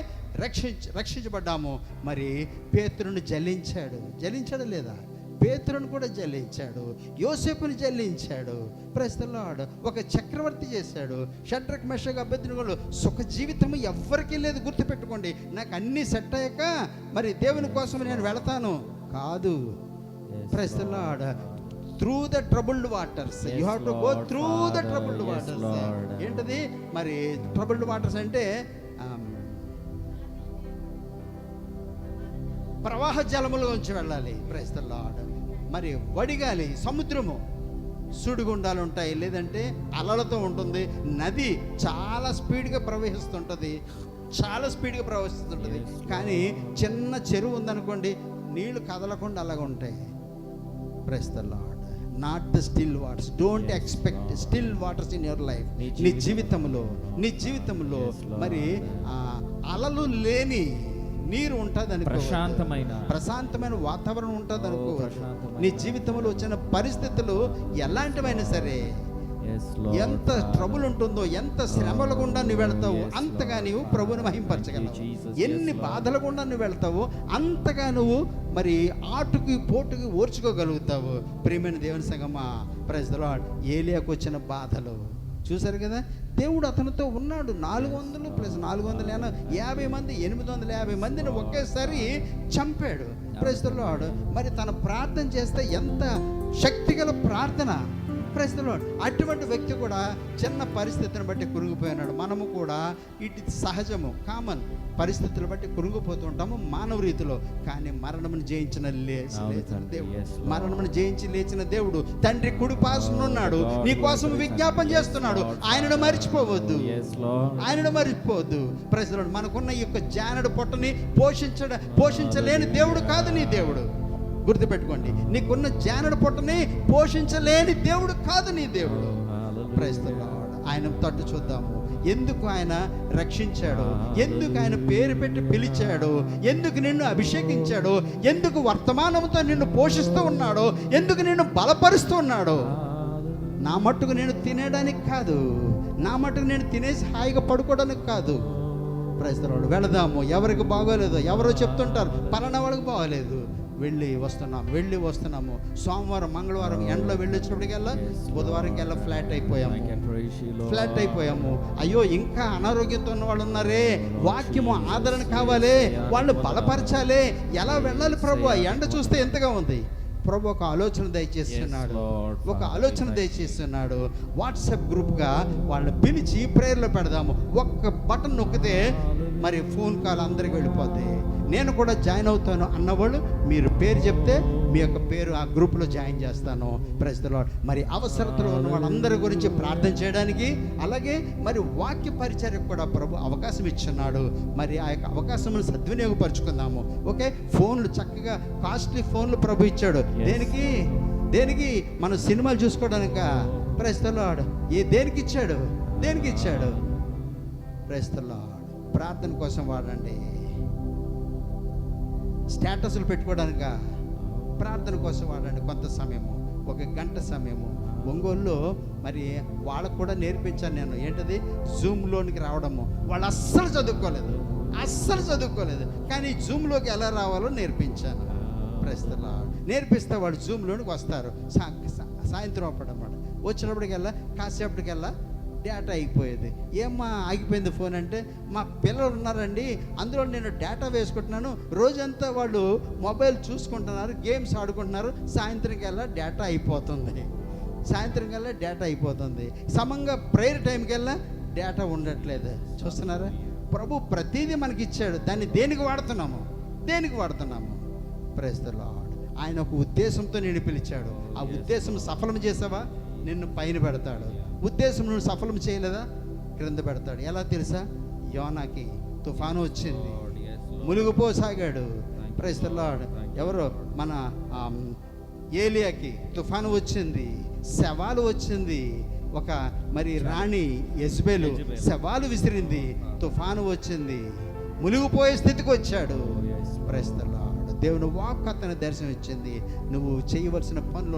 రక్షించబడ్డాము. మరి పేతురుని జల్లించాడు లేదా? పేతురును కూడా జల్లించాడు, యోసేపుని జల్లించాడు. Praise the Lord. ఒక చక్రవర్తి చేశాడు. షడ్రక్ మెషక్ అబేద్నెగోలు సుఖ జీవితం ఎవ్వరికీ లేదు. గుర్తుపెట్టుకోండి, నాకు అన్నీ సెట్ అయ్యాక మరి దేవుని కోసం నేను వెళతాను కాదు. Praise the Lord. Through the troubled waters, you have to go through the troubled waters. ఏంటది మరి ట్రబుల్డ్ వాటర్స్ అంటే? ప్రవాహ జలములోంచి వెళ్ళాలి. Praise the Lord. మరి వడిగాలి, సముద్రము, సుడిగుండాలు ఉంటాయి, లేదంటే అలలతో ఉంటుంది. నది చాలా స్పీడ్గా ప్రవహిస్తుంటుంది. కానీ చిన్న చెరువు ఉందనుకోండి, నీళ్లు కదలకుండా అలాగ ఉంటాయి. Praise the Lord. Not the still waters. Don't expect still waters in your life. నీ జీవితంలో మరి అలలు లేని నీరు ఉంటుంది, ప్రశాంతమైన వాతావరణం ఉంటుంది అనుకో. నీ జీవితంలో వచ్చిన పరిస్థితులు ఎలాంటివైనా సరే, ఎంత ట్రబుల్ ఉంటుందో, ఎంత శ్రమల గుండా నువ్వు వెళ్తావు, అంతగా నీవు ప్రభుని మహింపరచగలవు. ఎన్ని బాధల గుండా నువ్వు వెళ్తావో అంతగా నువ్వు మరి ఆటుకి పోటుకి ఓర్చుకోగలుగుతావు. ప్రియమైన దేవుని సంగమా, ప్రైజ్ ది లార్డ్. ఏలియాకు వచ్చిన బాధలు చూశారు కదా. దేవుడు అతనితో ఉన్నాడు. 400 + 400 50 మంది, 850 మందిని ఒకేసారి చంపాడు. Praise the Lord. మరి తను ప్రార్థన చేస్తే ఎంత శక్తిగల ప్రార్థన. Praise the Lord. అటువంటి వ్యక్తి కూడా చిన్న పరిస్థితిని బట్టి కురుగిపోయినాడు. మనము కూడా ఇటు సహజము, కామన్ పరిస్థితులు బట్టి కురుగిపోతుంటాము మానవ రీతిలో. కానీ మరణమును జయించిన దేవుడు, మరణమును జయించి లేచిన దేవుడు తండ్రి కుడి పార్శ్వన ఉన్నాడు. నీ కోసం విజ్ఞాపన చేస్తున్నాడు. ఆయనను మరిచిపోవద్దు. Praise the lord. మనకున్న ఈ యొక్క జానడు పొట్టని పోషించలేని దేవుడు కాదు నీ దేవుడు. గుర్తుపెట్టుకోండి, నీకున్న జానడు పొట్టని పోషించలేని దేవుడు కాదు నీ దేవుడు. Praise the Lord. ఆయన తట్టు చూద్దాము. ఎందుకు ఆయన రక్షించాడు, ఎందుకు ఆయన పేరు పెట్టి పిలిచాడు, ఎందుకు నిన్ను అభిషేకించాడు, ఎందుకు వర్తమానంతో నిన్ను పోషిస్తూ ఉన్నాడో, ఎందుకు నిన్ను బలపరుస్తూ ఉన్నాడో. నా మట్టుకు నేను తినేయడానికి కాదు, నా మట్టుకు నేను తినేసి హాయిగా పడుకోవడానికి కాదు. Praise the Lord. వెళదాము. ఎవరికి బాగోలేదు, ఎవరో చెప్తుంటారు పలానా వాళ్ళకి బాగోలేదు. వెళ్ళి వస్తున్నాము. సోమవారం మంగళవారం ఎండలో వెళ్ళి వచ్చినప్పటికల్లా బుధవారంకి వెళ్ళా ఫ్లాట్ అయిపోయాము. అయ్యో ఇంకా అనారోగ్యంతో ఉన్న వాళ్ళు ఉన్నారే, వాక్యము ఆదరణ కావాలి, వాళ్ళు బలపరచాలి, ఎలా వెళ్ళాలి ప్రభు? ఆ ఎండ చూస్తే ఎంతగా ఉంది. ప్రభు ఒక ఆలోచన దయచేస్తున్నాడు. వాట్సాప్ గ్రూప్గా వాళ్ళని పిలిచి ప్రేయర్లో పెడదాము. ఒక్క బటన్ నొక్కితే మరి ఫోన్ కాల్ అందరికి వెళ్ళిపోద్ది. నేను కూడా జాయిన్ అవుతాను అన్నవాళ్ళు మీరు పేరు చెప్తే మీ యొక్క పేరు ఆ గ్రూప్లో జాయిన్ చేస్తాను. Praise the Lord. మరి అవసరతలో ఉన్న వాళ్ళందరి గురించి ప్రార్థన చేయడానికి, అలాగే మరి వాక్య పరిచర్యకు కూడా ప్రభు అవకాశం ఇచ్చున్నాడు. మరి ఆ యొక్క అవకాశం సద్వినియోగపరుచుకుందాము. ఓకే, ఫోన్లు చక్కగా కాస్ట్లీ ఫోన్లు ప్రభు ఇచ్చాడు. దేనికి మనం సినిమాలు చూసుకోవడానిక? Praise the Lord. దేనికి ఇచ్చాడు? Praise the Lord. ప్రార్థన కోసం వాడండి. స్టేటస్లు పెట్టుకోవడానిక? ప్రార్థన కోసం వాడండి. కొంత సమయము, 1 గంట సమయము. ఒంగోలులో మరి వాళ్ళకు కూడా నేర్పించాను నేను. ఏంటది? జూమ్లోనికి రావడము. వాళ్ళు అస్సలు చదువుకోలేదు, కానీ జూమ్లోకి ఎలా రావాలో నేర్పించాను. ప్రస్తుతం నేర్పిస్తే వాళ్ళు జూమ్లోనికి వస్తారు. సాయంత్రం అప్పుడన్నమాట. వచ్చినప్పటికల్లా కాసేపటికల్లా డేటా అయిపోయేది. ఏమ్మా ఆగిపోయింది ఫోన్ అంటే, మా పిల్లలు ఉన్నారండి, అందులో నేను డేటా వేసుకుంటున్నాను, రోజంతా వాళ్ళు మొబైల్ చూసుకుంటున్నారు, గేమ్స్ ఆడుకుంటున్నారు, సాయంత్రం కల్లా డేటా అయిపోతుంది. సమంగా ప్రేయర్ టైంకి వెళ్ళా డేటా ఉండట్లేదు. చూస్తున్నారా? ప్రభు ప్రతిదీ మనకి ఇచ్చాడు. దాన్ని దేనికి వాడుతున్నాము? Praise the Lord. ఆయన ఒక ఉద్దేశంతో నేను పిలిచాడు. ఆ ఉద్దేశం సఫలం చేసావా, నిన్ను పైన పెడతాడు. ఉద్దేశం నువ్వు సఫలం చేయలేదా, క్రింద పెడతాడు. ఎలా తెలుసా? యోనాకి తుఫాను వచ్చింది, మునిగిపోసాగాడు. Praise the lord. ఎవరో మన ఏలియాకి తుఫాను వచ్చింది, శవాలు వచ్చింది. ఒక మరి రాణి యెజబెలు శవాలు విసిరింది, తుఫాను వచ్చింది, మునిగిపోయే స్థితికి వచ్చాడు. Praise the Lord. దేవుని వాక్ అతని దర్శనం ఇచ్చింది. నువ్వు చేయవలసిన పనులు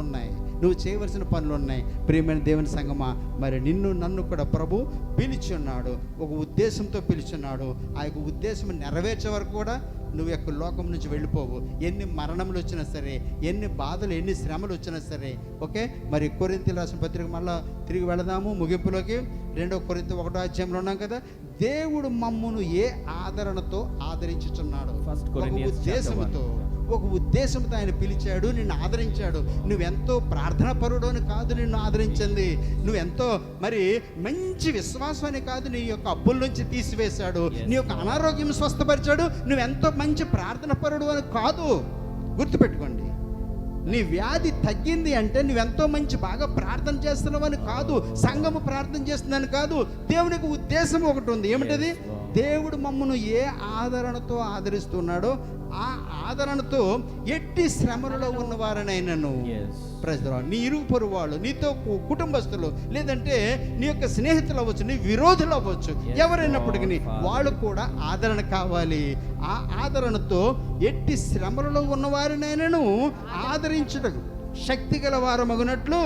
ఉన్నాయి. ప్రియమైన దేవుని సంగమా, మరి నిన్ను నన్ను కూడా ప్రభు పిలిచి ఉన్నాడు. ఒక ఉద్దేశంతో పిలిచున్నాడు. ఆ యొక్క ఉద్దేశం నెరవేర్చే వరకు కూడా నువ్వు యొక్క లోకం నుంచి వెళ్ళిపోవు. ఎన్ని మరణములు వచ్చినా సరే, ఎన్ని బాధలు, ఎన్ని శ్రమలు వచ్చినా సరే. ఓకే, మరి కొరింథీయులకు రాసిన పత్రిక మళ్ళా తిరిగి వెళదాము ముగింపులోకి. 2 కొరింథీ 1వ అధ్యాయంలో ఉన్నాం కదా. దేవుడు మమ్మును ఏ ఆదరణతో ఆదరించుచున్నాడు? ఒక ఉద్దేశంతో ఆయన పిలిచాడు, నిన్ను ఆదరించాడు. నువ్వెంతో ప్రార్థనా పరుడు అని కాదు నిన్ను ఆదరించింది. నువ్వెంతో మరి మంచి విశ్వాసం అని కాదు, నీ యొక్క అప్పుల నుంచి తీసివేశాడు. నీ యొక్క అనారోగ్యం స్వస్థపరిచాడు. నువ్వెంతో మంచి ప్రార్థన పరుడు అని కాదు. గుర్తుపెట్టుకోండి. నీ వ్యాధి తగ్గింది అంటే నువ్వెంతో మంచి బాగా ప్రార్థన చేస్తున్నావని కాదు, సంఘము ప్రార్థన చేస్తుందని కాదు. దేవునికి ఉద్దేశం ఒకటి ఉంది. ఏమిటది? దేవుడు మమ్మను ఏ ఆదరణతో ఆదరిస్తున్నాడో ఆ ఆదరణతో ఎట్టి శ్రమలలో ఉన్నవారనైనను, ప్రజలు, నీ ఇరుగు పొరుగు వాళ్ళు, నీతో కుటుంబస్తులు, లేదంటే నీ యొక్క స్నేహితులు అవ్వచ్చు, నీ విరోధులు అవ్వచ్చు, ఎవరైనప్పటికీ వాళ్ళు కూడా ఆదరణ కావాలి. ఆ ఆదరణతో ఎట్టి శ్రమలలో ఉన్నవారినైనను ఆదరించుటకు శక్తి గల వారమగునట్లు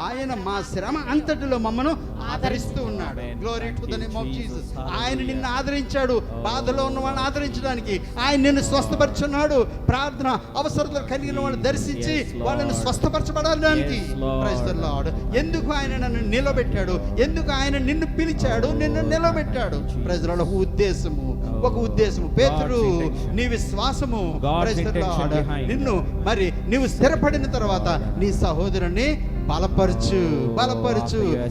ఆయన మా శ్రమ అంతటిలో మమ్మను ఆదరిస్తూ ఉన్నాడు. Glory to the name of Jesus. ఆయన నిన్ను ఆదరించాడు. బాధలో ఉన్న వాళ్ళని ఆదరించడానికి ఆయన నిన్ను స్వస్థపరుచున్నాడు. ప్రార్థన అవసరతలు కలిగిన వాళ్ళని దర్శించి వాళ్ళని స్వస్థపరచబడడానికి. Praise the lord. ఎందుకు ఆయన నన్ను నిలబెట్టాడు? ఎందుకు ఆయన నిన్ను పిలిచాడు, నిన్ను నిలబెట్టాడు? Praise the Lord. ఒక ఉద్దేశము. పేతురు, నీ విశ్వాసము, ప్రైజ్ ది లార్డ్, నిన్ను మరి నీవు స్థిరపడిన తర్వాత నీ సహోదరుని బలపరచు.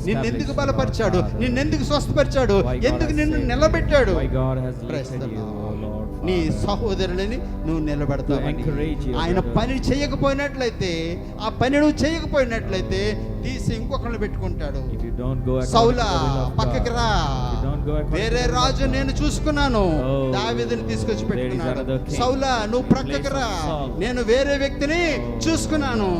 నిన్నెందుకు బలపరిచాడు? నిన్నెందుకు స్వస్థపరిచాడు? ఎందుకు నిన్ను నిలబెట్టాడు? నీ సహోదరులని నువ్వు నిలబెడతావు. ఆయన పని చేయకపోయినట్లయితే, ఆ పని నువ్వు చేయకపోయినట్లయితే తీసి ఇంకొకరిని పెట్టుకుంటాడు. సౌలా, పక్కకి రా, వేరే రాజు నేను చూసుకున్నాను. దావీదుని తీసుకొచ్చి పెట్టుకున్నాడు. సౌలా, నువ్వు ప్రక్కకి రా, నేను వేరే వ్యక్తిని చూసుకున్నాను.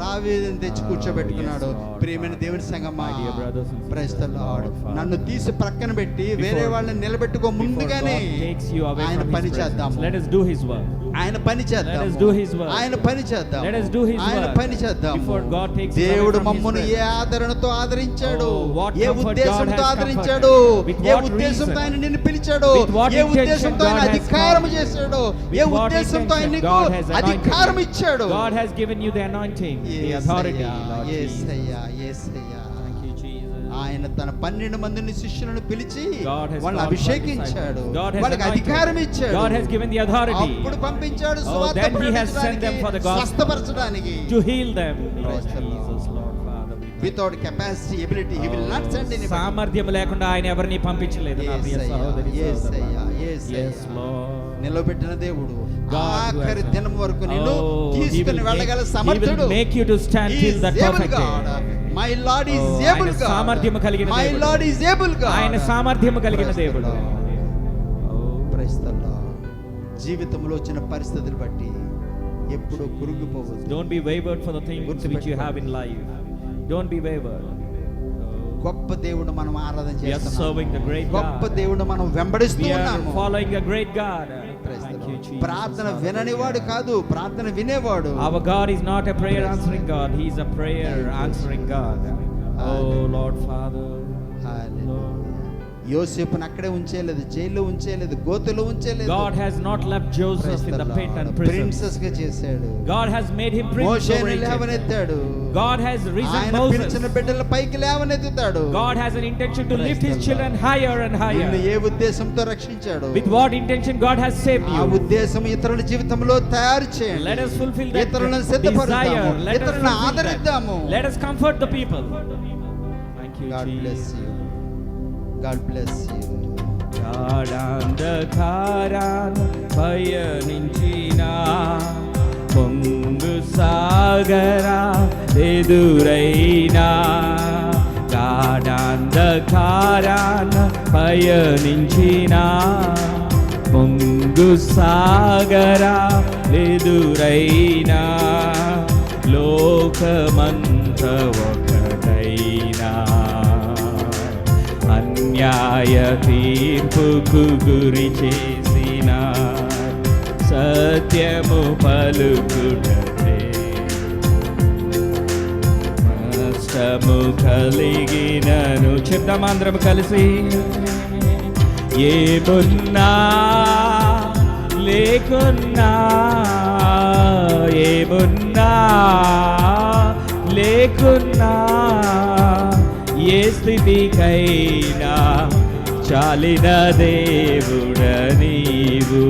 రావేదని తెచ్చి కూర్చోబెట్టుకున్నాడు. Yes, Lord. ప్రియమైన దేవుని సంగమా, My dear brothers and sisters, praise the Lord. Lord, Father. నన్ను తీసి ప్రక్కన పెట్టి Before- వేరే వాళ్ళని నిలబెట్టుకో Before ముందుగానే God takes you away ఆయన from పని His చేద్దాము. presence, let us do His work. ఆయన పని చేద్దాము. Let us do His work. ఆయన పని చేద్దాము. Let us do His ఆయన work. పని చేద్దాము. Before God takes us away దేవుడు from His మమ్మల్ని ఏ presence. ఆదరణతో ఆదరించాడు, Oh, what A comfort God ఉద్దేశంతో has ఆదరించాడు, comforted. With A what ఉద్దేశంతో reason. ఆయన నిన్ను పిలిచాడు, With what ఏ intention ఉద్దేశంతో ఆయన God has అధికారం called. చేశాడు, With ఏ what ఉద్దేశంతో ఆయన intention నీకు God has anointed అధికారం you. ఇచ్చాడు. God has given you the anointing, the authority, Lord Jesus. Yesayya, Yesayya. Thank you, Jesus. ఆయన తన 12 మందిని శిష్యులను పిలిచి God has వాళ్ళని called అభిషేకించాడు, 12 disciples. God has వాళ్ళకి anointed. అధికారం ఇచ్చాడు. God has given the authority అప్పుడు పంపించాడు Oh, సువార్త then he has sent them for the gospel. స్వస్థపరచడానికి. to heal them, Lord Praise the Lord. Jesus, Lord Father. we thank without capacity ability he will not send anybody. సామర్థ్యం లేకుండా ఆయన ఎవరిని పంపించలేదు నా ప్రియ యేసయ్యా, సహోదరి యేసయ్యా, సహోదరులారా. యేసయ్యా. Yes, Lord. నిలబెట్టిన దేవుడు God who ఆఖరి has- దినం వరకు నిన్ను Oh, he తీసుకుని will వెళ్ళగల make- సమర్థుడు. he will make you to stand He till is that able perfect God. day. My Lord is Oh, able ఆయన God. సామర్థ్యము కలిగిన My దేవుడు. Lord is able God. ఆయన సామర్థ్యము కలిగిన Praise the దేవుడు. Lord. Oh, Praise the Lord. జీవితంలో వచ్చిన పరిస్థితులు బట్టి ఎప్పుడు కురుగిపోవద్దు. don't be wavered for the things which you have in life. Don't be wavered. గొప్ప దేవుడు మనం ఆరాధన We are చేస్తున్నాం. serving the great గొప్ప God. దేవుడు మనం వెంబడిస్తూ We are ఉన్నాము. following a great God. Praise the Thank you, Lord. Jesus. ప్రార్థన విననివాడు కాదు, ప్రార్థన వినేవాడు. Our God is not a prayer answering God. He is a prayer answering God. Oh Lord Father. హల్లెలూయా. యోసేపును అక్కడే ఉంచేయలేదు, జైల్లో ఉంచేయలేదు, గోతులో ఉంచేయలేదు. God has not left Joseph in the pit and prison. Princess గా చేశాడు. God has made him prince over మోషేను Egypt. లేవనెత్తాడు. God has risen ఆయన Moses. పిలిచిన బిడ్డల పైకి లేవనెత్తుతాడు. God has an intention to Praise lift his the children Lord. higher and నిన్ను higher. ఏ ఉద్దేశంతో రక్షించాడు? With what intention God has saved ఆ you. ఉద్దేశం ఇతరుల జీవితంలో తయారు చేయండి. Let us fulfill that ఇతరులను desire. సిద్ధపరుద్దాము, Let us ఇతరులను fulfill ఆదరిద్దాము. that. Let us comfort the people. Thank you, God bless Jesus. you. God bless you. గాఢాంధకారాన పయనించిన పొంగు సాగరా ఎదురైనా గాఢాంధకారాన పయనించిన పొంగు సాగరా ఎదురైనా లోకమంత ఒకటైనా అన్యాయ తీర్పుకు గురి చేసిన సత్యము పలుకుటతే నష్టము కలిగినను చెప్తాం అందరం కలిసి ఏమున్నా లేకున్నా ఏమున్నా లేకున్నా ఏ స్థితికైనా చాలిన దేవుడ నీవు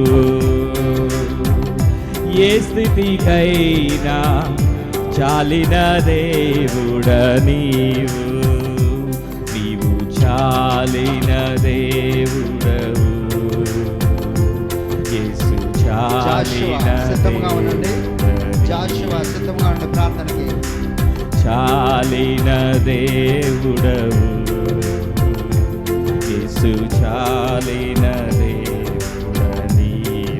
ఏ స్థితికైనా చాలిన దేవుడ నీవు నీవు చాలిన దేవుడవు యేసు చాలిన సిద్ధంగా ఉండండి. దేవుడవు. జాషువా సిద్ధంగా ఉండండి ప్రార్థనకి. చాలిన దేవుడవు యేసు చాలిన దేవుడ నీవు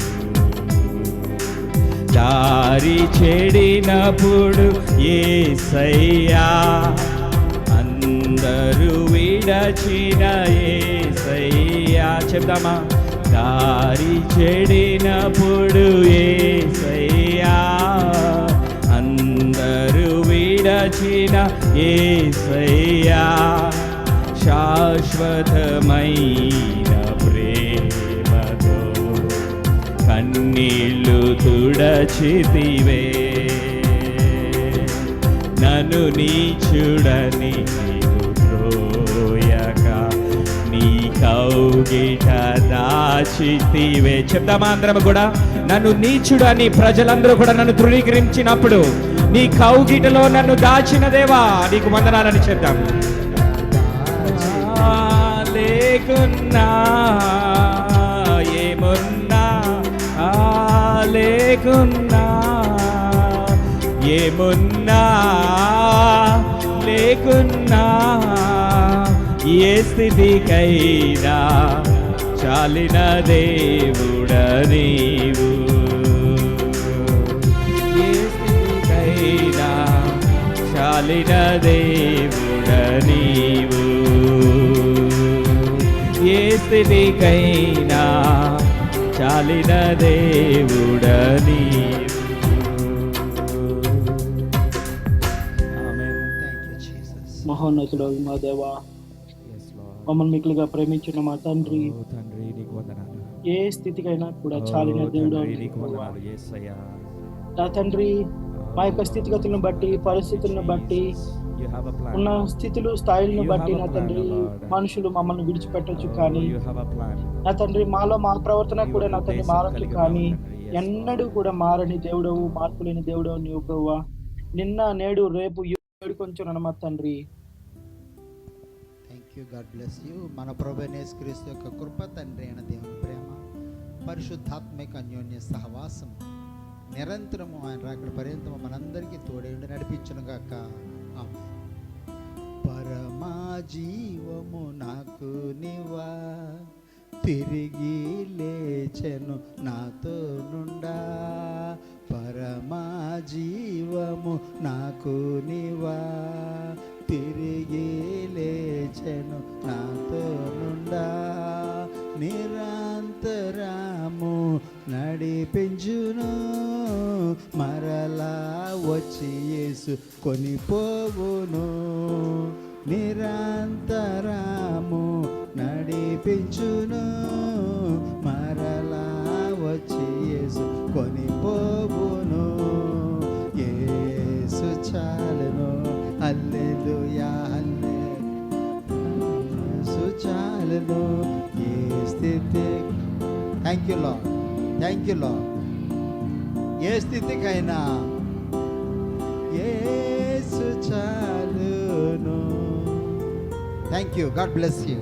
దారి చెడినప్పుడు యేసయ్యా అందరూ విడచిన యేసయ్యా చెప్దామా దారి చెడినప్పుడు యేసయ్యా అందరూ విడచిన యేసయ్యా శాశ్వతమైన ప్రేమతో కన్నీళ్ళు తుడచితివే నన్ను నీచుడని నీవు ద్రోయక నీ కౌగిట దాచితివే చెప్తామా అందరం కూడా నన్ను నీచుడని ప్రజలందరూ కూడా నన్ను ధృవీకరించినప్పుడు నీ కౌగిటలో నన్ను దాచిన దేవా నీకు వందనాలని చెప్తాం లేకున్నా ఏమున్నా లేకున్నా ఏమున్నా లేకున్నా ఏ స్థితికైనా చాలిన దేవుడ నీవు ఏ స్థితికైనా చాలిన దేవుడ నీవు, ఏ స్థితికైనా చాలిన దేవుడ నీవు. ఆమేన్. Thank you Jesus. మహోన్నతుడు మా దేవా, Yes, Lord. మమ్మల్ని మిక్కిలిగా ప్రేమించిన మా తండ్రి, ఓ తండ్రి నీకు వందనాలు. ఏ స్థితికైనా కూడా ఓ చాలిన దేవుడు తండ్రి నీకు వందనాలు యేసయ్యా. నా తండ్రి, మా యొక్క స్థితిగతులను బట్టి, పరిస్థితులను బట్టి, You have a plan. ఉన్న స్థితులు స్థాయిలను You బట్టి have a నా plan, తండ్రి, Lord. మనుషులు మమ్మల్ని విడిచిపెట్టొచ్చు Oh, కానీ you have a plan. నా తండ్రి, మాలో మా ప్రవర్తన You కూడా are నా తండ్రి ఉద్దేశం మారచ్చు కలిగి కానీ ఉన్నావు తండ్రి. Yes, ఎన్నడూ Lord. కూడా మారని దేవుడవు, మార్పు లేని దేవుడవు నీవు ప్రభువా. నిన్న నేడు రేపు కొంచెం మా తండ్రి. Thank you. God bless you. మన ప్రభు అయిన యేసుక్రీస్తు యొక్క కృప, తండ్రి అయిన దేవుని ప్రేమ, పరిశుద్ధాత్మిక అన్యోన్య సహవాసం నిరంతరము ఆయన రాకడ పర్యంతము మనందరికీ తోడై ఉండి నడిపించును గాక. ఆమేన్. పరమా జీవము నాకు నివా, తిరిగి లేచెను నాతో నుండా. పరమా జీవము నాకు నివా, తిరిగి లేచెను నాతో నుండా. నిరంతరము నడిపించును, మరలా వచ్చి యేసు కొనిపోవును. నిరంతరము నడిపించును, మరలా వచ్చి యేసు కొనిపోవును. యేసు చాలును, హల్లెలూయా హల్లెలూయా. యేసు చాలును ఏ స్థితి. Thank you Lord, thank you Lord. ఏ స్థితికైనా యేసు చాలును. Thank you. God bless you.